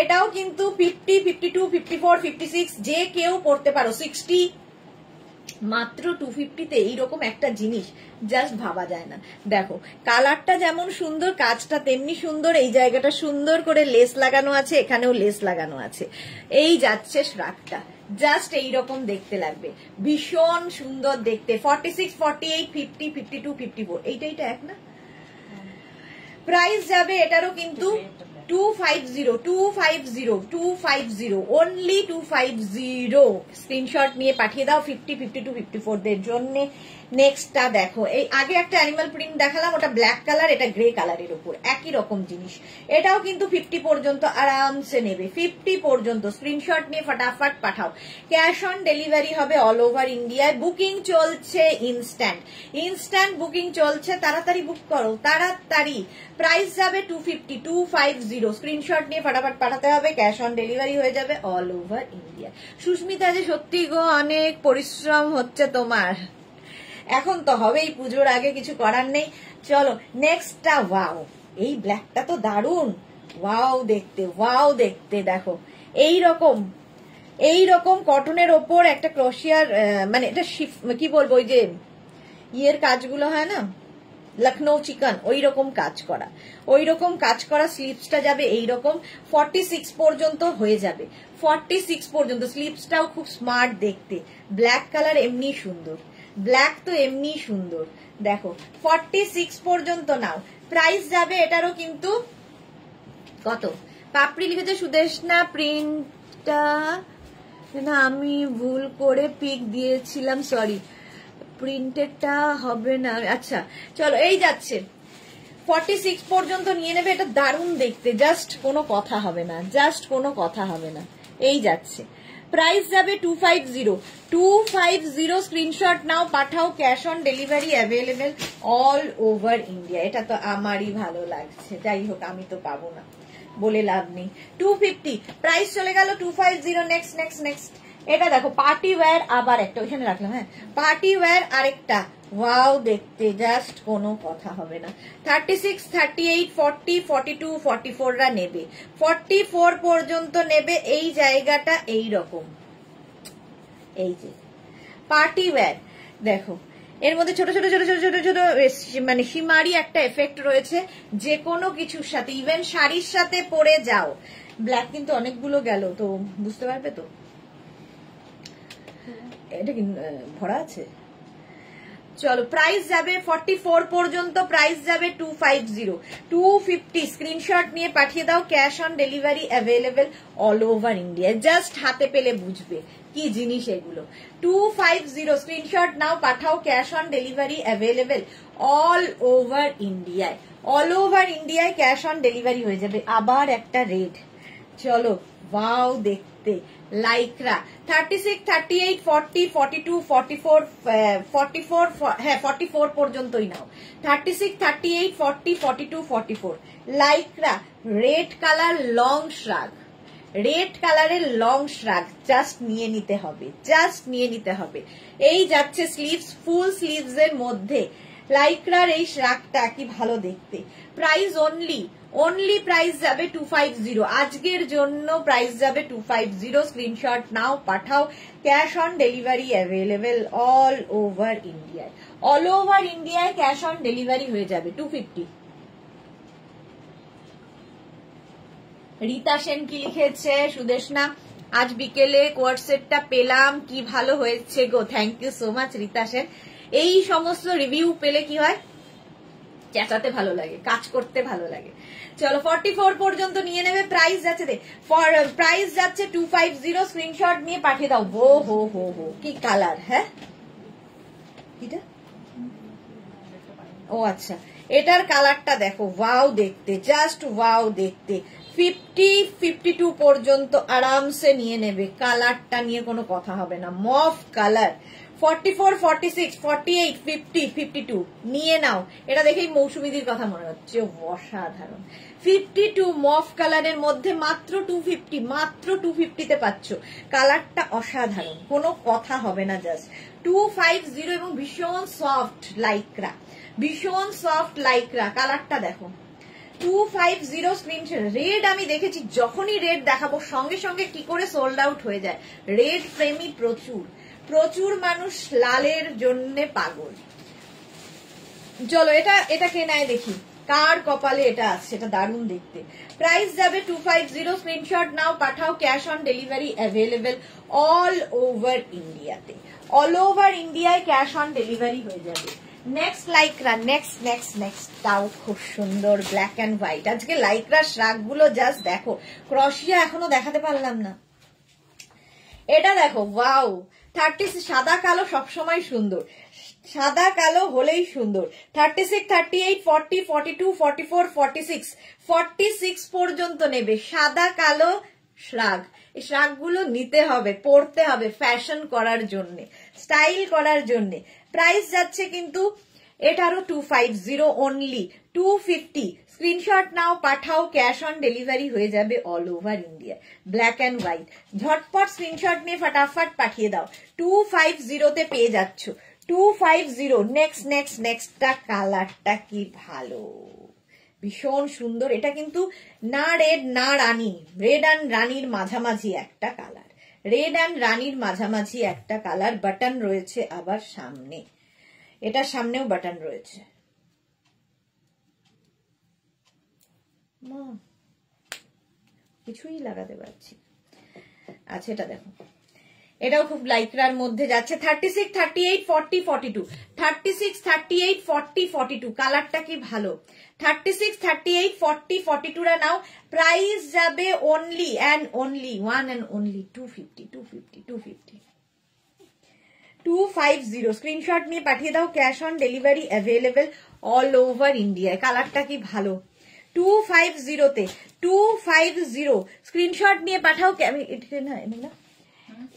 এটাও কিন্তু 50, 52, 54, 56 যে কেউ পড়তে পারো। 60 মাত্র 250 তে এইরকম একটা জিনিস জাস্ট ভাবা যায় না। দেখো কালারটা যেমন সুন্দর, কাজটা তেমনি সুন্দর। এই জায়গাটা সুন্দর করে লেস লাগানো আছে, এখানেও লেস লাগানো আছে। এই যাচ্ছে শ্রাগটা, জাস্ট এইরকম দেখতে লাগবে, ভীষণ সুন্দর দেখতে। 46, 48, 50, 52, 54 এইটা এক না। প্রাইস যাবে এটারও কিন্তু 250, 250, 250, অনলি 250। স্ক্রিনশট নিয়ে পাঠিয়ে দাও 50, 52, 54 দের জন্য। নেক্সটটা দেখো, এই আগে একটা অ্যানিমাল প্রিন্ট দেখালাম, ওটা ব্ল্যাক কালার, এটা গ্রে কালারের উপর একই রকম জিনিস। এটাও কিন্তু 50 পর্যন্ত আরামসে নেবে, 50 পর্যন্ত। স্ক্রিনশট নিয়ে ফটাফট পাঠাও, ক্যাশ অন ডেলিভারি হবে অল ওভার ইন্ডিয়ায়। বুকিং চলছে ইনস্ট্যান্ট, ইনস্ট্যান্ট বুকিং চলছে, তাড়াতাড়ি বুক করো তাড়াতাড়ি। প্রাইস যাবে 250, 250। স্ক্রিনশট নিয়ে ফটাফট পাঠাতে হবে, ক্যাশ অন ডেলিভারি হয়ে যাবে অল ওভার ইন্ডিয়া। সুস্মিতা যে সত্যি গো অনেক পরিশ্রম হচ্ছে তোমার, এখন তো হবেই, পুজোর আগে কিছু করার নেই। চলো নেক্সটটা, ওয়াও, এই ব্ল্যাকটা তো দারুণ, ওয়াও দেখতে, ওয়াও দেখতে। দেখো এই রকম কটনের ওপর একটা ক্রোশিয়ার, মানে এটা কি বলবো, ওই যে ইয়ের কাজগুলো হয় না, লখনৌ চিকন, ওই রকম কাজ করা, ওই রকম কাজ করা। স্লিভসটা যাবে এইরকম, 46 পর্যন্ত হয়ে যাবে, 46 পর্যন্ত। স্লিভসটাও খুব স্মার্ট দেখতে, ব্ল্যাক কালার এমনি সুন্দর, ব্ল্যাক তো এমনি সুন্দর। দেখো 46 পর্যন্ত নাও, প্রাইস যাবে এটারও কিন্তু কত, পাপড়ি লিখেছে সুদেশনা প্রিন্টটা না, আমি ভুল করে পিক দিয়েছিলাম, সরি, প্রিন্টেডটা হবে না। আচ্ছা চলো, এই যাচ্ছে 46 পর্যন্ত নিয়ে নেবে। এটা দারুণ দেখতে, জাস্ট কোনো কথা হবে না, জাস্ট কোনো কথা হবে না। এই যাচ্ছে, প্রাইস যাবে 250 স্ক্রিনশট নাও, পাঠাও, cash on delivery available all over India. এটা তো আমারই ভালো লাগছে, যাই হোক আমি তো পাবো না বলে লাভ নেই। 250 প্রাইস চলে গেল 250। নেক্সট নেক্সট নেক্সট, এটা দেখো পার্টি ওয়্যার, আবার একটা ওইখানে রাখলাম, হ্যাঁ পার্টি ওয়্যার আরেকটা, ওয়াও দেখতে, জাস্ট কোনো কথা হবে না। 36, 38, 40, 42, 44 রা নেবে, 44 পর্যন্ত নেবে। এই জায়গাটা এই রকম, এই যে পার্টি ওয়্যার দেখো, এর মধ্যে ছোট ছোট ছোট ছোট ছোট ছোট মানে সীমারি একটা এফেক্ট রয়েছে, যে কোনো কিছুর সাথে, ইভেন শাড়ির সাথে পরে যাও। ব্ল্যাক কিন্তু অনেকগুলো গেল, তো বুঝতে পারবে তো। এটা কি ভরা আছে? চলো, প্রাইস যাবে 44 পর্যন্ত, প্রাইস যাবে 250। 250 স্ক্রিনশট নিয়ে পাঠিয়ে দাও, cash on delivery available all over India. Just হাতে পেলে বুঝবে কি জিনিস এগুলো। 250 স্ক্রিনশট নাও, পাঠাও, cash on delivery available all over ইন্ডিয়ায়। অল ওভার ইন্ডিয়ায় ক্যাশ অন ডেলিভারি হয়ে যাবে। আবার একটা রেড, চলো ওয়াও দেখতে, লাইক্রা 36, 38, 40, 42, 44, 44, হ্যাঁ 44 পর্যন্তই নাও। 36, 38, 40, 42, 44 Lycra, red colour long শ্রাগ, red কালারের লং শ্রাগ, জাস্ট নিয়ে নিতে হবে, জাস্ট নিয়ে নিতে হবে। এই যাচ্ছে স্লিভস, ফুল স্লিভস এর মধ্যে লাইক্রার এই শ্রাগটা কি ভালো দেখতে। প্রাইস অনলি প্রাইস যাবে 250, আজকের জন্য প্রাইস যাবে 250। স্ক্রিনশট নাও, পাঠাও, cash on delivery available all over ইন্ডিয়ায়। অল ওভার ইন্ডিয়ায় ক্যাশ অন ডেলিভারি হয়ে যাবে 250। রীতা সেন কি লিখেছে, সুদেশনা আজ বিকেলে কোয়ার্ড সেটটা পেলাম, কি ভালো হয়েছে গো, thank you so much Rita Sen. এই সমস্ত রিভিউ পেলে কি হয়, চেঁচাতে ভালো লাগে, কাজ করতে ভালো লাগে। চলো 44 পর্যন্ত নিয়ে নেবে, প্রাইস যাচ্ছে প্রাইস যাচ্ছে 250। স্ক্রিনশট নিয়ে পাঠিয়ে দাও। ও হো হো হো, কি কালার, হ্যাঁ কিটা, ও আচ্ছা, এটার কালারটা দেখো, ওয়াও দেখতে, জাস্ট ওয়াও দেখতে। 50, 52 পর্যন্ত আরামসে নিয়ে নেবে, কালারটা নিয়ে কোনো কথা হবে না, মফ কালার। 44, 46, 48, 50, 52 নিয়ে নাও। এটা দেখেই মৌসুমীদির কথা মনে হচ্ছে, অসাধারণ। 52 মফ কালারের মধ্যে মাত্র 250, মাত্র 250 তে পাচ্ছ। কালারটা অসাধারণ, কোনো কথা হবে না, জাস্ট 250 এবং ভীষণ সফট লাইক্রা, ভীষণ সফট লাইক্রা। কালারটা দেখো 250 স্ক্রিনশট। রেড আমি দেখেছি, যখনই রেড দেখাবো সঙ্গে সঙ্গে কি করে সোল্ড আউট হয়ে যায়। রেড প্রেমী প্রচুর প্রচুর মানুষ, লালের জন্য পাগল। চলো এটা কে নেয় দেখি, কার কপালে এটা আছে, এটা দারুণ দেখতে। প্রাইস যাবে 250। স্ক্রিনশট নাও, পাঠাও, cash on delivery available all over ইন্ডিয়াতে। অল ওভার ইন্ডিয়ায় ক্যাশ অন ডেলিভারি হয়ে যাবে। Next Lycra, next next next, তাও খুব সুন্দর ব্ল্যাক অ্যান্ড হোয়াইট। আজকে লাইক্রার শ্রাগ গুলো জাস্ট দেখো, ক্রসিয়া এখনো দেখাতে পারলাম না। এটা দেখো, ওয়াও 30, সাদা কালো সবসময় সুন্দর, সাদা কালো হলেই সুন্দর। 36, 38, 40, 42, 44, 46 46 পর্যন্ত নেবে। সাদা কালো শ্রাগ, এই শ্রাগ গুলো নিতে হবে, পরতে হবে, ফ্যাশন করার জন্য, স্টাইল করার জন্য। প্রাইস যাচ্ছে কিন্তু এটারও 250 অনলি 250। স্ক্রিনশট নাও, পাঠাও, ক্যাশ অন ডেলিভারি হয়ে যাবে all over India. Black and white, ঝটপট স্ক্রিনশট নিয়ে ফটাফট পাঠিয়ে দাও। 250 তে পেয়ে যাচ্ছ, 250। নেক্সট নেক্সট নেক্সটটা, কালারটা কি ভালো, ভীষণ সুন্দর। এটা কিন্তু না রেড না রানী, রেড অ্যান্ড রানীর মাঝামাঝি একটা কালার, রেড অ্যান্ড রানীর মাঝামাঝি একটা কালার। বাটন রয়েছে আবার সামনে, এটার সামনেও বাটন রয়েছে। কিছুই লাগাতে পারছি। আচ্ছা এটা দেখো, এটাও খুব লাইক্রার মধ্যে যাচ্ছে 36, 38, 40, 42, 36, 38, 40, 42 কালারটা কি ভালো 36, 38, 40, 42 রা নাও প্রাইস যাবে only and only one and only 250, 250, 250, 250 screenshot নিয়ে পাঠিয়ে দাও cash on delivery available all over ইন্ডিয়ায় কালারটা কি ভালো 250 তে 250 স্ক্রিনশট নিয়ে পাঠাও আমি এটাকে না না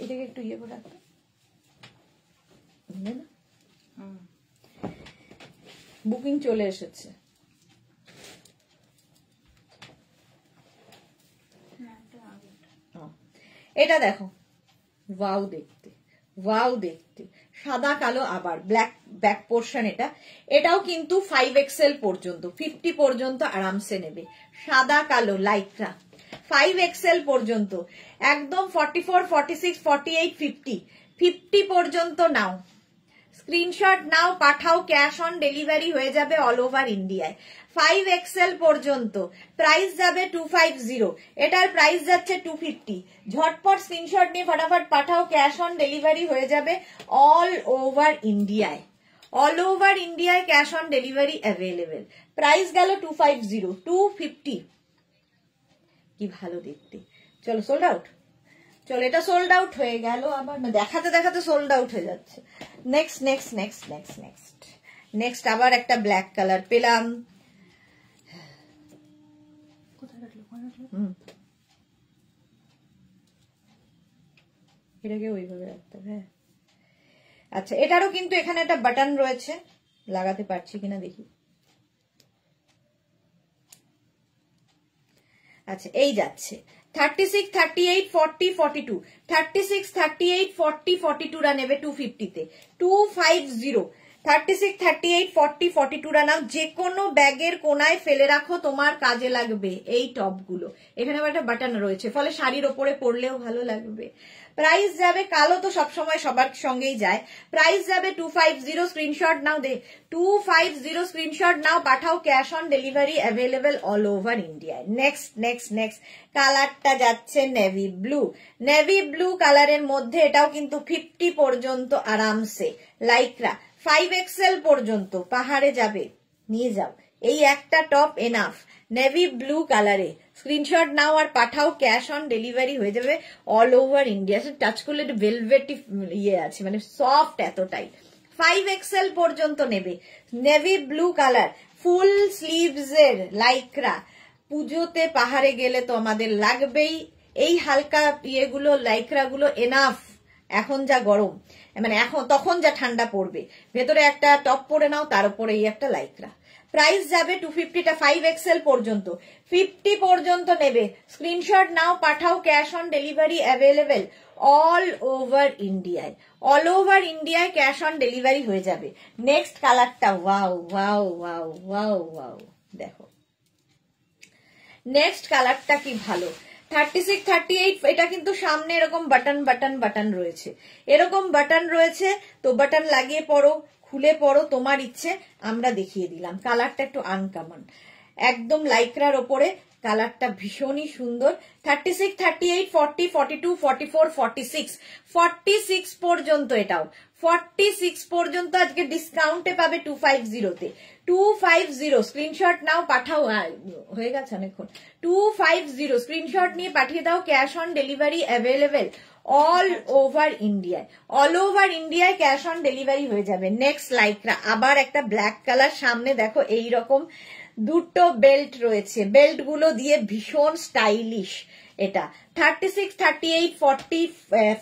এটাকে একটু ইয়ে করে রাখতো বুকিং চলে এসেছে এটা দেখো ওয়াও দেখতে সাদা কালো আবার ব্ল্যাক ব্যাক পোর্শন এটাও কিন্তু 5XL পর্যন্ত 50 পর্যন্ত আরামসে নেবে সাদা কালো লাইকরা 5XL পর্যন্ত একদম 44, 46, 48, 50 50 পর্যন্ত নাও স্ক্রিনশট নাও পাঠাও ক্যাশ অন ডেলিভারি হয়ে যাবে অল ওভার ইন্ডিয়ায় 5XL পর্যন্ত প্রাইস যাবে 250 এটার প্রাইস যাচ্ছে 250 ঝটপট স্ক্রিনশট নিয়ে ফটাফট পাঠাও ক্যাশ অন ডেলিভারি হয়ে যাবে অল ওভার ইন্ডিয়ায় cash on delivery available price গেল 250 250 কি ভালো দেখতে চলো সোল্ড আউট চলো এটা সোল্ড আউট হয়ে গেল আবার দেখাতে দেখাতে সোল্ড আউট হয়ে যাচ্ছে নেক্সট আবার একটা ব্ল্যাক কালার পেলাম এটাকে ওইভাবে রাখতে হবে হ্যাঁ আচ্ছা এটারও কিন্তু এখানে একটা বাটন রয়েছে লাগাতে পারছি কিনা দেখি আচ্ছা এই যাচ্ছে 36, 38, 40, 42 36, 38, 40, 42 রা নেবে 250 তে 250 36, 38, 40, 42 রা নাও যে কোনো ব্যাগের কোনায় ফেলে রাখো তোমার কাজে লাগবে এই টপগুলো এখানে আবার একটা বাটন রয়েছে ফলে শাড়ির ওপরে পরলেও ভালো লাগবে প্রাইস যাবে কালো তো সবসময় সবার সঙ্গেই যায় প্রাইস যাবে 250 স্ক্রিনশট নাও 250 স্ক্রিনশট নাও পাঠাও cash on delivery available all over ইন্ডিয়ায় নেক্সট কালারটা যাচ্ছে নেভি ব্লু কালারের মধ্যে এটাও কিন্তু 50 পর্যন্ত আরামসে লাইকরা 5XL পর্যন্ত পাহাড়ে যাবে নিয়ে যাও এই একটা টপ এনাফ নেভি ব্লু কালারে স্ক্রিনশট নাও আর পাঠাও ক্যাশ অন ডেলিভারি হয়ে যাবে অল ওভার ইন্ডিয়া টাচ করলে ভেলভেটি ইয়ে আছে মানে সফট এতটাই 5XL পর্যন্ত নেবে navy blue colour full sleeves এর লাইকরা পুজোতে পাহাড়ে গেলে তো আমাদের লাগবেই এই হালকা ইয়েগুলো লাইকরা গুলো এনাফ এখন যা গরম মানে এখন তখন যা ঠান্ডা পড়বে ভেতরে একটা টপ পরে নাও তার উপরে এই একটা লাইকরা প্রাইস যাবে 250 টা 5XL পর্যন্ত 50 পর্যন্ত নেবে স্ক্রিনশট নাও পাঠাও cash on delivery available all over ইন্ডিয়ায় ক্যাশ অন ডেলিভারি হয়ে যাবে নেক্সট কালারটা ওয়াও দেখো নেক্সট কালারটা কি ভালো 36, 38 এটা কিন্তু সামনে এরকম বাটন রয়েছে তো বাটন লাগিয়ে পড়ো খুলে পড়ো তোমার ইচ্ছে আমরা দেখিয়ে দিলাম কালারটা একটু আনকমন একদম লাইক্রার ওপরে কালারটা ভীষণই সুন্দর 36, 38, 40, 42, 44, 46 পর্যন্ত এটাও 46 পর্যন্ত আজকে ডিসকাউন্টে পাবে 250 তে 250 স্ক্রিনশট নাও পাঠাও হয়ে গেছে অনেকক্ষণ 250 স্ক্রিনশট নিয়ে পাঠিয়ে দাও cash on delivery available all over ইন্ডিয়ায় ক্যাশ অন ডেলিভারি হয়ে যাবে নেক্সট লাইকরা আবার একটা ব্ল্যাক কালার সামনে দেখো এই রকম দুটো বেল্ট রয়েছে বেল্ট গুলো দিয়ে ভীষণ স্টাইলিশ এটা 36, 38,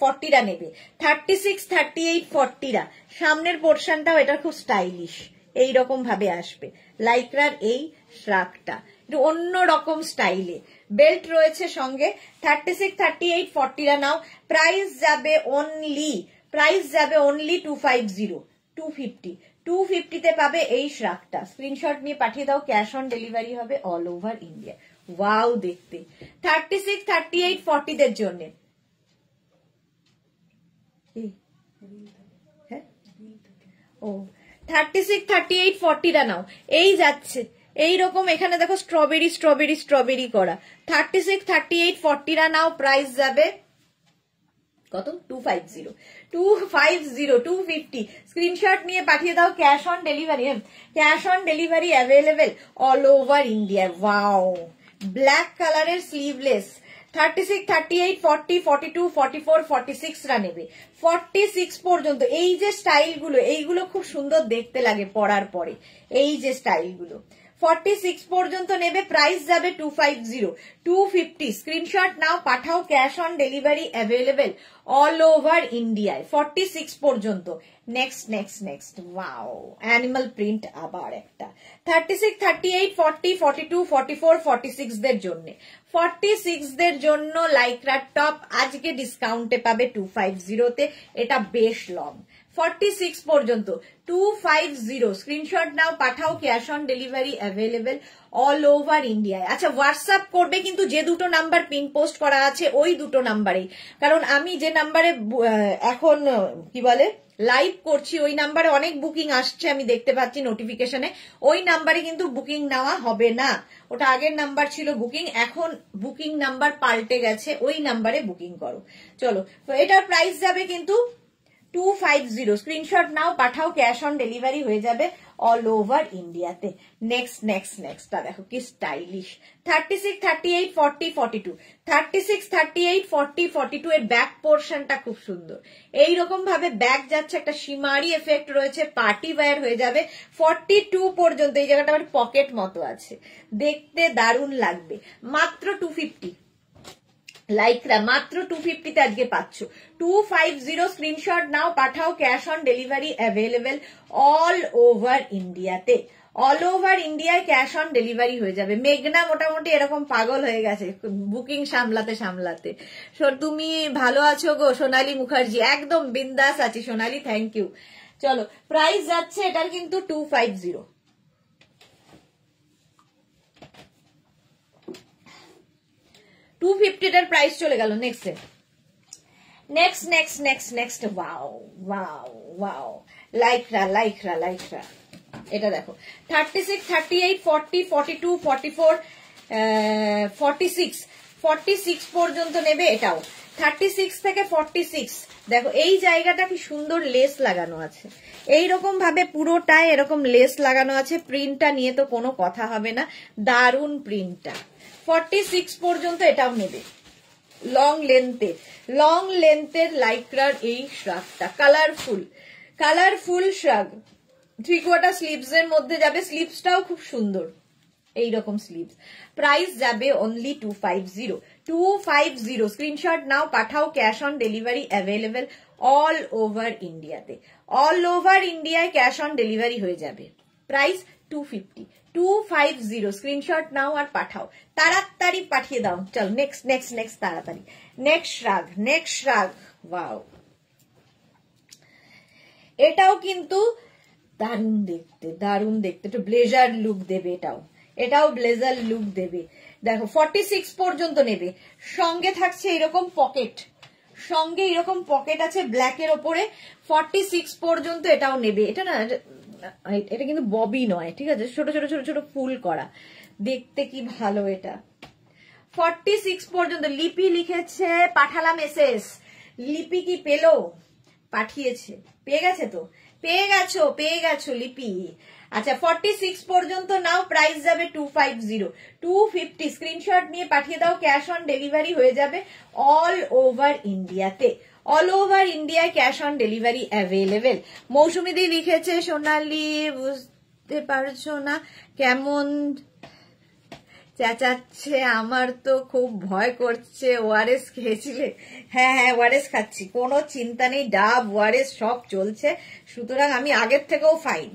40 রা নেবে 36, 38, 40 রা সামনের পোর্শনটাও এটা খুব স্টাইলিশ এইরকম ভাবে আসবে লাইক্রার এই শ্রাকটা একটু অন্যরকম স্টাইলে বেল্ট রয়েছে সঙ্গে 36, 38, 40 রা নাও প্রাইস যাবে অনলি 250 তে পাবে এই শ্রাকটা স্ক্রিনশট নিয়ে পাঠিয়ে দাও ক্যাশ অন ডেলিভারি হবে অল ওভার ইন্ডিয়া ওয়াও দেখতে 36, 38, 40 দের জন্য ও 36, 38, 40 রা নাও এই যাচ্ছে এইরকম এখানে দেখো স্ট্রবেরি করা 36, 38, 40 রা নাও প্রাইস যাবে কত 250 250 স্ক্রিনশট নিয়ে পাঠিয়ে দাও। Cash on delivery available all over India. Wow, black কালারের স্লিভলেস 36, 38, 40, 42, 44, 46 রা নেবে, 46 পর্যন্ত। এই যে স্টাইলগুলো, এইগুলো খুব সুন্দর দেখতে লাগে পরার পরে, এই যে স্টাইলগুলো 46 পর্যন্ত নেবে, প্রাইস যাবে 250, 250 স্ক্রিনশট নাও পাঠাও। Cash on delivery available all over ইন্ডিয়ায় 46 পর্যন্ত। নেক্সট ওয়াও, অ্যানিমাল প্রিন্ট আবার একটা 36, 38, 40, 42, 44, 46 দের জন্য, 46 দের জন্য লাইক্রা টপ আজকে ডিসকাউন্টে পাবে 250 তে। এটা বেশ লং, 46 পর্যন্ত 250 স্ক্রিনশট নাও পাঠাও। Cash on delivery available all over ইন্ডিয়ায়। আচ্ছা, হোয়াটসঅ্যাপ করবে কিন্তু যে দুটো নাম্বার পিন পোস্ট করা আছে ওই দুটো নাম্বারেই, কারণ আমি যে নাম্বারে এখন কি বলে লাইভ করছি ওই নাম্বারে অনেক বুকিং আসছে, আমি দেখতে পাচ্ছি নোটিফিকেশনে। ওই নাম্বারে কিন্তু বুকিং নেওয়া হবে না, ওটা আগের নাম্বার ছিল বুকিং, এখন বুকিং নাম্বার পাল্টে গেছে, ওই নাম্বারে বুকিং করো। চলো, তো এটার প্রাইস যাবে কিন্তু 250 স্ক্রিনশট নাও পাঠাও। ক্যাশ অন ডেলিভারি হয়ে যাবে অল ওভার ইন্ডিয়াতে। নেক্সট দেখো কি স্টাইলিশ 36, 38, 40, 42, 36, 38, 40, 42 এর ব্যাক পোর্শনটা খুব সুন্দর, এইরকম ভাবে ব্যাক যাচ্ছে, একটা শিমারি এফেক্ট রয়েছে, পার্টি ওয়্যার হয়ে যাবে 42 পর্যন্ত। এই জায়গাটা আমার পকেট মতো আছে, দেখতে দারুণ লাগবে। মাত্র 250 লাইকরা, মাত্র 250 তে আজকে পাচ্ছ। 250 স্ক্রিনশট নাও পাঠাও। Cash on delivery available all over ইন্ডিয়াতে, অল ওভার ইন্ডিয়ায় ক্যাশ অন ডেলিভারি হয়ে যাবে। মেঘনা মোটামুটি এরকম পাগল হয়ে গেছে বুকিং সামলাতে। তুমি ভালো আছো গো সোনালী মুখার্জি? একদম বিন্দাস আছি সোনালী, থ্যাংক ইউ। চলো, প্রাইস যাচ্ছে এটার কিন্তু 250। 250 টার প্রাইস চলে গেল। Next wow lycra. এটা দেখো 36, 38, 40, 42, 44, 46 পর্যন্ত নেবে। এটাও 36 থেকে 46। দেখো এই জায়গাটা কি সুন্দর লেস লাগানো আছে, এইরকম ভাবে পুরোটায় এরকম লেস লাগানো আছে। প্রিন্টটা নিয়ে তো কোনো কথা হবে না, দারুন প্রিন্টটা। 46 পর্যন্ত এটাও নেবে। লং লেন্থের লাইক্রার এই শ্রাগটা কালারফুল শ্রাগ, 3/4 স্লিভস এর মধ্যে যাবে। স্লিভসটাও খুব সুন্দর, এইরকম স্লিভস। প্রাইস যাবে অনলি 250 স্ক্রিনশট নাও পাঠাও। Cash on delivery available all over ইন্ডিয়াতে, অল ওভার ইন্ডিয়ায় ক্যাশ অন ডেলিভারি হয়ে যাবে। প্রাইস 250 স্ক্রিনশট নাও আর পাঠাও, তাড়াতাড়ি পাঠিয়ে দাও। চলো নেক্সট তাড়াতাড়ি। নেক্সট রাগ ওয়াও, এটাও কিন্তু দারুণ দেখতে একটু ব্লেজার লুক দেবে। এটাও ব্লেজার লুক দেবে। দেখো 46 পর্যন্ত নেবে। সঙ্গে থাকছে এরকম পকেট আছে ব্ল্যাকের ওপরে। 46 পর্যন্ত এটাও নেবে। এটা না, এটা কিন্তু ববি নয়, ঠিক আছে, ছোট ফুল করা, দেখতে কি ভালো এটা। 46 পর্যন্ত। লিপি লিখেছে পাঠালাম এসএস। লিপি কি পেলো? পাঠিয়েছে, পেয়ে গেছো লিপি। আচ্ছা 46 পর্যন্ত নাও, প্রাইস যাবে 250 স্ক্রিনশট নিয়ে পাঠিয়ে দাও। ক্যাশ অন ডেলিভারি হয়ে যাবে অল ওভার ইন্ডিয়াতে, অল ওভার ইন্ডিয়ায় ক্যাশ অন ডেলিভারি অ্যাভেলেবেল। মৌসুমী দি লিখেছে সোনালি বুঝতে পারছো না কেমন চেঁচাচ্ছে, আমার তো খুব ভয় করছে। ওআরএস খেয়েছিলে? হ্যাঁ ওআরএস খাচ্ছি, কোনো চিন্তা নেই, ডাব ওআরএস সব চলছে। সুতরাং আমি আগের থেকেও ফাইন,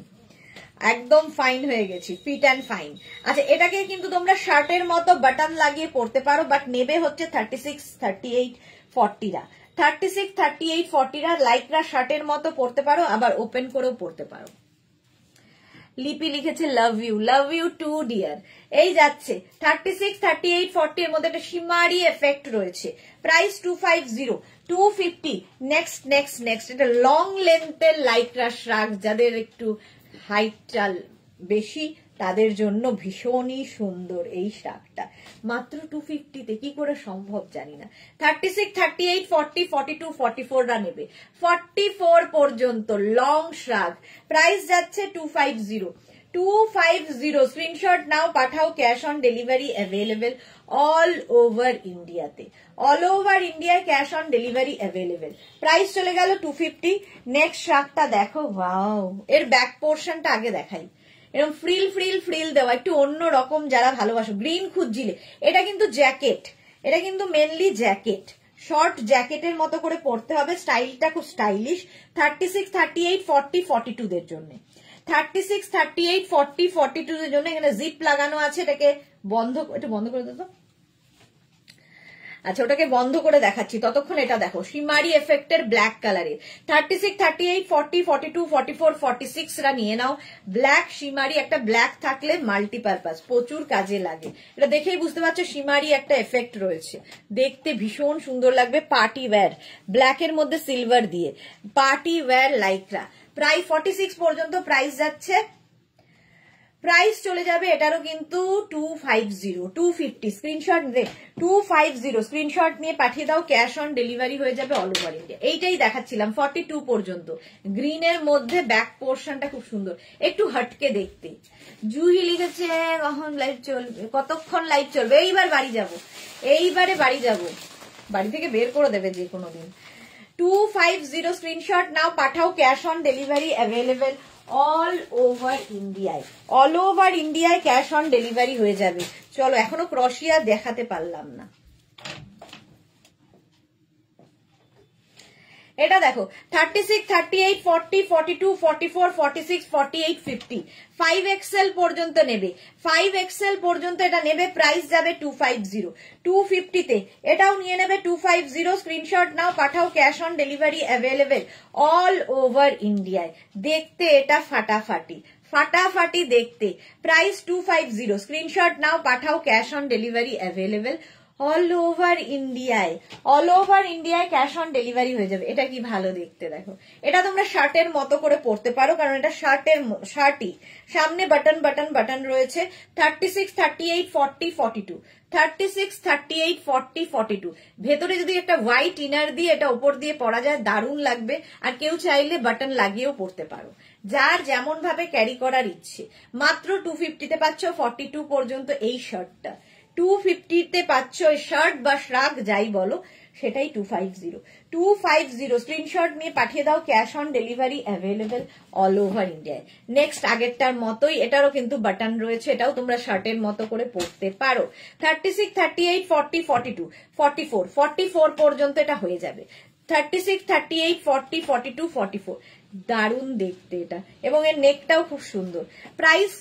একদম ফাইন হয়ে গেছি, ফিট অ্যান্ড ফাইন। আচ্ছা, এটাকে কিন্তু তোমরা শার্টের মতো বাটন লাগিয়ে পরতে পারো, বাট নেবে হচ্ছে 36, 38, 40 রা। 36, 38, 40 রা লাইকরা শার্টের মতো পরতে পারো, আবার ওপেন করেও পরতে পারো। লিপি লিখেছে লাভ ইউ টু ডিয়ার। এই যাচ্ছে 36, 38, 40 এর মধ্যে একটা শিমারি এফেক্ট রয়েছে। প্রাইস 250। নেক্সট এটা লং লেন্থের লাইকরা শ্রাগ, যাদের একটু হাইটটা বেশি তাদের জন্য ভীষণই সুন্দর এই শার্টটা, মাত্র 250-তে। কি করে সম্ভব জানি না। 36, 38, 40, 42, 44রা নেবে, 44 পর্যন্ত লং শার্ট, প্রাইস যাচ্ছে 250। 250 স্ক্রিনশট নাও, পাঠাও, cash on delivery available all over ইন্ডিয়াতে। অল ওভার ইন্ডিয়ায় cash on delivery available. Price চলে গেল 250। নেক্সট শার্টটা দেখো, ওয়াও, এর ব্যাক পোর্শনটা আগে দেখাই। এরকম ফ্রিল ফ্রিল ফ্রিল দেওয়া, একটু অন্য রকম যারা ভালোবাসো, গ্রিন খুঁজছিলে। এটা কিন্তু জ্যাকেট, এটা কিন্তু মেনলি জ্যাকেট, শর্ট জ্যাকেটের মতো করে পরতে হবে, স্টাইলটা খুব স্টাইলিশ। 36, 38, 40, 42 দের জন্য, 36, 38, 40, 42 দের জন্য। এখানে জিপ লাগানো আছে, এটাকে একটু বন্ধ করে দিত। আচ্ছা, ওটাকে বন্ধ করে দেখাচ্ছি, ততক্ষণ এটা দেখো, শিমারি এফেক্টের ব্ল্যাক কালারের। 36, 38, 40, 42, 44, 46রা নিয়ে নাও। ব্ল্যাক শিমারি, একটা ব্ল্যাক থাকলে মাল্টিপারপাস, প্রচুর কাজে লাগে। এটা দেখেই বুঝতে পারছো শিমারি একটা এফেক্ট রয়েছে, দেখতে ভীষণ সুন্দর লাগবে। পার্টি ওয়্যার, ব্ল্যাকের মধ্যে সিলভার দিয়ে, পার্টি ওয়্যার লাইকরা। প্রায় 46 পর্যন্ত প্রাইস যাচ্ছে। প্রাইস চলে যাবে এটারও কিন্তু 250, 250 স্ক্রিনশট নিয়ে 250 স্ক্রিনশট নিয়ে পাঠিয়ে দাও, ক্যাশ অন ডেলিভারি হয়ে যাবে অল ওভার ইন্ডিয়া। এইটাই দেখাচ্ছিলাম 42 পর্যন্ত। গ্রিনের মধ্যে ব্যাক পোর্শনটা খুব সুন্দর, একটু হটকে দেখতে। জুহি লিখেছে কখন লাইভ চলবে, কতক্ষণ লাইভ চলবে? এইবার বাড়ি যাব, এইবারে বাড়ি যাব, বাড়ি থেকে বের করে দেবে যে কোনো দিন। 250 স্ক্রিনশট নাও, পাঠাও, cash on delivery available all over ইন্ডিয়ায়। অল ওভার ইন্ডিয়ায় ক্যাশ অন ডেলিভারি হয়ে যাবে। চলো, এখনো ক্রশিয়া দেখাতে পারলাম না। এটা দেখো 36, 38, 40, 42, 44, 46, 48, 50 5XL পর্যন্ত নেবে, 5XL পর্যন্ত এটা নেবে। প্রাইস যাবে 250। 250-তে এটাও নিয়ে নেবে 250। স্ক্রিনশট নাও, পাঠাও, cash on delivery available all over ইন্ডিয়ায়। দেখতে এটা ফাটাফাটি, ফাটাফাটি দেখতে। প্রাইস 250। স্ক্রিনশট নাও, পাঠাও, cash on delivery available all over ইন্ডিয়ায়। অল ওভার ইন্ডিয়ায় ক্যাশ অন ডেলিভারি হয়ে যাবে। এটা কি ভালো দেখতে দেখো। এটা তোমরা শার্টের মতো করে পরতে পারো, কারণ এটা শার্টই, সামনে বাটন বাটন বাটন রয়েছে। 36, 38, 40, 42, 36, 38, 40, 42। ভেতরে যদি একটা হোয়াইট ইনার দিয়ে এটা ওপর দিয়ে পরা যায়, দারুণ লাগবে। আর কেউ চাইলে বাটন লাগিয়েও পরতে পারো, যার যেমন ভাবে ক্যারি করার ইচ্ছে। মাত্র 250-তে পাচ্ছ 42 পর্যন্ত এই শার্টটা। 250-তে পাচ্ছ শার্ট বা শ্রাগ যাই বলো, সেটাই 250। 250 স্ক্রিনশট নিয়ে পাঠিয়ে দাও, cash on delivery available all over ইন্ডিয়ায়। নেক্সট আগেরটার মতোই, এটারও কিন্তু বাটন রয়েছে, এটাও তোমরা শার্টের মতো করে পরতে পারো। 36, 38, 40, 42, 44, 44 পর্যন্ত এটা হয়ে যাবে। 36, 38, 40, 42, 44 দারুণ দেখতে এটা, এবং এর নেকটাও খুব সুন্দর। Price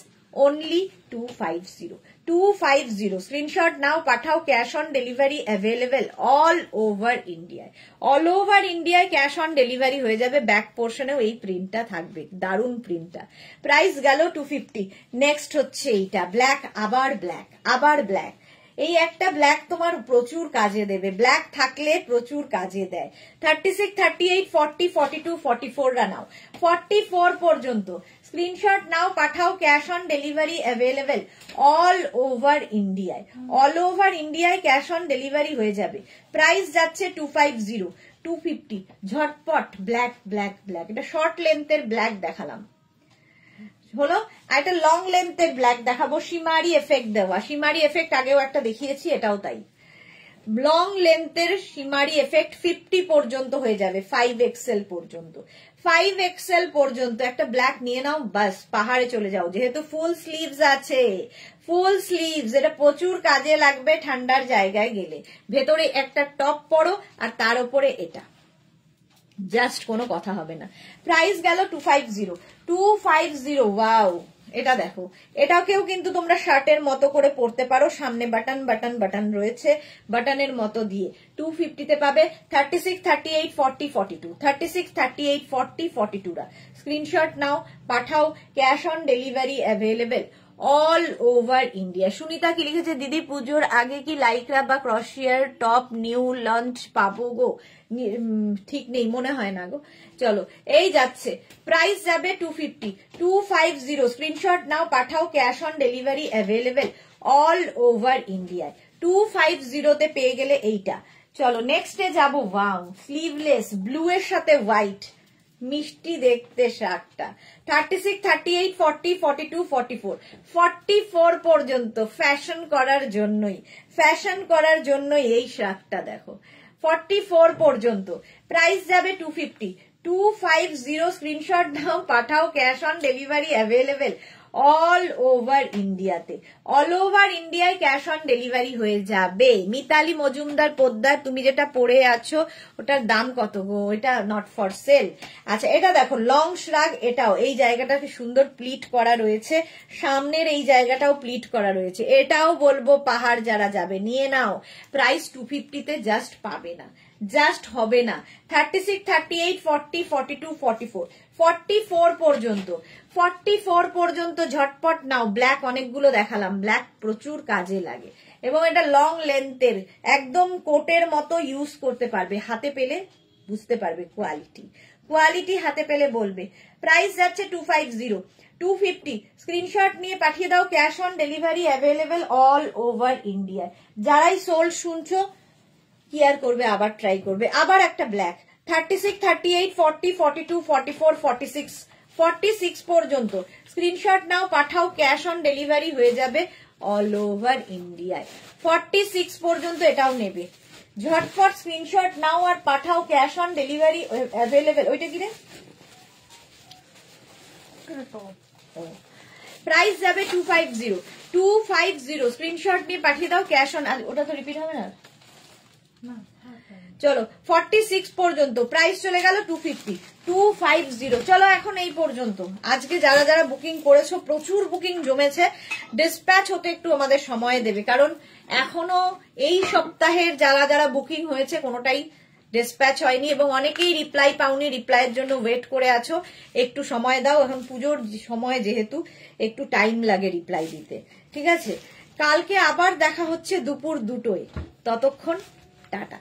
only 250। 250 স্ক্রিনশট নাও, পাঠাও, cash on delivery available all over ইন্ডিয়ায়। অল ওভার ইন্ডিয়ায় ক্যাশ অন ডেলিভারি হয়ে যাবে। ব্যাক পোর্শনেও এই প্রিন্টটা থাকবে, দারুণ প্রিন্টটা। প্রাইস গেল 250। নেক্সট হচ্ছে এইটা, ব্ল্যাক, আবার ব্ল্যাক, আবার ব্ল্যাক। এই একটা ব্ল্যাক তোমার প্রচুর কাজে দেবে, ব্ল্যাক থাকলে প্রচুর কাজে দেয়। 36, 38, 40, 42, 44রা নাও, 44 পর্যন্ত স্ক্রিনশট নাও, পাঠাও, cash on delivery available all over ইন্ডিয়ায়। অল ওভার ইন্ডিয়ায় ক্যাশ অন ডেলিভারি হয়ে যাবে। প্রাইস যাচ্ছে 250। 250 ঝটপট ব্ল্যাক ব্ল্যাক ব্ল্যাক। এটা শর্ট লেন্থের ব্ল্যাক দেখালাম হলো, আর একটা লং লেন্থের ব্ল্যাক দেখাবো, শিমারি এফেক্ট দেওয়া। শিমারি এফেক্ট আগেও একটা দেখিয়েছি, এটাও তাই। লং লেন্থের শিমারি এফেক্ট 50 পর্যন্ত হয়ে যাবে, 5XL পর্যন্ত। 5XL পর্যন্ত একটা ব্ল্যাক নিয়ে নাও, বাস পাহাড়ে চলে যাও। যেহেতু ফুল স্লিভস আছে, ফুল স্লিভস, এটা প্রচুর কাজে লাগবে ঠান্ডার জায়গায় গেলে। ভেতরে একটা টপ পরো আর তার উপরে এটা, জাস্ট কোনো কথা হবে না। প্রাইস গেল 250। 250 ওয়াও। এটা দেখো, এটাকেও কিন্তু তোমরা শার্টের মতো করে পরতে পারো, সামনে বাটন বাটন বাটন রয়েছে, বাটনের মতো দিয়ে। 250-তে পাবে। 36, 38, 40, 42, 36, 38, 40, 42রা স্ক্রিনশট নাও, পাঠাও, cash on delivery available all over India. Sunita কি লিখেছে, দিদি পুজোর আগে কি লাইক্রা বা ক্রশিয়ার টপ নিউ লঞ্চ পাবো গো? ঠিক নেই, মনে হয় না গো। চলো এই যাচ্ছে, প্রাইস যাবে 250, 250। স্ক্রিনশট নাও, পাঠাও, cash on delivery available all over ইন্ডিয়ায়। 250 পেয়ে গেলে এইটা। চলো নেক্সটে যাবো। ওয়াও, স্লিভলেস ব্লু এর সাথে হোয়াইট, মিষ্টি দেখতে শার্টটা। 36, 38, 40, 42, 44, 44 পর্যন্ত ফ্যাশন করার জন্যই এই শার্টটা দেখো। 44 পর্যন্ত প্রাইস যাবে 250, 250। স্ক্রিনশট নাও, পাঠাও, cash on delivery available all over ইন্ডিয়াতে। অল ওভার ইন্ডিয়ায় ক্যাশ অন ডেলিভারি হয়ে যাবে। মিতালি মজুমদার পোদ্দার, তুমি যেটা পরে আছো ওটার দাম কত গো? এটা নট ফর সেল। আচ্ছা এটা দেখো, লং শ্রাগ, এটাও এই জায়গাটাকে সুন্দর প্লিট করা রয়েছে, সামনের এই জায়গাটাও প্লিট করা রয়েছে। এটাও বলবো পাহাড় যারা যাবে নিয়ে নাও, প্রাইস 250-তে জাস্ট পাবে না, জাস্ট হবে না। 36, 38, 40, 42, 44, 44 পর্যন্ত, 44 পর্যন্ত ঝটপট নাও। ব্ল্যাক অনেকগুলো দেখালাম, ব্ল্যাক প্রচুর কাজে লাগে এবং এটা লং লেন্থের, একদম কোটের মতো ইউজ করতে পারবে। হাতে পেলে বুঝতে পারবে কোয়ালিটি হাতে পেলে বলবে। প্রাইস যাচ্ছে 250, 250। স্ক্রিনশট নিয়ে পাঠিয়ে দাও, cash on delivery available all over India. যারাই সোল শুনছো কি আর করবে, আবার ট্রাই করবে। আবার একটা ব্ল্যাক, 36, 38, 40, 42, 44, 46, 46 পর্যন্ত স্ক্রিনশট নাও, পাঠাও, ক্যাশ অন ডেলিভারি হয়ে যাবে অল ওভার ইন্ডিয়ায়। 46 পর্যন্ত এটাও নেবে, ঝটপট স্ক্রিনশট নাও আর পাঠাও, ক্যাশ অন ডেলিভারি অ্যাভেলেবেল। ওইটা কি রে? প্রাইস যাবে 250, 250। স্ক্রিনশট নিয়ে পাঠিয়ে দাও, ক্যাশ অন। ওটা তো রিপিট হবে না। চলো 46 পর্যন্ত প্রাইস চলে গেল 250, 250। চলো এখন এই পর্যন্ত। আজকে যারা যারা বুকিং করেছো, প্রচুর বুকিং জমেছে, ডিসপ্যাচ হতে একটু আমাদের সময় দেবে, কারণ এখনো এই সপ্তাহের যারা যারা বুকিং হয়েছে কোনোটাই ডিসপ্যাচ হয়নি এবং অনেকেই রিপ্লাই পাওনি, রিপ্লাইয়ের জন্য ওয়েট করে আছো। একটু সময় দাও, এখন পুজোর সময় যেহেতু একটু টাইম লাগে রিপ্লাই দিতে, ঠিক আছে? কালকে আবার দেখা হচ্ছে দুপুর 2টোয়, ততক্ষণ টাটা।